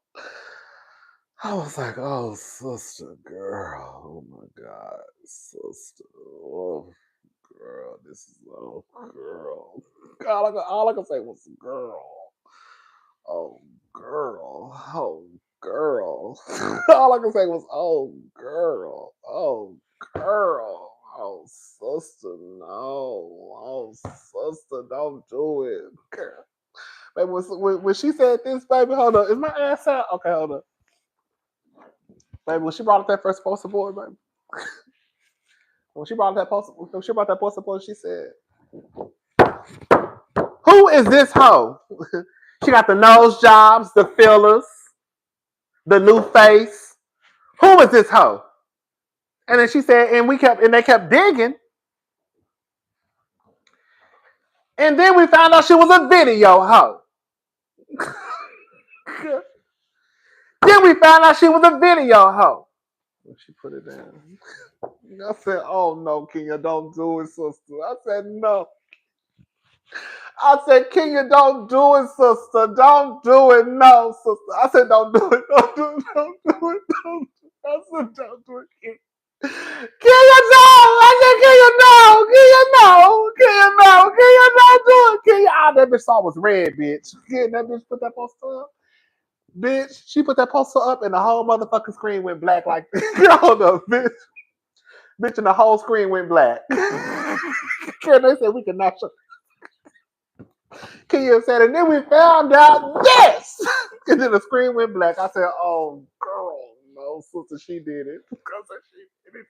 I was like, oh, sister, girl. Oh my God, sister. Oh, girl, this is girl. All I can say was girl. Oh, girl. Oh, girl. All I can say was, oh, girl. Oh, girl. Oh, sister, no. Oh, sister, don't do it. Girl. Baby, when she said this, baby, hold up. Is my ass out? Okay, hold up. Baby, when she brought up that first poster board, baby. When she brought that poster board, she said, who is this hoe? She got the nose jobs, the fillers, the new face. Who is this hoe? And then she said, and they kept digging. And then we found out she was a video hoe. Then we found out she was a video hoe. She put it down. I said, oh no, Kenya, don't do it, sister. I said, no. I said, Kenya, don't do it, sister. Don't do it, no, sister. I said, don't do it. Don't do it. Don't do it. Don't do it. I said, don't do it, Kenya. Kenya, no! I said, Kenya, no! Kenya, no! Kenya, no! Kenya, don't do it! Kenya, that bitch saw was red, bitch. Kenya, that bitch put that poster up. Bitch, she put that poster up and the whole motherfucking screen went black like this. Hold up, bitch. Bitch, and the whole screen went black. And they said we could not show. Kenya said, and then we found out this. And then the screen went black. I said, oh, girl, no, sister, she did it. I said, she did it.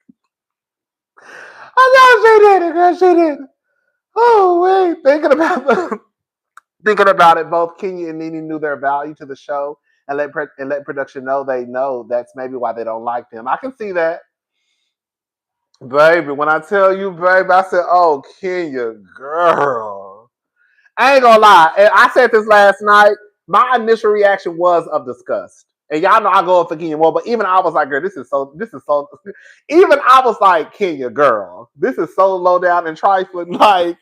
I know she did it, girl, she did it. Oh, wait. Thinking about it, both Kenya and Nene knew their value to the show and let production know they know that's maybe why they don't like them. I can see that. Baby, when I tell you, baby, I said, oh, Kenya, girl. I ain't gonna lie. I said this last night. My initial reaction was of disgust. And y'all know I go up for Kenya more, but even I was like, girl, this is so, even I was like, Kenya, girl, this is so low down and trifling. Like,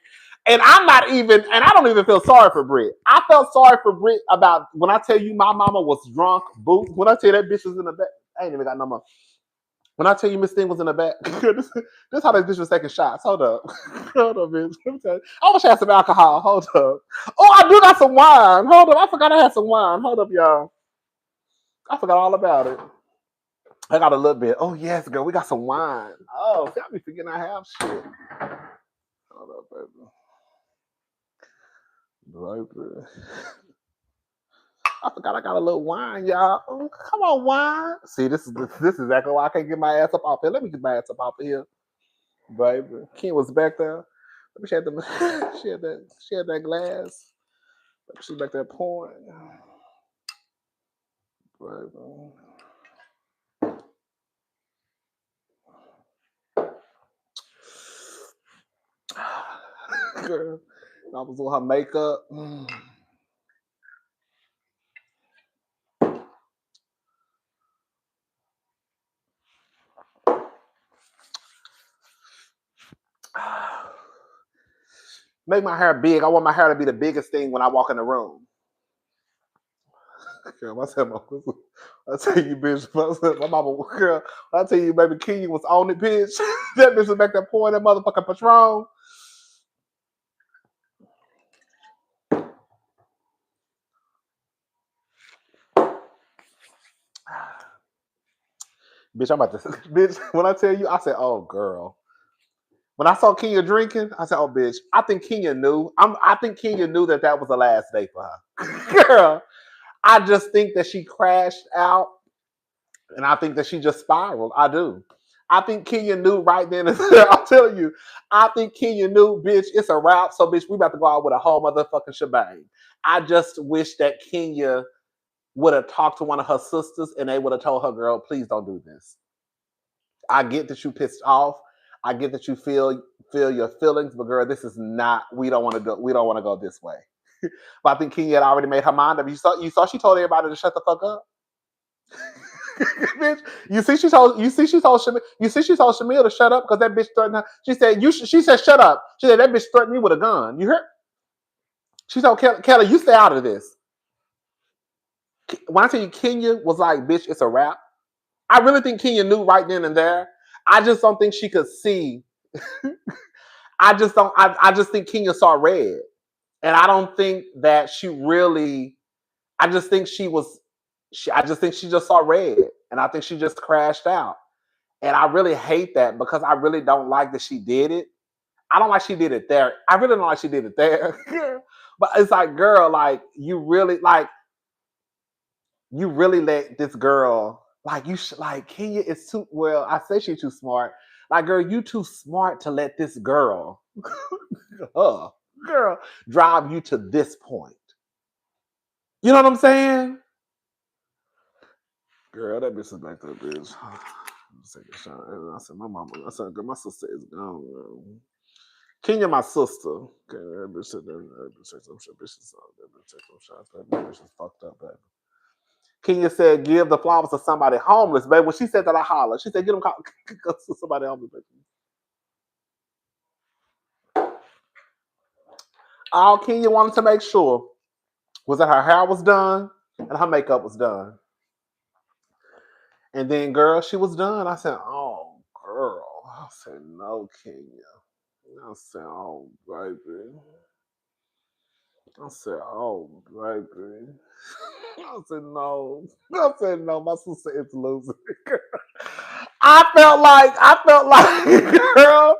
and I'm not even, and I don't even feel sorry for Britt. I felt sorry for Britt about when I tell you my mama was drunk, boo. When I tell you that bitch was in the back, I ain't even got no more. When I tell you Miss Thing was in the back, this how that bitch was taking shots. Hold up. Hold up, bitch. I wish I had some alcohol. Hold up. Oh, I do got some wine. Hold up. I forgot I had some wine. Hold up, y'all. I forgot all about it. I got a little bit. Oh, yes, girl. We got some wine. Oh, see, I be forgetting I have shit. Hold up, baby. Baby. I forgot I got a little wine, y'all. Oh, come on, wine. See, this is exactly why I can't get my ass up off here. Let me get my ass up off of here. Baby. Kim was back there. She had that glass. She was back there pouring. Baby. Girl. I was on her makeup. Make my hair big. I want my hair to be the biggest thing when I walk in the room. Girl, I tell you, bitch. My mama, girl. I tell you, baby, Kenya was on it, bitch. That bitch was back there pouring that motherfucking Patron. Bitch, I'm about to. Bitch, when I tell you, I said, oh, girl. When I saw Kenya drinking, I said, "Oh, bitch." I think Kenya knew. I think Kenya knew that was the last day for her. Girl, I just think that she crashed out, and I think that she just spiraled. I do. I think Kenya knew right then and there. I'm telling you, I think Kenya knew, bitch. It's a wrap. So, bitch, we about to go out with a whole motherfucking shebang. I just wish that Kenya would have talked to one of her sisters, and they would have told her, "Girl, please don't do this." I get that you pissed off. I get that you feel your feelings, but girl, this is not. We don't want to go. We don't want to go this way. But I think Kenya had already made her mind up. You saw. She told everybody to shut the fuck up. Bitch, you see, she told Shamil to shut up because that bitch threatened her. She said, She said, shut up. She said that bitch threatened me with a gun. You heard? She told Kelly, you stay out of this. When I tell you, Kenya was like, bitch, it's a wrap. I really think Kenya knew right then and there. I just don't think she could see. I just don't. I just think Kenya saw red, and I don't think that she really. I just think she was. I just think she just saw red, and I think she just crashed out. And I really hate that because I really don't like that she did it. I don't like she did it there. I really don't like she did it there. But it's like, girl, like you really let this girl like like Kenya is too well. I say she's too smart. Like, girl, you too smart to let this girl, girl, drive you to this point. You know what I'm saying? Girl, that bitch is back there, bitch. Let's take a shot. And I said, my mama. I said, girl, my sister is gone. Girl. Kenya, my sister. Okay, that bitch said that. That bitch take some shit. Bitch is that bitch take some shots. That bitch is fucked up, baby. Kenya said, give the flowers to somebody homeless, baby. When she said that, I hollered. She said, get them to somebody homeless, baby. All Kenya wanted to make sure was that her hair was done and her makeup was done. And then, girl, she was done. I said, oh, girl. I said, no, Kenya. I said, oh, baby. I said, oh, baby. I said, no. I said, no, my sister is losing. I felt like, girl,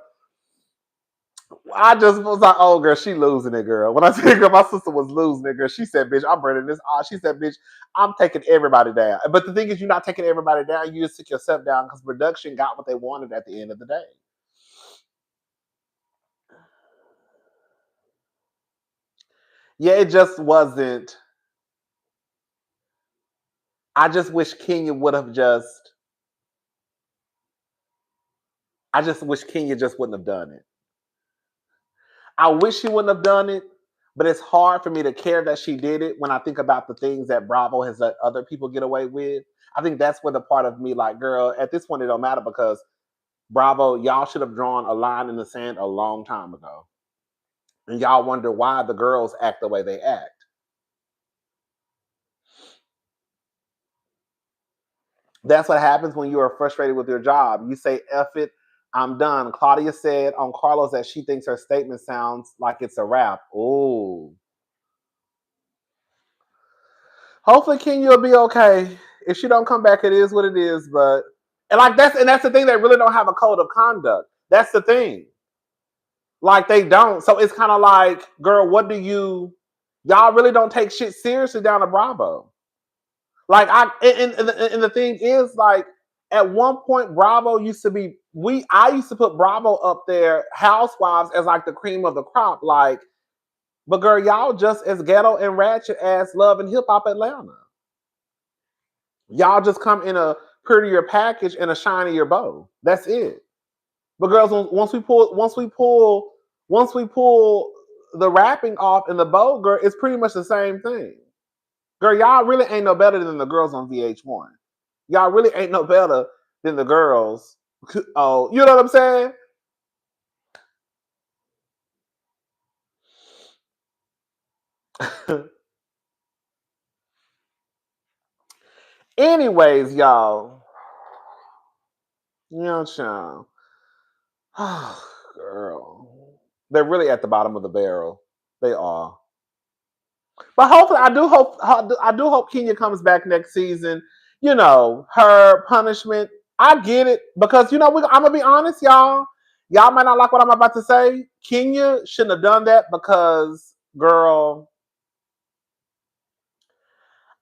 I just was like, oh, girl, she losing it, girl. When I said, girl, my sister was losing it, girl, she said, bitch, I'm burning this off. She said, bitch, I'm taking everybody down. But the thing is, you're not taking everybody down. You just took yourself down because production got what they wanted at the end of the day. Yeah, it just wasn't. I just wish Kenya would have just. I just wish Kenya just wouldn't have done it. I wish she wouldn't have done it, but it's hard for me to care that she did it when I think about the things that Bravo has let other people get away with. I think that's where the part of me, like, girl, at this point, it don't matter because Bravo, y'all should have drawn a line in the sand a long time ago. And y'all wonder why the girls act the way they act. That's what happens when you are frustrated with your job. You say, F it, I'm done. Claudia said on Carlos that she thinks her statement sounds like it's a rap. Ooh. Hopefully Kenya will be okay. If she don't come back, it is what it is. But that's the thing, they really don't have a code of conduct. That's the thing. Like they don't. So it's kind of like, girl, what do y'all really don't take shit seriously down to Bravo. Like and the thing is, like, at one point Bravo used to be I used to put Bravo up there, Housewives, as like the cream of the crop. Like, but girl, y'all just as ghetto and ratchet as Love and Hip Hop Atlanta. Y'all just come in a prettier package and a shinier bow. That's it. But girls, once we pull the wrapping off and the bow, girl, it's pretty much the same thing. Girl, y'all really ain't no better than the girls on VH1. Y'all really ain't no better than the girls. Oh, you know what I'm saying? Anyways, y'all. You know, child. Oh, girl. They're really at the bottom of the barrel. They are. But hopefully, I do hope Kenya comes back next season. You know, her punishment. I get it because I'm gonna be honest, y'all. Y'all might not like what I'm about to say. Kenya shouldn't have done that because, girl,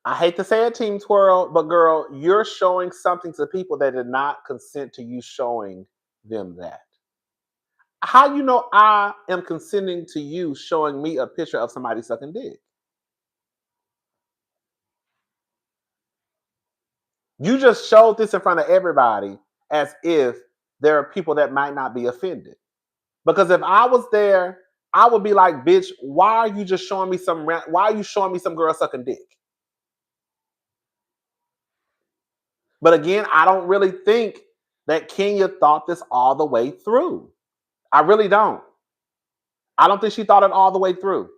I hate to say it, Team Twirl, but girl, you're showing something to people that did not consent to you showing them that. How you know I am consenting to you showing me a picture of somebody sucking dick? You just showed this in front of everybody as if there are people that might not be offended. Because if I was there, I would be like, bitch, why are you just showing me why are you showing me some girl sucking dick? But again, I don't really think that Kenya thought this all the way through. I really don't. I don't think she thought it all the way through.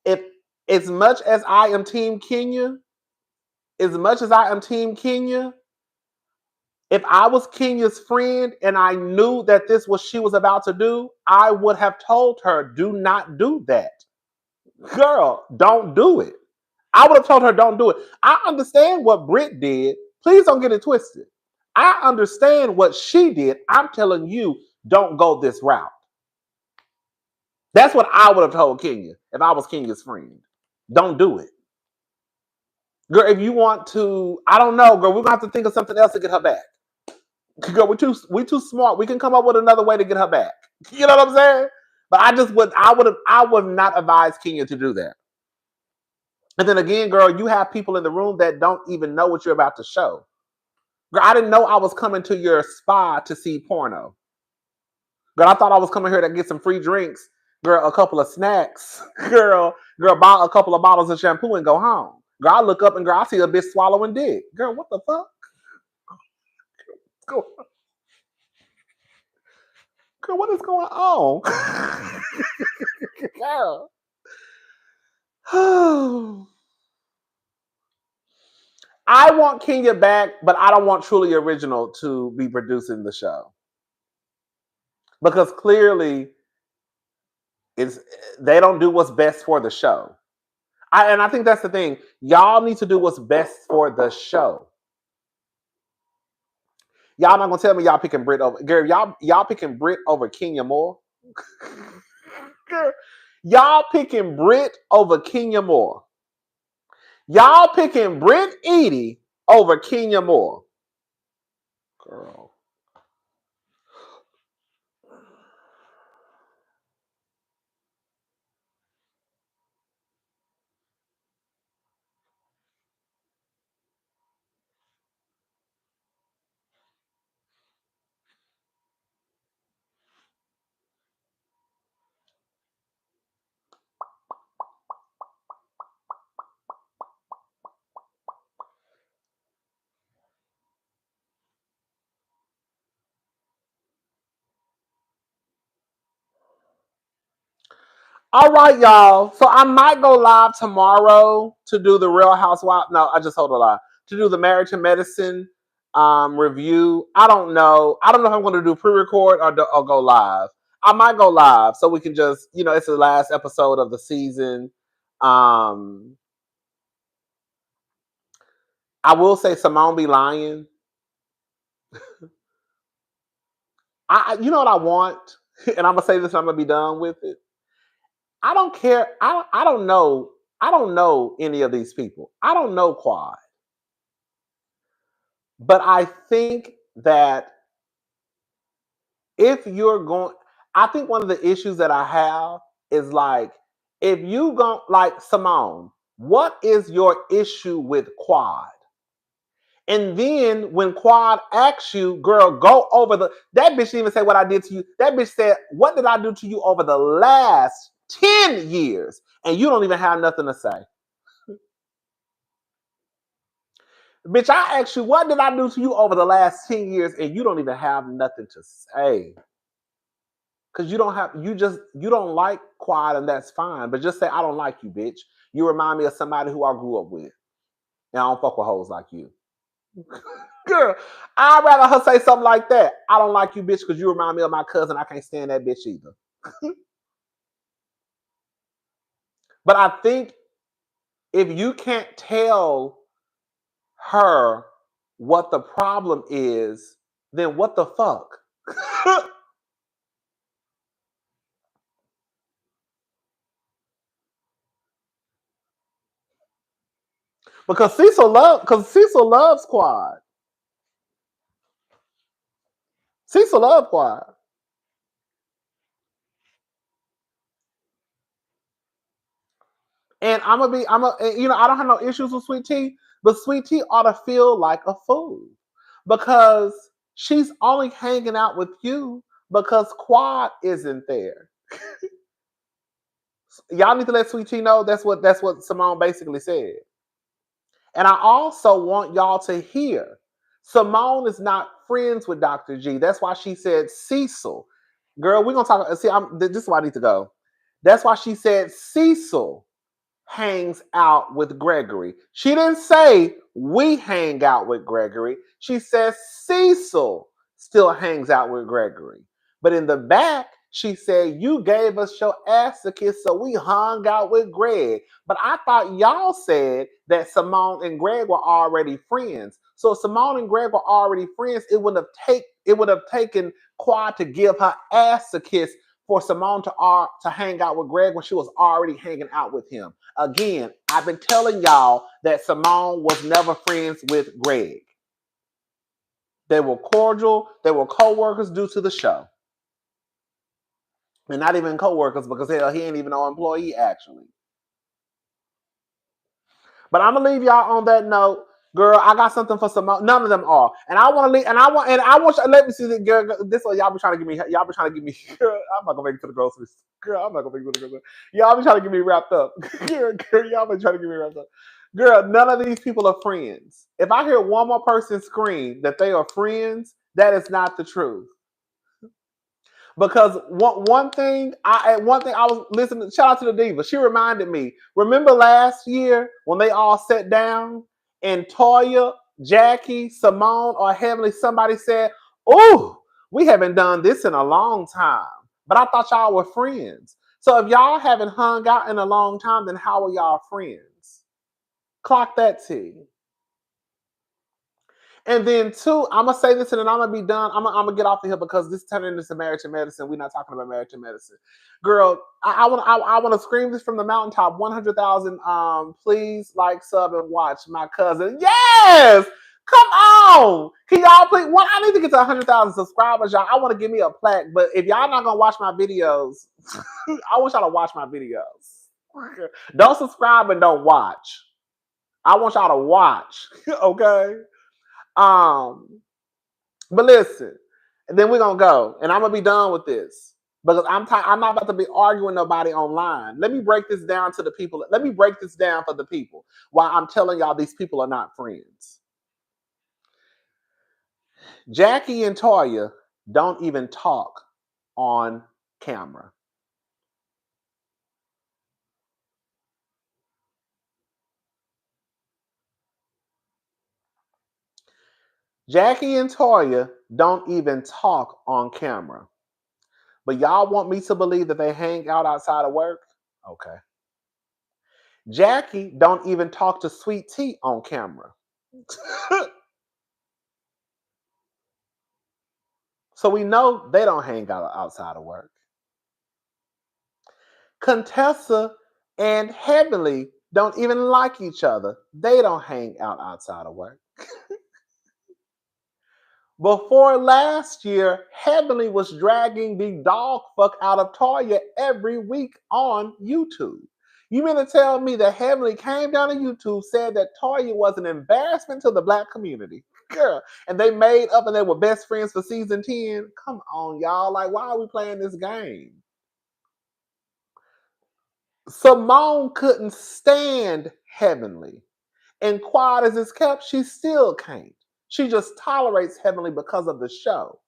If as much as I am team Kenya, as much as I am team Kenya, if I was Kenya's friend and I knew that this was she was about to do, I would have told her, do not do that. Girl, don't do it. I would have told her, don't do it. I understand what Britt did. Please don't get it twisted. I understand what she did. I'm telling you, don't go this route. That's what I would have told Kenya if I was Kenya's friend. Don't do it. Girl, if you want to, I don't know, girl, we're gonna have to think of something else to get her back. Girl, we too smart. We can come up with another way to get her back. You know what I'm saying? But I would not advise Kenya to do that. And then again, girl, you have people in the room that don't even know what you're about to show. Girl, I didn't know I was coming to your spa to see porno. Girl, I thought I was coming here to get some free drinks. Girl, a couple of snacks. Girl, buy a couple of bottles of shampoo and go home. Girl, I look up and girl, I see a bitch swallowing dick. Girl, what the fuck? Girl, what is going on? Girl. I want Kenya back, but I don't want Truly Original to be producing the show. Because clearly they don't do what's best for the show. And I think that's the thing. Y'all need to do what's best for the show. Y'all not gonna tell me y'all picking Brit over girl. Y'all picking Brit over Kenya Moore. Girl, y'all picking Brit over Kenya Moore. Y'all picking Brit Edie over Kenya Moore. Girl. All right, y'all. So I might go live tomorrow to do the Real Housewives. No, I just hold a lie. To do the Marriage to Medicine review. I don't know. I don't know if I'm going to do pre-record or go live. I might go live so we can just, it's the last episode of the season. I will say Simone be lying. You know what I want? And I'm going to say this and I'm going to be done with it. I don't care. I don't know. I don't know any of these people. I don't know Quad. But I think that if you're going, I think one of the issues that I have is like, if you go, like Simone, what is your issue with Quad? And then when Quad asks you, girl, go over that bitch didn't even say what I did to you. That bitch said, what did I do to you over the last 10 years? And you don't even have nothing to say. Bitch, I asked you, what did I do to you over the last 10 years? And you don't even have nothing to say. Because you don't like Quad, and that's fine. But just say, I don't like you, bitch. You remind me of somebody who I grew up with. And I don't fuck with hoes like you. Girl, I'd rather her say something like that. I don't like you, bitch, because you remind me of my cousin. I can't stand that bitch either. But I think if you can't tell her what the problem is, then what the fuck? Because Cecil loves Quad. Cecil loves Quad. And I don't have no issues with Sweet Tea, but Sweet Tea ought to feel like a fool because she's only hanging out with you because Quad isn't there. Y'all need to let Sweet Tea know that's what Simone basically said. And I also want y'all to hear Simone is not friends with Dr. G. That's why she said Cecil. Girl, we're gonna talk. See, this is where I need to go. That's why she said Cecil hangs out with Gregory. She didn't say we hang out with Gregory. She says Cecil still hangs out with Gregory. But in the back, she said, you gave us your ass a kiss, so we hung out with Greg. But I thought y'all said that Simone and Greg were already friends. So if Simone and Greg were already friends, it would have taken Quad to give her ass a kiss for Simone to hang out with Greg when she was already hanging out with him. Again, I've been telling y'all that Simone was never friends with Greg. They were cordial. They were co-workers due to the show. And not even co-workers because hell, he ain't even no employee actually. But I'm gonna leave y'all on that note. Girl, I got something for Simone. None of them are. And I want to leave. And I want you to let me see that girl. This one, y'all be trying to give me. Y'all be trying to give me. Girl, I'm not gonna make it to the groceries. Girl, I'm not gonna make it to the groceries. Y'all be trying to get me wrapped up. Girl, y'all be trying to get me wrapped up. Girl, none of these people are friends. If I hear one more person scream that they are friends, that is not the truth. Because one thing I was listening. Shout out to the diva. She reminded me. Remember last year when they all sat down and Toya, Jackie, Simone, or Heavenly, somebody said, "Oh, we haven't done this in a long time." But I thought y'all were friends. So if y'all haven't hung out in a long time, then how are y'all friends? Clock that T. And then two, I'm gonna say this and then I'm gonna be done. I'm gonna get off of here because this turned into Samaritan medicine. We're not talking about American medicine, girl. I want to scream this from the mountaintop. 100,000. Please like, sub, and watch my cousin. Yes, come on. Can y'all please? One, I need to get to 100,000 subscribers, y'all. I want to give me a plaque, but if y'all not gonna watch my videos, I want y'all to watch my videos. Don't subscribe and don't watch. I want y'all to watch. Okay. Um, but listen, and then we're gonna go, and I'm gonna be done with this because I'm not about to be arguing nobody online. Let me break this down to the people. Let me break this down for the people. Why I'm telling y'all these people are not friends. Jackie and Toya don't even talk on camera. Jackie and Toya don't even talk on camera. But y'all want me to believe that they hang out outside of work? Okay. Jackie don't even talk to Sweet Tea on camera. So we know they don't hang out outside of work. Contessa and Heavenly don't even like each other. They don't hang out outside of work. Before last year, Heavenly was dragging the dog fuck out of Toya every week on YouTube. You mean to tell me that Heavenly came down to YouTube, said that Toya was an embarrassment to the black community? Girl, and they made up and they were best friends for season 10? Come on, y'all. Like, why are we playing this game? Simone couldn't stand Heavenly. And quiet as it's kept, she still can't. She just tolerates Heavenly because of the show.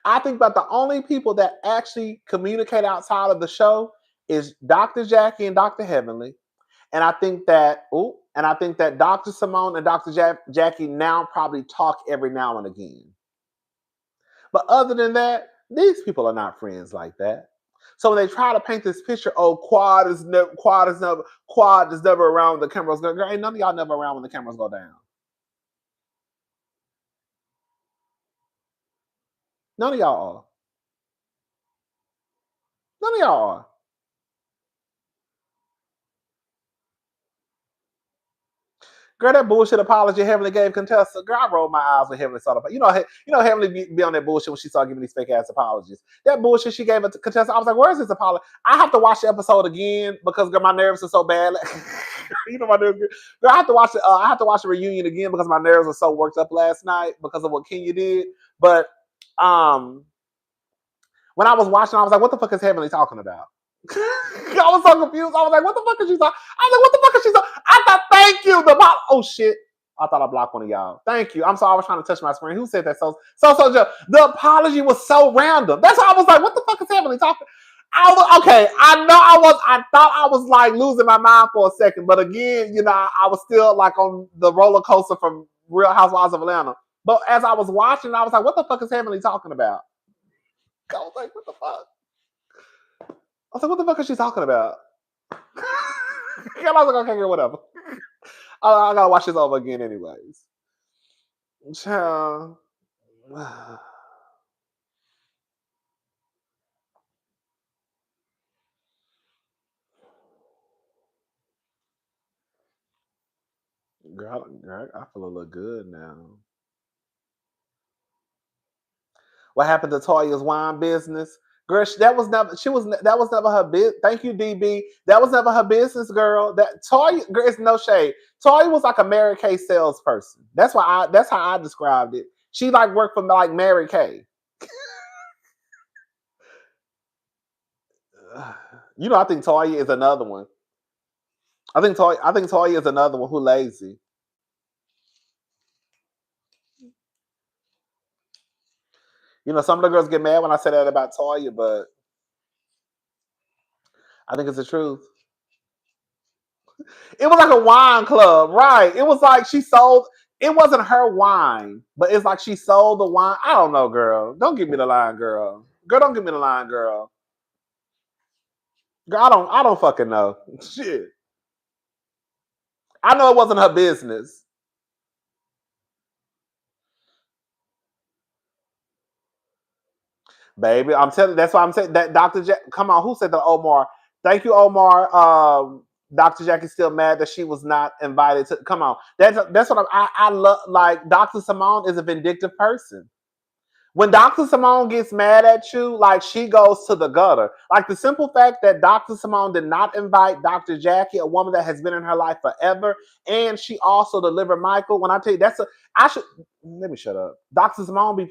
I think about the only people that actually communicate outside of the show is Dr. Jackie and Dr. Heavenly. And I think that Dr. Simone and Dr. Jackie now probably talk every now and again. But other than that, these people are not friends like that. So when they try to paint this picture, oh, Quad is never around when the cameras go. Girl, ain't none of y'all never around when the cameras go down. None of y'all are. None of y'all are. Girl, that bullshit apology Heavenly gave Contessa. Girl, I rolled my eyes when Heavenly saw the. Heavenly be on that bullshit when she started giving these fake ass apologies. That bullshit she gave it to Contessa. I was like, where's this apology? I have to watch the episode again because girl, my nerves are so bad. My nerves. Girl, I have to watch it. I have to watch the reunion again because my nerves were so worked up last night because of what Kenya did. But when I was watching, I was like, what the fuck is Heavenly talking about? I was so confused. I was like, what the fuck is she talking? I was like, what the fuck is she talking? I thought, thank you. Oh shit. I thought I blocked one of y'all. Thank you. I'm sorry. I was trying to touch my screen. Who said that? The apology was so random. That's why I was like, what the fuck is Heavenly talking? I thought I was like losing my mind for a second, but again, I was still like on the roller coaster from Real Housewives of Atlanta. But as I was watching, I was like, what the fuck is Heavenly talking about? I was like, what the fuck? I was like, what the fuck is she talking about? I was like, okay, girl, whatever. I gotta watch this over again anyways. Child. Girl, I feel a little good now. What happened to Toya's wine business? Girl, that was never her business. Thank you, DB. That was never her business, girl. That Toya, girl, it's no shade. Toya was like a Mary Kay salesperson. That's how I described it. She like worked for like Mary Kay. I think Toya is another one. I think Toya is another one who lazy. Some of the girls get mad when I say that about Toya, but I think it's the truth. It was like a wine club, right? It was like she sold. It wasn't her wine, but it's like she sold the wine. I don't know, girl. Don't give me the line, girl. Girl, don't give me the line, girl. Girl, I don't fucking know. Shit. I know it wasn't her business. Baby, I'm telling you, that's why I'm saying that Dr. Jack. Come on, who said that? Omar. Thank you, Omar. Dr. Jackie's still mad that she was not invited to. Come on, that's what I love. Like Dr. Simone is a vindictive person. When Dr. Simone gets mad at you, like she goes to the gutter. Like the simple fact that Dr. Simone did not invite Dr. Jackie, a woman that has been in her life forever, and she also delivered Michael. When I tell you that's a, I should let me shut up. Dr. Simone be.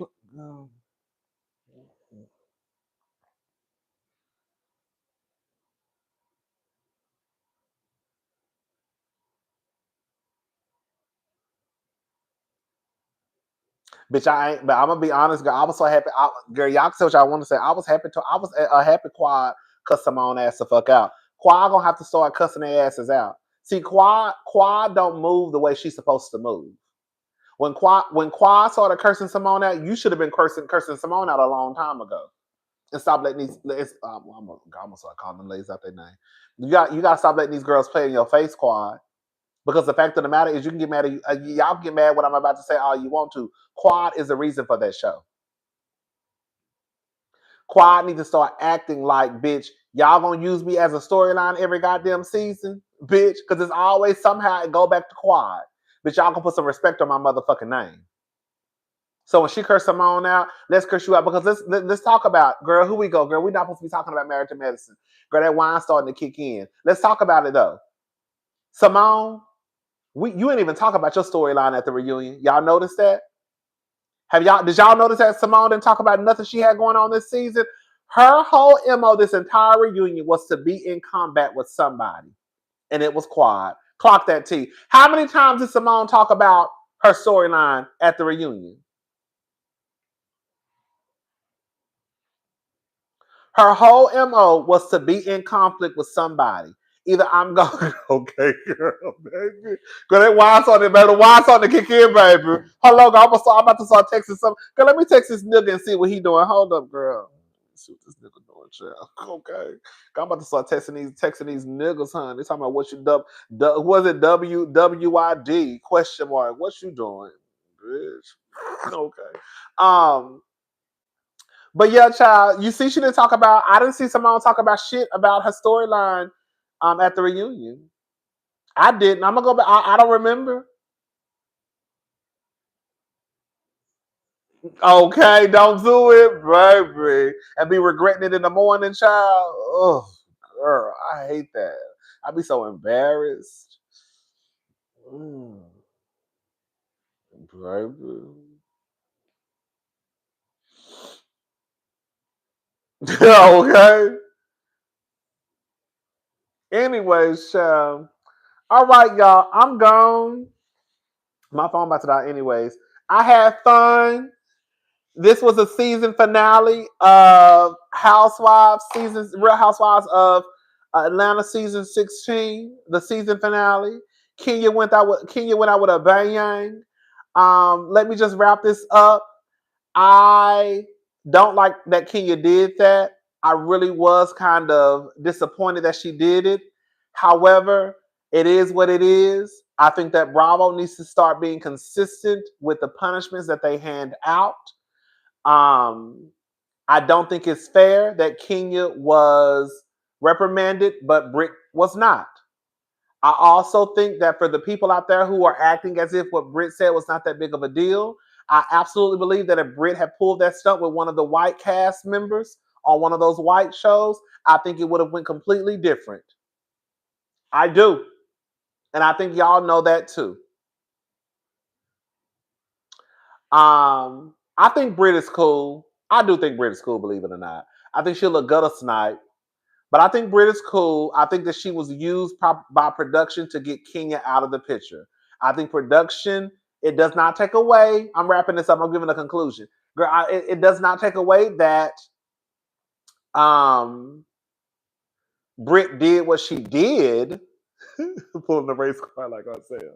Bitch, I ain't. But I'm gonna be honest, girl. I was so happy. Girl, y'all can say what y'all want to say. I was happy to. I was a happy Quad cuss Simone ass the fuck out. Quad gonna have to start cussing their asses out. See, Quad don't move the way she's supposed to move. When Quad started cursing Simone out, you should have been cursing Simone out a long time ago. And stop letting these. I'm gonna start calling them ladies out their name. You got to stop letting these girls play in your face, Quad. Because the fact of the matter is, you can get mad at y'all can get mad what I'm about to say all you want to. Quad is the reason for that show. Quad need to start acting like, bitch, y'all gonna use me as a storyline every goddamn season, bitch, because it's always somehow it go back to Quad. But y'all gonna put some respect on my motherfucking name. So when she curse Simone out, let's curse you out because let's talk about, girl, who we go, girl. We're not supposed to be talking about Married to Medicine. Girl, that wine starting to kick in. Let's talk about it though. Simone, you ain't even talk about your storyline at the reunion. Y'all notice that? Did y'all notice that Simone didn't talk about nothing she had going on this season? Her whole MO this entire reunion was to be in combat with somebody. And it was Quad. Clock that T. How many times did Simone talk about her storyline at the reunion? Her whole MO was to be in conflict with somebody. Either I'm going, okay, girl, baby. Girl, that wine on it, baby. The wine's on to kick in, baby. Hello, girl. I'm about to start texting some. Girl, let me text this nigga and see what he doing. Hold up, girl. Let's see what this nigga doing, child. Okay. I'm about to start texting these niggas, huh? They talking about what you was it WWID question mark? What you doing, bitch? Okay. Um, but yeah, child, you see, she didn't talk about. I didn't see Simone talk about shit about her storyline at the reunion. I didn't. I'm gonna go back. I don't remember. Okay, don't do it, baby, and be regretting it in the morning, child. Oh, girl, I hate that. I'd be so embarrassed. Mm, baby. Okay. Anyways, child. All right, y'all. I'm gone. My phone about to die. Anyways, I had fun. This was a season finale of Housewives seasons, Real Housewives of Atlanta season 16, the season finale. Kenya went out with a bang. Let me just wrap this up. I don't like that Kenya did that. I really was kind of disappointed that she did it. However, it is what it is. I think that Bravo needs to start being consistent with the punishments that they hand out. Um, I don't think it's fair that Kenya was reprimanded, but Britt was not. I also think that for the people out there who are acting as if what Britt said was not that big of a deal, I absolutely believe that if Britt had pulled that stunt with one of the white cast members on one of those white shows, I think it would have went completely different. I do. And I think y'all know that too. I think Britt is cool. I do think Britt is cool, believe it or not. I think she'll look gutter snipe. But I think Britt is cool. I think that she was used by production to get Kenya out of the picture. I think production, it does not take away. I'm wrapping this up. I'm giving a conclusion. Girl, it does not take away that um, Britt did what she did. Pulling the race card like Garcelle.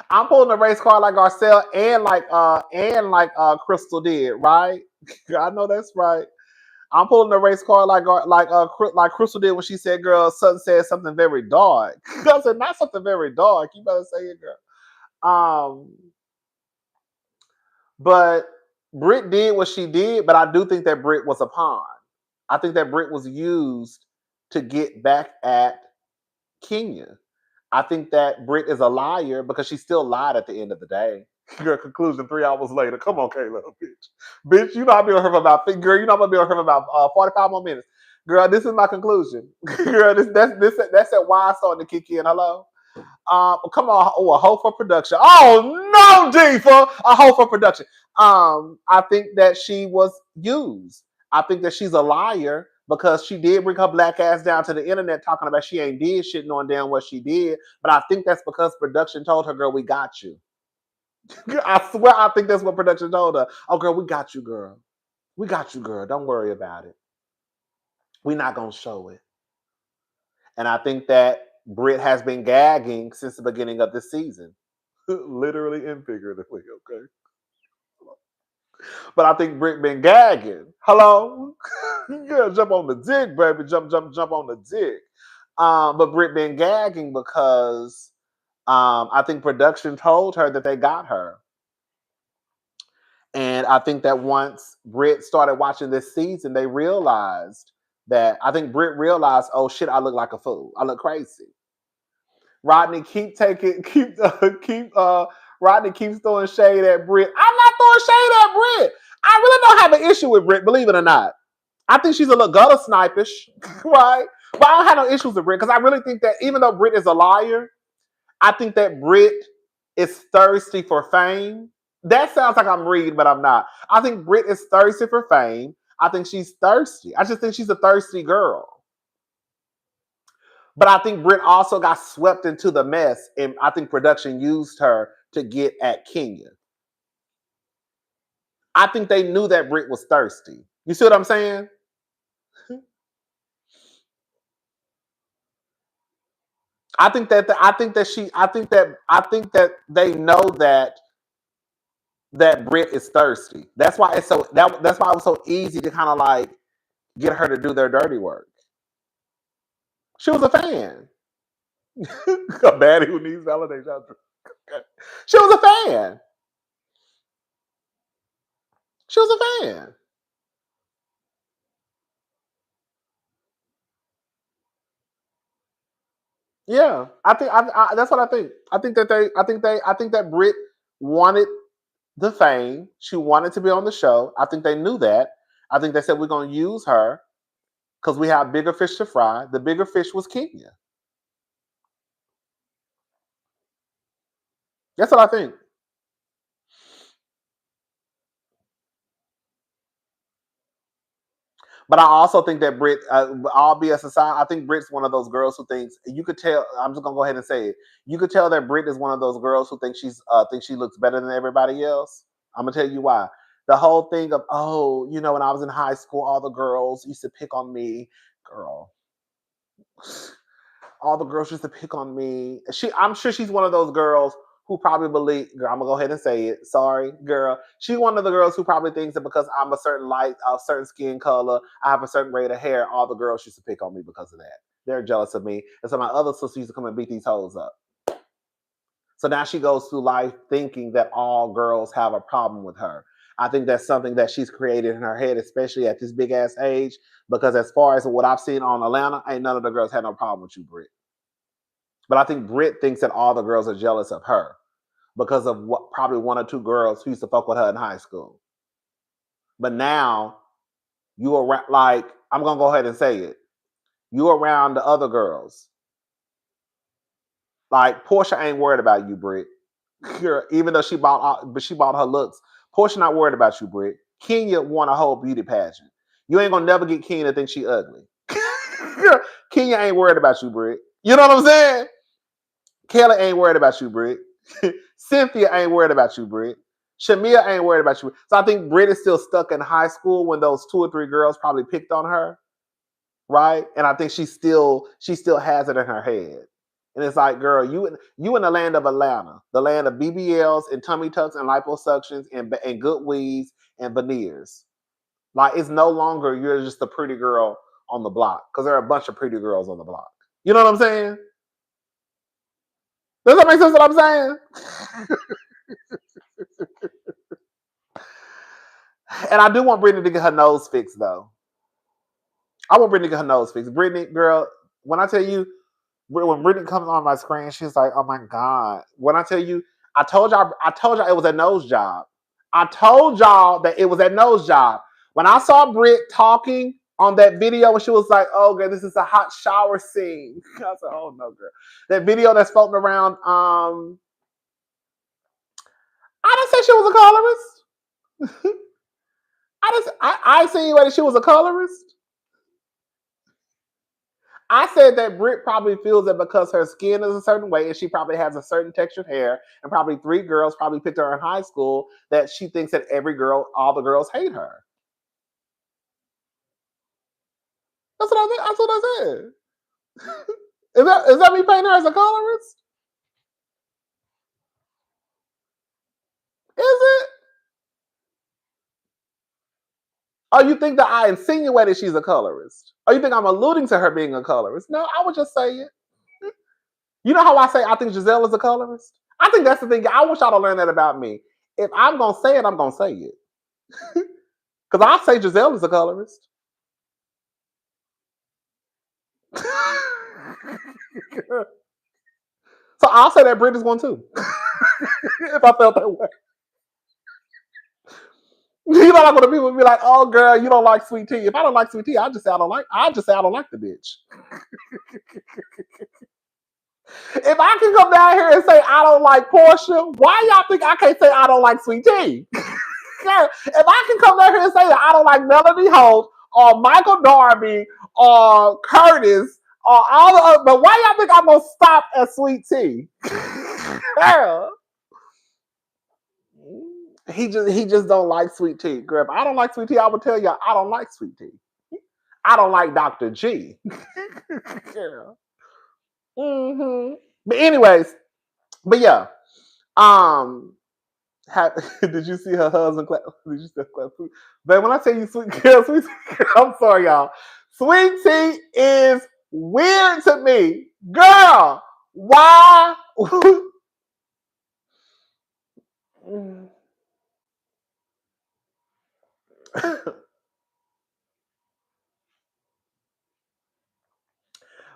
I'm pulling the race card like Garcelle and like Crystal did, right? I know that's right. I'm pulling the race card like Crystal did when she said, "Girl, Sutton said something very dark." I said, "Not something very dark. You better say it, girl." Um, but Britt did what she did, but I do think that Britt was a pawn. I think that Britt was used to get back at Kenya. I think that Britt is a liar because she still lied at the end of the day. Girl, conclusion 3 hours later. Come on, Kayla, bitch. Bitch, you know I'll be on her for about, girl, you know I'm going to be on her for about 45 more minutes. Girl, this is my conclusion. Girl, that's that wine starting to kick in. Hello? Come on, a hoe for production. Oh no, Diva, a hoe for production. I think that she was used. I think that she's a liar because she did bring her black ass down to the internet talking about she ain't did shit knowing damn what she did. But I think that's because production told her, girl, we got you. I swear I think that's what production told her. Oh, girl, we got you, girl. We got you, girl. Don't worry about it. We're not going to show it. And I think that Britt has been gagging since the beginning of the season. Literally and figuratively, okay? But I think Britt been gagging. Hello? Yeah, jump on the dick, baby. Jump on the dick. But Britt been gagging because I think production told her that they got her. And I think that once Britt started watching this season, they realized that I think Britt realized, oh shit, I look like a fool. I look crazy. Rodney Rodney keeps throwing shade at Britt. I'm not throwing shade at Britt. I really don't have an issue with Britt, believe it or not. I think she's a little gutter snipish, right? But I don't have no issues with Britt because I really think that even though Britt is a liar, I think that Britt is thirsty for fame. That sounds like I'm reading, but I'm not. I think Britt is thirsty for fame. I think she's thirsty. I just think she's a thirsty girl. But I think Britt also got swept into the mess, and I think production used her to get at Kenya. I think they knew that Britt was thirsty. You see what I'm saying? I think that they know that Britt is thirsty. That's why that's why it was so easy to kind of like get her to do their dirty work. She was a fan. A baddie who needs validation. She was a fan. She was a fan. Yeah, that's what I think. I think that Britt wanted the fame. She wanted to be on the show. I think they knew that. I think they said we're going to use her because we have bigger fish to fry. The bigger fish was Kenya. That's what I think. But I also think that Britt, all BS aside, I think Britt's one of those girls who thinks you could tell. I'm just gonna go ahead and say it. You could tell that Britt is one of those girls who thinks she looks better than everybody else. I'm gonna tell you why. The whole thing of when I was in high school, all the girls used to pick on me, girl. All the girls used to pick on me. I'm sure she's one of those girls who probably believe, girl, I'm gonna go ahead and say it. Sorry, girl. She's one of the girls who probably thinks that because I'm a certain skin color, I have a certain rate of hair, all the girls used to pick on me because of that. They're jealous of me. And so my other sister used to come and beat these hoes up. So now she goes through life thinking that all girls have a problem with her. I think that's something that she's created in her head, especially at this big ass age. Because as far as what I've seen on Atlanta, ain't none of the girls had no problem with you, Britt. But I think Britt thinks that all the girls are jealous of her because of what probably one or two girls who used to fuck with her in high school. But now you are like, I'm gonna go ahead and say it. You around the other girls. Like Portia ain't worried about you, Britt. Even though she bought her looks. Portia not worried about you, Britt. Kenya won a whole beauty pageant. You ain't gonna never get Kenya to think she ugly. Kenya ain't worried about you, Britt. You know what I'm saying? Kelly ain't worried about you, Britt. Cynthia ain't worried about you, Britt. Shamia ain't worried about you. So I think Britt is still stuck in high school when those 2 or 3 girls probably picked on her, right? And I think she still has it in her head. And it's like, girl, you in the land of Atlanta, the land of BBLs and tummy tucks and liposuctions and good weaves and veneers. Like it's no longer you're just a pretty girl on the block because there are a bunch of pretty girls on the block. You know what I'm saying? Does that make sense? What I'm saying? And I do want Brittany to get her nose fixed though. I want Brittany to get her nose fixed. Brittany, girl, when I tell you, when Brittany comes on my screen, she's like, "Oh my god!" When I tell you, I told y'all it was a nose job. I told y'all that it was a nose job. When I saw Britt talking on that video, and she was like, "Oh, girl, this is a hot shower scene." I said, "Oh no, girl." That video that's floating around. I didn't say she was a colorist. I insinuated she was a colorist. I said that Britt probably feels that because her skin is a certain way and she probably has a certain textured hair, and probably 3 girls probably picked her in high school, that she thinks that all the girls hate her. That's what I said. Is that me painting her as a colorist? Is it? Oh, you think that I insinuated she's a colorist? Oh, you think I'm alluding to her being a colorist? No, I would just say it. You know how I say I think Giselle is a colorist? I think that's the thing. I wish y'all to learn that about me. If I'm going to say it, I'm going to say it. Because I say Giselle is a colorist. So I'll say that Brittany's one too. If I felt that way. You know, like when the people be like, "Oh, girl, you don't like sweet tea." If I don't like sweet tea, I just say I don't like the bitch. If I can come down here and say I don't like Portia, why y'all think I can't say I don't like sweet tea? If I can come down here and say that I don't like Melody Holt or Michael Darby or Curtis or all the other, but why y'all think I'm gonna stop at sweet tea? Girl. He just don't like sweet tea. Girl, if I don't like sweet tea, I would tell y'all I don't like sweet tea. I don't like Dr. G. Girl. Mm-hmm. But anyways, but yeah. Did you see her husband clap? Did you see her clap? But when I tell you sweet girl, I'm sorry, y'all. Sweet tea is weird to me. Girl, why?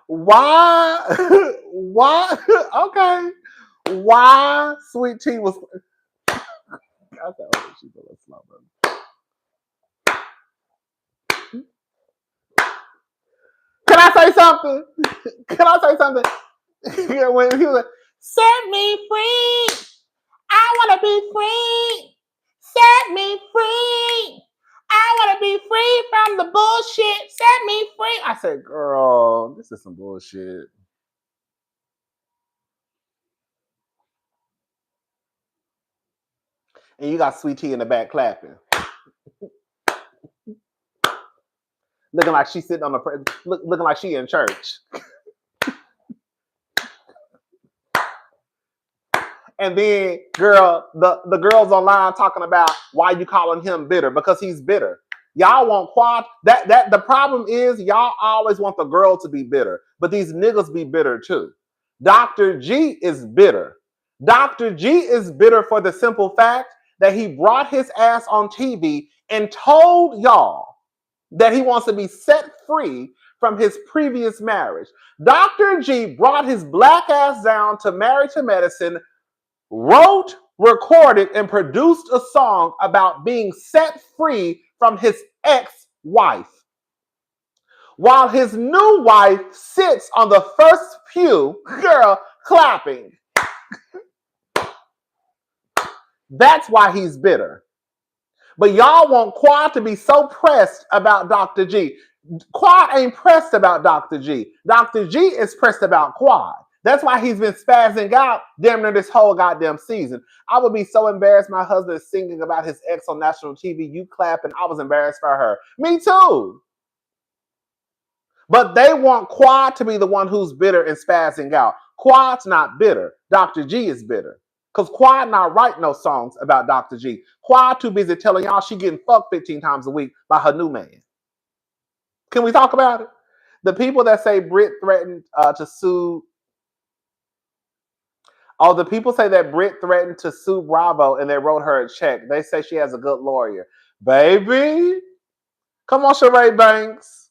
Why? Why? Okay. Why sweet tea was? I thought she's a little slow. Can I say something? Can I say something? Yeah, when he was like, "Set me free. I want to be free. Set me free. I want to be free from the bullshit. Set me free." I said, "Girl, this is some bullshit." And you got Sweet Tea in the back clapping, looking like she's sitting on the looking like she in church. And then, girl, the girls online talking about why you calling him bitter, because he's bitter. Y'all want quad. That the problem is y'all always want the girl to be bitter, but these niggas be bitter too. Dr. G is bitter. Dr. G is bitter for the simple fact that he brought his ass on TV and told y'all that he wants to be set free from his previous marriage. Dr. G brought his black ass down to Married to Medicine, wrote, recorded, and produced a song about being set free from his ex-wife, while his new wife sits on the first pew, girl, clapping. That's why he's bitter. But y'all want Quad to be so pressed about Dr. G. Quad ain't pressed about Dr. G. Dr. G is pressed about Quad. That's why he's been spazzing out damn near this whole goddamn season. I would be so embarrassed. My husband is singing about his ex on national TV. You clapping. I was embarrassed for her. Me too. But they want Quad to be the one who's bitter and spazzing out. Quad's not bitter. Dr. G is bitter. Because Quad not write no songs about Dr. G. Quad too busy telling y'all she getting fucked 15 times a week by her new man. Can we talk about it? The people that say Brit threatened to sue. Oh, the people say that Brit threatened to sue Bravo and they wrote her a check. They say she has a good lawyer. Baby, come on, Sheree Banks.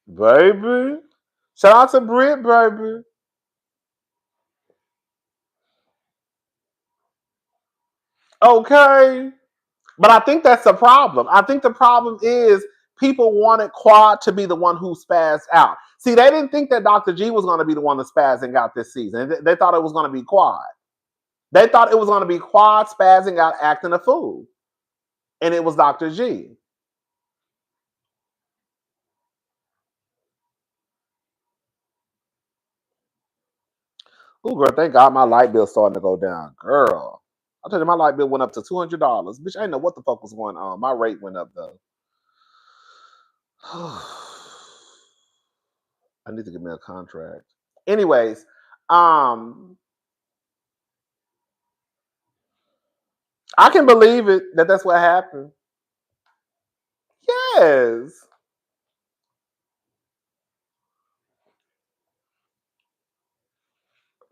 Baby. Shout out to Brit, baby. Okay. But I think that's the problem. I think the problem is people wanted Quad to be the one who spazzed out. See, they didn't think that Dr. G was going to be the one that spazzing out this season. They thought it was going to be Quad. They thought it was going to be Quad spazzing out, acting a fool. And it was Dr. G. Oh, girl, thank God my light bill's starting to go down. Girl, I tell you, my light bill went up to $200. Bitch, I didn't know what the fuck was going on. My rate went up, though. I need to get me a contract. Anyways, I can believe it that that's what happened. Yes.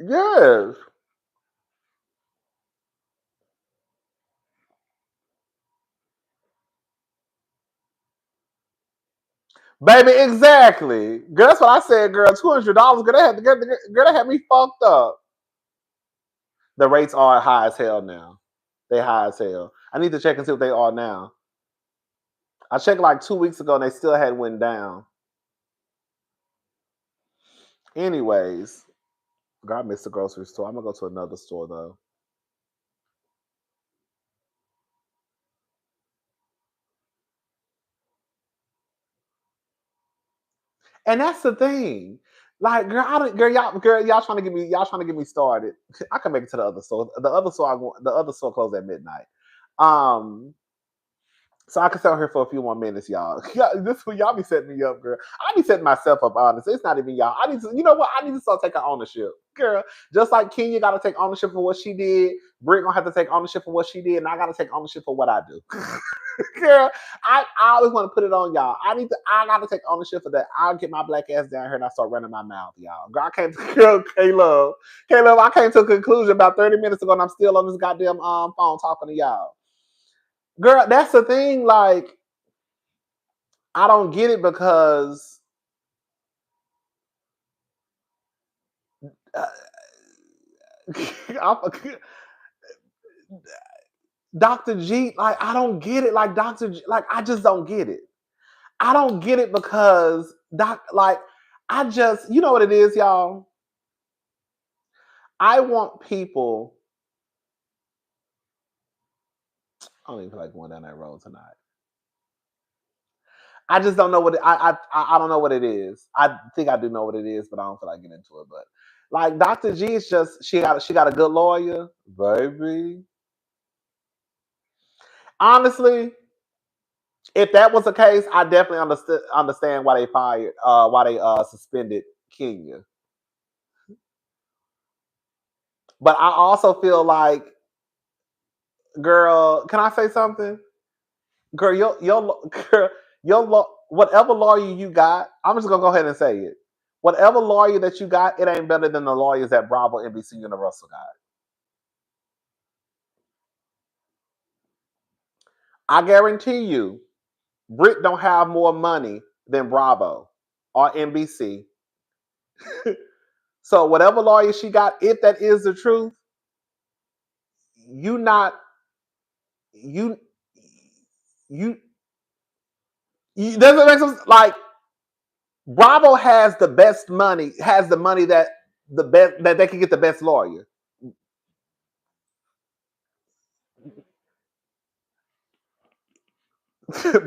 Yes. Baby, exactly. Girl, that's what I said, girl. $200. Girl, they had me fucked up. The rates are high as hell now. They high as hell. I need to check and see what they are now. I checked like 2 weeks ago and they still had went down. Anyways, girl, I missed the grocery store. I'm gonna go to another store though. And that's the thing. Like, girl, y'all trying to get me started. I can make it to the other store. The other store closed at midnight. So I can sit here for a few more minutes, y'all. This what y'all be setting me up, girl. I be setting myself up, honestly. It's not even y'all. I need to, you know what? I need to start taking ownership, girl. Just like Kenya got to take ownership for what she did, Britt gonna have to take ownership for what she did, and I got to take ownership for what I do. Girl, I always want to put it on y'all. I got to take ownership for that. I'll get my black ass down here and I start running my mouth, y'all. Girl, I can't. Girl, Caleb, I came to a conclusion about 30 minutes ago, and I'm still on this goddamn phone talking to y'all. Girl, that's the thing. Like, I don't get it because Dr. G, like, I don't get it. Like, Dr. G, like, I just don't get it. I don't get it because, you know what it is, y'all? I want people. I don't even feel like going down that road tonight. I just don't know what I don't know what it is. I think I do know what it is, but I don't feel like getting into it. But like Dr. G is just she got a good lawyer, baby. Honestly, if that was the case, I definitely understand why they suspended Kenya. But I also feel like, girl, can I say something? Girl, whatever lawyer you got, I'm just gonna go ahead and say it. Whatever lawyer that you got, it ain't better than the lawyers that Bravo, NBC, Universal got. I guarantee you, Brit don't have more money than Bravo or NBC. So whatever lawyer she got, if that is the truth, you not you you, you doesn't make sense. Like, Bravo has the best money, has the money that the best that they can get the best lawyer.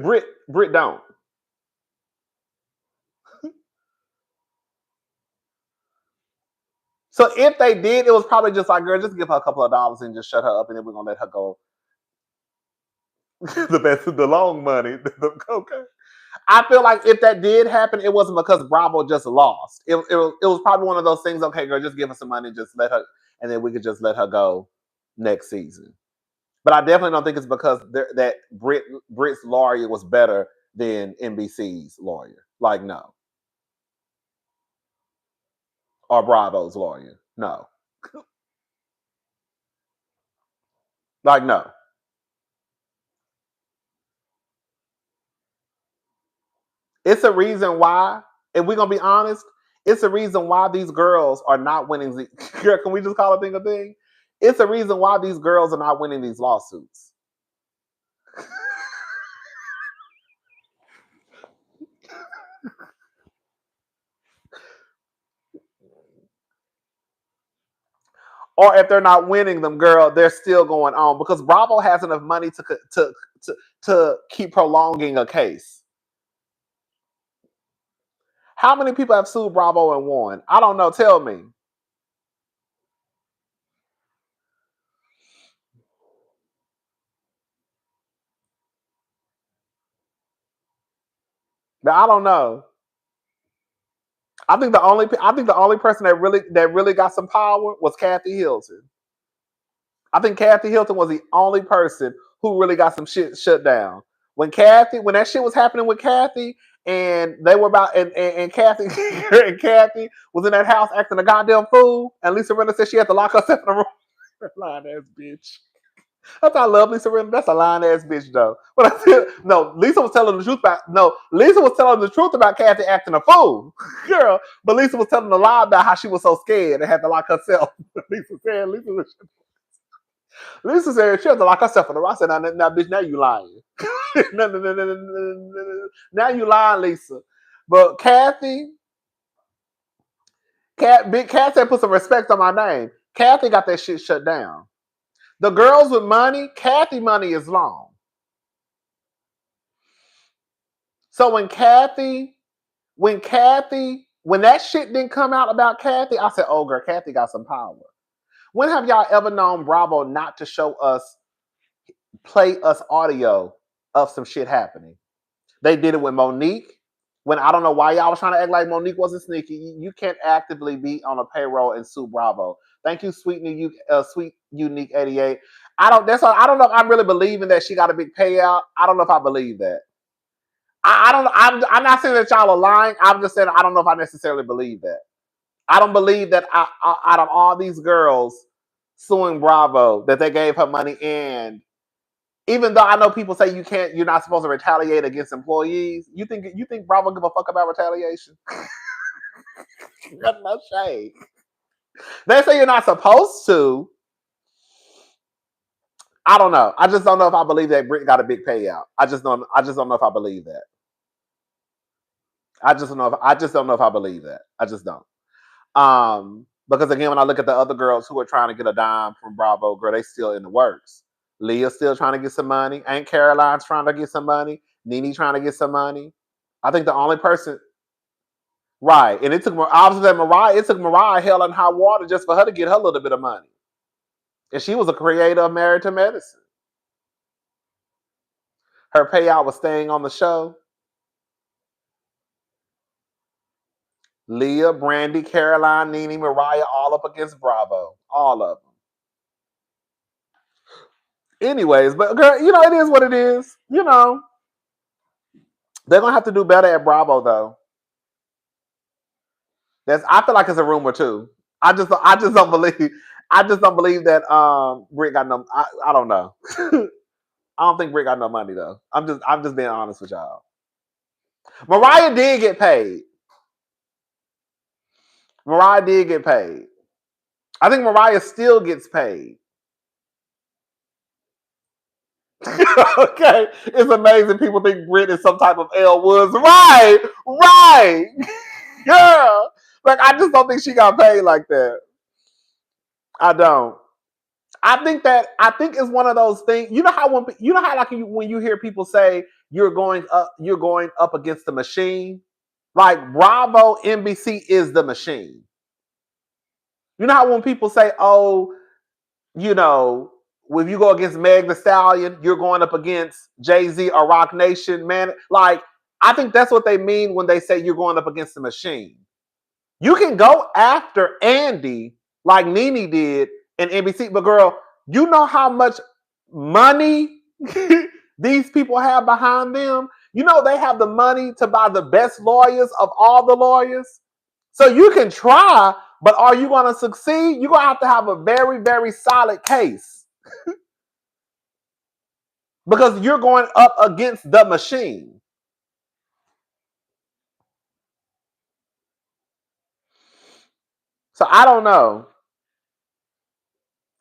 Brit don't. So if they did, it was probably just like, girl, just give her a couple of dollars and just shut her up, and then we're gonna let her go. The long money. Okay. I feel like if that did happen, it wasn't because Bravo just lost. It was probably one of those things. Okay, girl, just give us some money, just let her, and then we could just let her go next season. But I definitely don't think it's because that Brit's lawyer was better than NBC's lawyer. Like no, or Bravo's lawyer. No, like no. It's a reason why. If we're gonna be honest, it's a reason why these girls are not winning. Can we just call a thing a thing? It's a reason why these girls are not winning these lawsuits. Or if they're not winning them, girl, they're still going on because Bravo has enough money to keep prolonging a case. How many people have sued Bravo and won? I don't know. Tell me. But I don't know. I think the only person that really got some power was Kathy Hilton. I think Kathy Hilton was the only person who really got some shit shut down. When that shit was happening with Kathy, and they were about, and Kathy, and Kathy was in that house acting a goddamn fool, and Lisa Rinna said she had to lock herself in a room. Lying ass bitch. That's I love Lisa Rinna. That's a lying ass bitch though. But I said, no, Lisa was telling the truth about Lisa was telling the truth about Kathy acting a fool, girl. But Lisa was telling a lie about how she was so scared and had to lock herself. Lisa said she had to lock herself in the room. I said, now, bitch, now you lying. No. Now you lying, Lisa. But Big Cat said put some respect on my name. Kathy got that shit shut down. The girls with money, Kathy money is long. So when that shit didn't come out about Kathy, I said, oh girl, Kathy got some power. When have y'all ever known Bravo not to play us audio of some shit happening? They did it with Monique. When I don't know why y'all was trying to act like Monique wasn't sneaky. You can't actively be on a payroll and sue Bravo. Thank you, sweet unique 88. I don't know if I'm really believing that she got a big payout. I don't know if I believe that. I don't. I'm not saying that y'all are lying. I'm just saying I don't know if I necessarily believe that. I don't believe that out of all these girls suing Bravo that they gave her money, and even though I know people say you're not supposed to retaliate against employees. You think Bravo give a fuck about retaliation? That's no shade. They say you're not supposed to. I don't know. I just don't know if I believe that Brit got a big payout. I just don't know if I believe that. I just don't know if I believe that. I just don't. Because again, when I look at the other girls who are trying to get a dime from Bravo, girl, they still in the works. Leah's still trying to get some money. Aunt Caroline's trying to get some money. Nene trying to get some money. I think the only person, right? And it took Mariah hell and high water just for her to get her little bit of money. And she was a creator of Married to Medicine. Her payout was staying on the show. Leah, Brandy, Caroline, Nene, Mariah, all up against Bravo. All of them. Anyways, but girl, it is what it is. They're gonna have to do better at Bravo though. I feel like it's a rumor too. I just don't believe. I just don't believe that Britt got no. I don't know. I don't think Britt got no money though. I'm just being honest with y'all. Mariah did get paid. Mariah did get paid. I think Mariah still gets paid. Okay, it's amazing. People think Britt is some type of Elle Woods. Right, girl. Like I just don't think she got paid like that. I don't. I think it's one of those things. You know how when you hear people say you're going up against the machine. Like Bravo, NBC is the machine. You know how when people say, "Oh, when you go against Meg Thee Stallion, you're going up against Jay-Z or Rock Nation," man. Like I think that's what they mean when they say you're going up against the machine. You can go after Andy like Nene did in NBC, but girl, you know how much money these people have behind them? You know they have the money to buy the best lawyers of all the lawyers. So you can try, but are you going to succeed? You're going to have a very, very solid case because you're going up against the machine. So I don't know.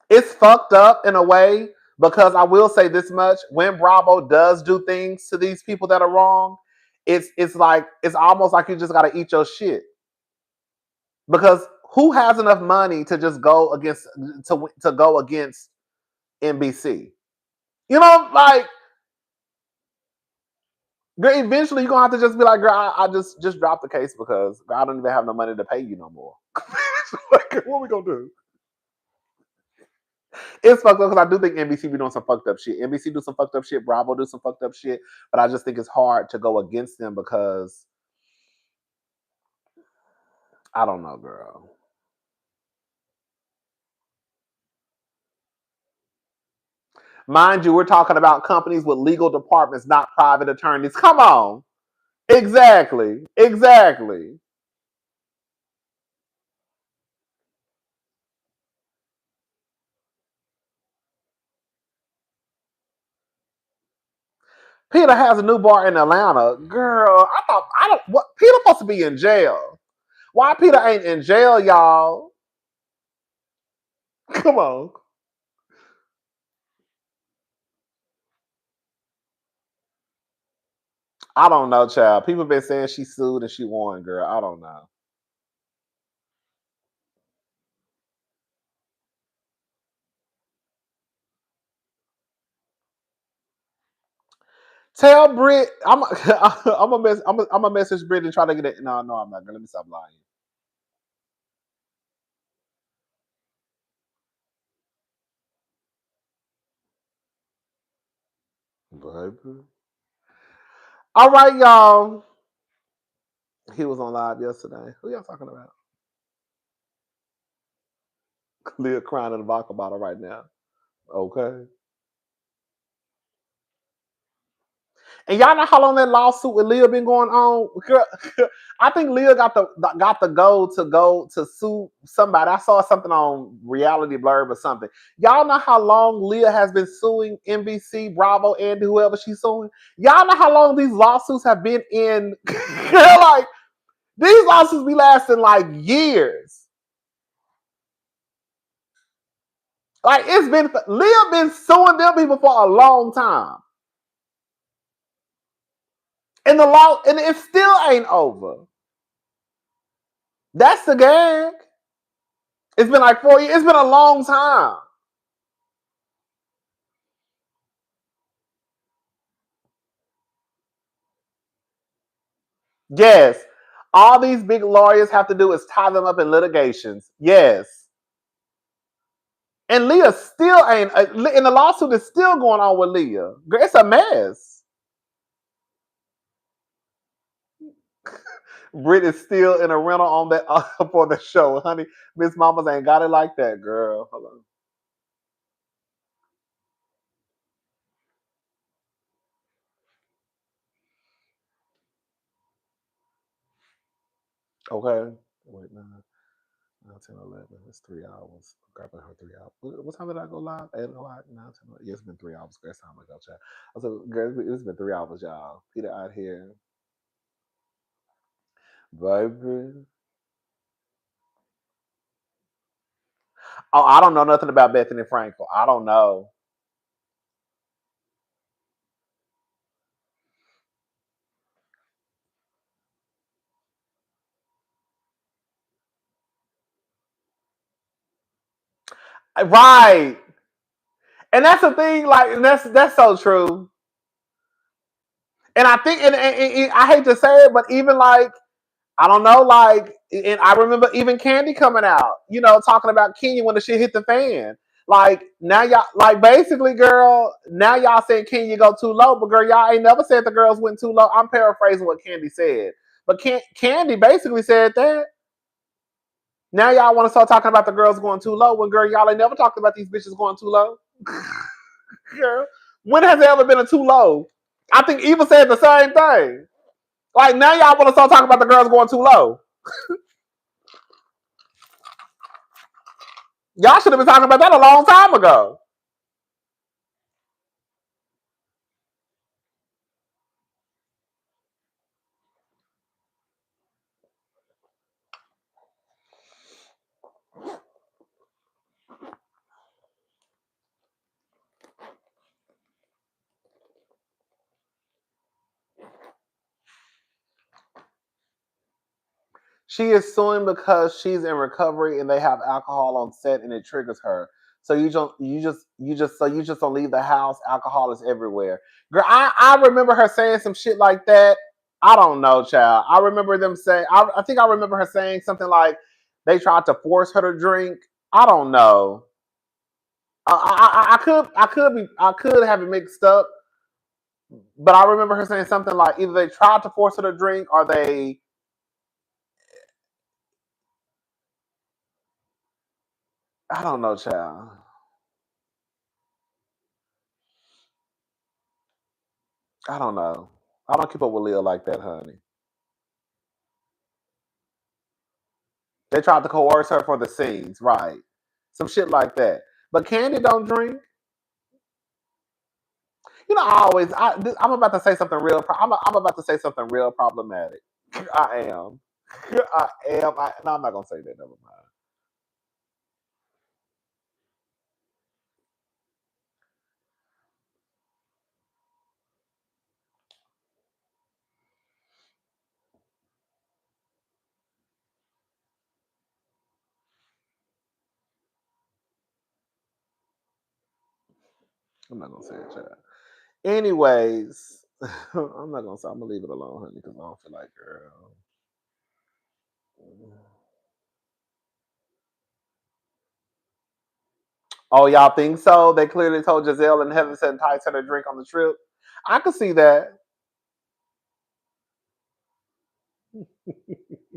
It's fucked up in a way because I will say this much: when Bravo does do things to these people that are wrong, it's like it's almost like you just got to eat your shit because who has enough money to just go against to go against NBC? You know, like girl, eventually you're gonna have to just be like, girl, I just drop the case because I don't even have no money to pay you no more. Like, what we gonna do? It's fucked up because I do think NBC be doing some fucked up shit. NBC do some fucked up shit. Bravo do some fucked up shit. But I just think it's hard to go against them because I don't know, girl. Mind you, we're talking about companies with legal departments, not private attorneys. Come on. Exactly. Exactly. Peter has a new bar in Atlanta. Girl, I don't what Peter supposed to be in jail. Why Peter ain't in jail, y'all? Come on. I don't know, child. People been saying she sued and she won, girl. I don't know. Tell Britt, I'm a message Britt and try to get it. No, no, I'm not gonna. Let me stop lying. Baby. All right, y'all. He was on live yesterday. Who y'all talking about? Leah crying in the vodka bottle right now. Okay. And y'all know how long that lawsuit with Leah been going on? Girl, I think Leah got the go to sue somebody. I saw something on Reality Blurb or something. Y'all know how long Leah has been suing NBC, Bravo, and whoever she's suing? Y'all know how long these lawsuits have been in? Like, these lawsuits be lasting like years. Like, it's been, Leah been suing them people for a long time. And the law, and it still ain't over. That's the gag. It's been like 4 years. It's been a long time. Yes. All these big lawyers have to do is tie them up in litigations. Yes. And Leah still ain't, and the lawsuit is still going on with Leah. It's a mess. Britt is still in a rental on that for the show, honey. Miss Mamas ain't got it like that, girl. Hold on. Okay. Wait, no. 10, 11. It's 3 hours. Grabbing her 3 hours. What time did I go live? 8 o'clock? 9, 10, 11. Yeah, it's been 3 hours. That's time I go chat. So, girl, it's been 3 hours, y'all. Peter out here. Baby. Oh, I don't know nothing about Bethany Frankel. I don't know. Right. And that's the thing, like, and that's so true. And I think, and I hate to say it, but even like, I don't know, like, and I remember even Candy coming out, talking about Kenya when the shit hit the fan. Like now y'all like basically, girl, now y'all saying can you go too low? But girl, y'all ain't never said the girls went too low. I'm paraphrasing what Candy said. But Candy basically said that. Now y'all want to start talking about the girls going too low when girl, y'all ain't never talked about these bitches going too low. Girl, when has there ever been a too low? I think Eva said the same thing. Like now y'all want to start talking about the girls going too low. Y'all should have been talking about that a long time ago. She is suing because she's in recovery and they have alcohol on set and it triggers her. So you just don't leave the house. Alcohol is everywhere. Girl, I remember her saying some shit like that. I don't know, child. I remember them saying. I think I remember her saying something like they tried to force her to drink. I don't know. I could have it mixed up, but I remember her saying something like either they tried to force her to drink or they. I don't know, child. I don't know. I don't keep up with Leah like that, honey. They tried to coerce her for the scenes, right? Some shit like that. But Candy don't drink. You know, I'm about to say something real. I'm about to say something real problematic. I am. I am. No, I'm not gonna say that. Never mind. I'm not gonna say it, child. Anyways, I'm not gonna say. I'm gonna leave it alone, honey, because I don't feel like girl. Oh, y'all think so? They clearly told Giselle and Heaven said entice her to drink on the trip. I could see that.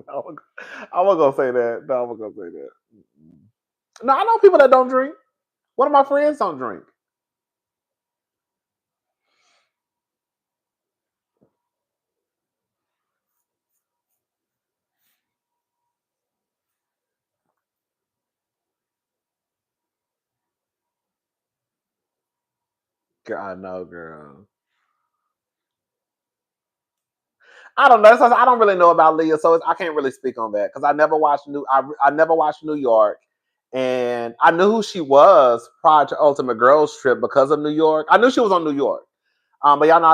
I was gonna say that. No, I was gonna say that. No, I know people that don't drink. One of my friends don't drink. Girl, I know, girl. I don't know. I don't really know about Leah, so I can't really speak on that because I never watched New York, and I knew who she was prior to Ultimate Girls Trip because of New York. I knew she was on New York, but y'all know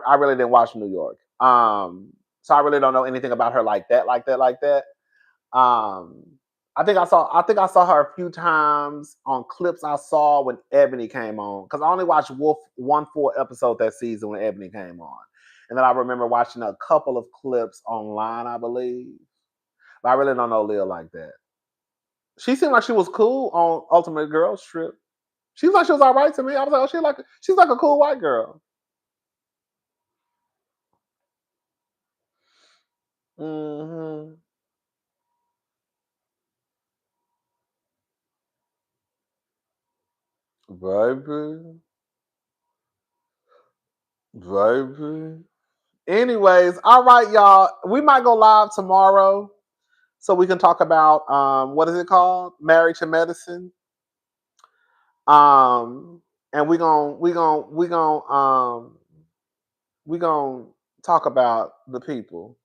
I really didn't watch New York, so I really don't know anything about her like that, like that, like that. Um, I think I saw her a few times on clips I saw when Ebony came on because I only watched Wolf one full episode that season when Ebony came on, and then I remember watching a couple of clips online, I believe. But I really don't know Leah like that. She seemed like she was cool on Ultimate Girls Trip. She was like she was all right to me. I was like, oh, she's like a cool white girl. Mm-hmm. Baby, baby. Anyways, all right, y'all. We might go live tomorrow so we can talk about what is it called? Married to Medicine. Um and we gonna talk about the people,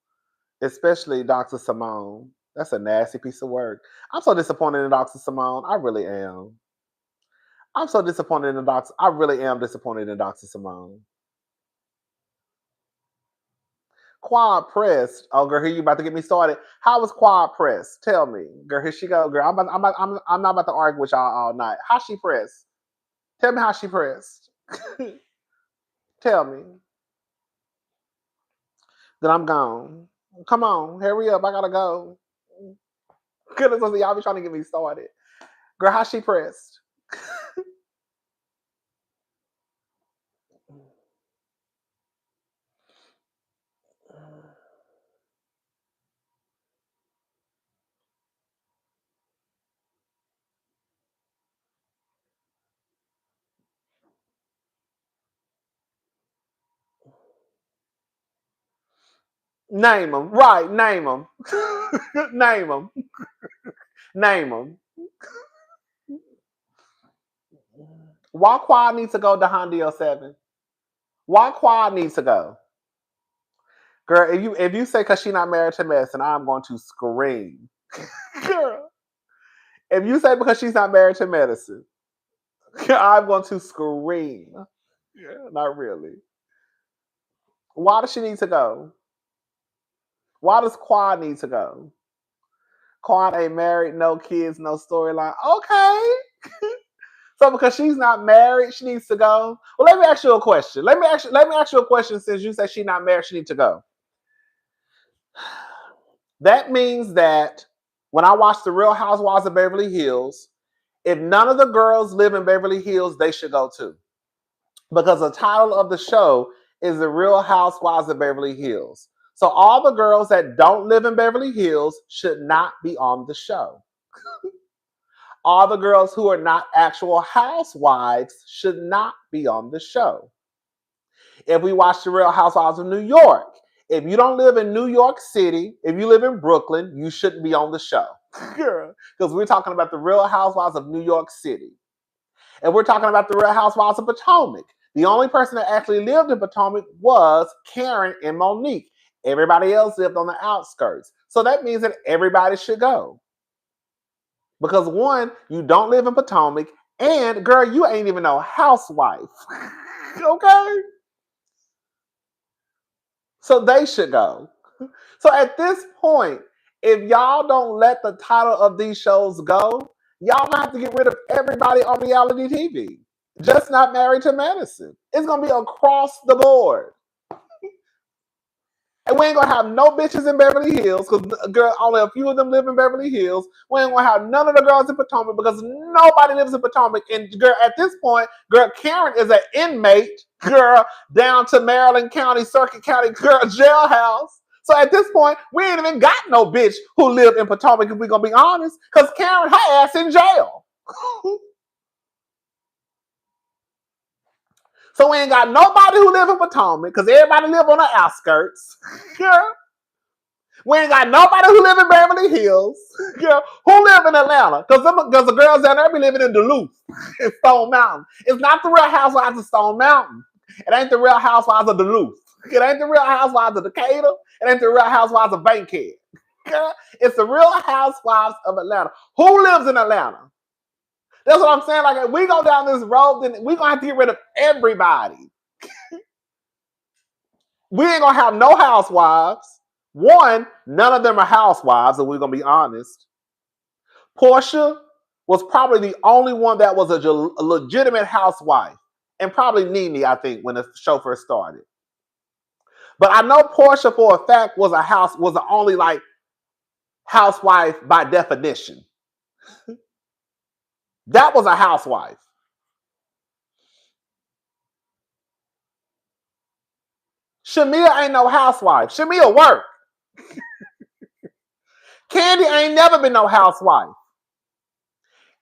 especially Dr. Simone. That's a nasty piece of work. I'm so disappointed in Dr. Simone. I really am. I'm so disappointed in the doctor. I really am disappointed in Dr. Simone. Quad pressed. Oh, girl, here you about to get me started. How was quad pressed? Tell me, girl. Here she go, girl. I'm not about to argue with y'all all night. How she pressed? Tell me how she pressed. Tell me. Then I'm gone. Come on, hurry up. I gotta go. Goodness, y'all be trying to get me started. Girl, how she pressed? Name them. Right, name them. Name them. Name them. Why Quad needs to go to Hondio 7? Why Quad needs to go? Girl, if you say because she's not married to medicine, I'm going to scream. Girl, if you say because she's not married to medicine, I'm going to scream. Yeah, not really. Why does she need to go? Why does Quad need to go? Quad ain't married, no kids, no storyline. Okay. So because she's not married, she needs to go. Well, let me ask you a question. Let me ask you a question. Since you say she's not married, she needs to go. That means that when I watch The Real Housewives of Beverly Hills, if none of the girls live in Beverly Hills, they should go too. Because the title of the show is The Real Housewives of Beverly Hills. So all the girls that don't live in Beverly Hills should not be on the show. All the girls who are not actual housewives should not be on the show. If we watch The Real Housewives of New York, if you don't live in New York City, if you live in Brooklyn, you shouldn't be on the show. Because we're talking about The Real Housewives of New York City. And we're talking about The Real Housewives of Potomac. The only person that actually lived in Potomac was Karen and Monique. Everybody else lived on the outskirts. So that means that everybody should go. Because one, you don't live in Potomac, and girl, you ain't even no housewife. Okay? So they should go. So at this point, if y'all don't let the title of these shows go, y'all gonna have to get rid of everybody on reality TV. Just Not Married to Medicine. It's gonna be across the board. And we ain't gonna have no bitches in Beverly Hills because girl, only a few of them live in Beverly Hills. We ain't gonna have none of the girls in Potomac because nobody lives in Potomac. And girl, at this point, girl, Karen is an inmate, girl, down to Maryland County, Circuit County, girl, jailhouse. So at this point, we ain't even got no bitch who lived in Potomac, if we're gonna be honest, because Karen, her ass in jail. So we ain't got nobody who live in Potomac because everybody live on the outskirts. Girl. We ain't got nobody who live in Beverly Hills. Girl, who live in Atlanta? Because the girls down there be living in Duluth, in Stone Mountain. It's not the Real Housewives of Stone Mountain. It ain't the Real Housewives of Duluth. It ain't the Real Housewives of Decatur. It ain't the Real Housewives of Bankhead. Girl, it's the Real Housewives of Atlanta. Who lives in Atlanta? That's what I'm saying. Like, if we go down this road, then we're going to have to get rid of everybody. We ain't going to have no housewives. One, none of them are housewives, and we're going to be honest. Portia was probably the only one that was a legitimate housewife. And probably Nene, I think, when the show first started. But I know Portia, for a fact, was the only, like, housewife by definition. That was a housewife. Shamia ain't no housewife. Shamia work. Candy ain't never been no housewife.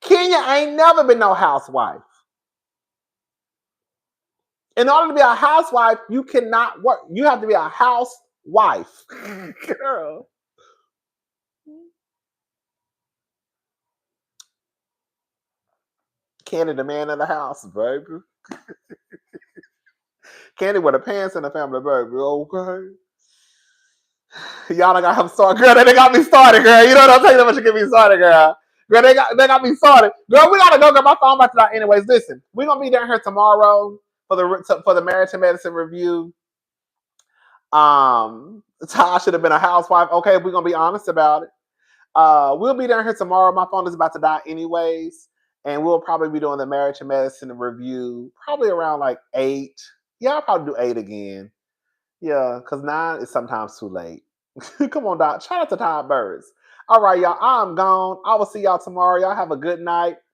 Kenya ain't never been no housewife. In order to be a housewife, you cannot work. You have to be a housewife. Girl. Candy, the man in the house, baby. Candy with the pants in the family, baby. Okay. Y'all done got him started. Girl, they got me started, girl. You know what I'm saying? How much you get me started, girl. Girl, they got me started. Girl, we gotta go get my phone back to that. Anyways, listen, we're gonna be down here tomorrow for the Married to Medicine review. Ty should have been a housewife. Okay, we're gonna be honest about it. We'll be down here tomorrow. My phone is about to die anyways. And we'll probably be doing the Married to Medicine review probably around like 8. Yeah, I'll probably do 8 again. Yeah, because 9 is sometimes too late. Come on, Doc. Shout out to Todd Birds. All right, y'all. I'm gone. I will see y'all tomorrow. Y'all have a good night.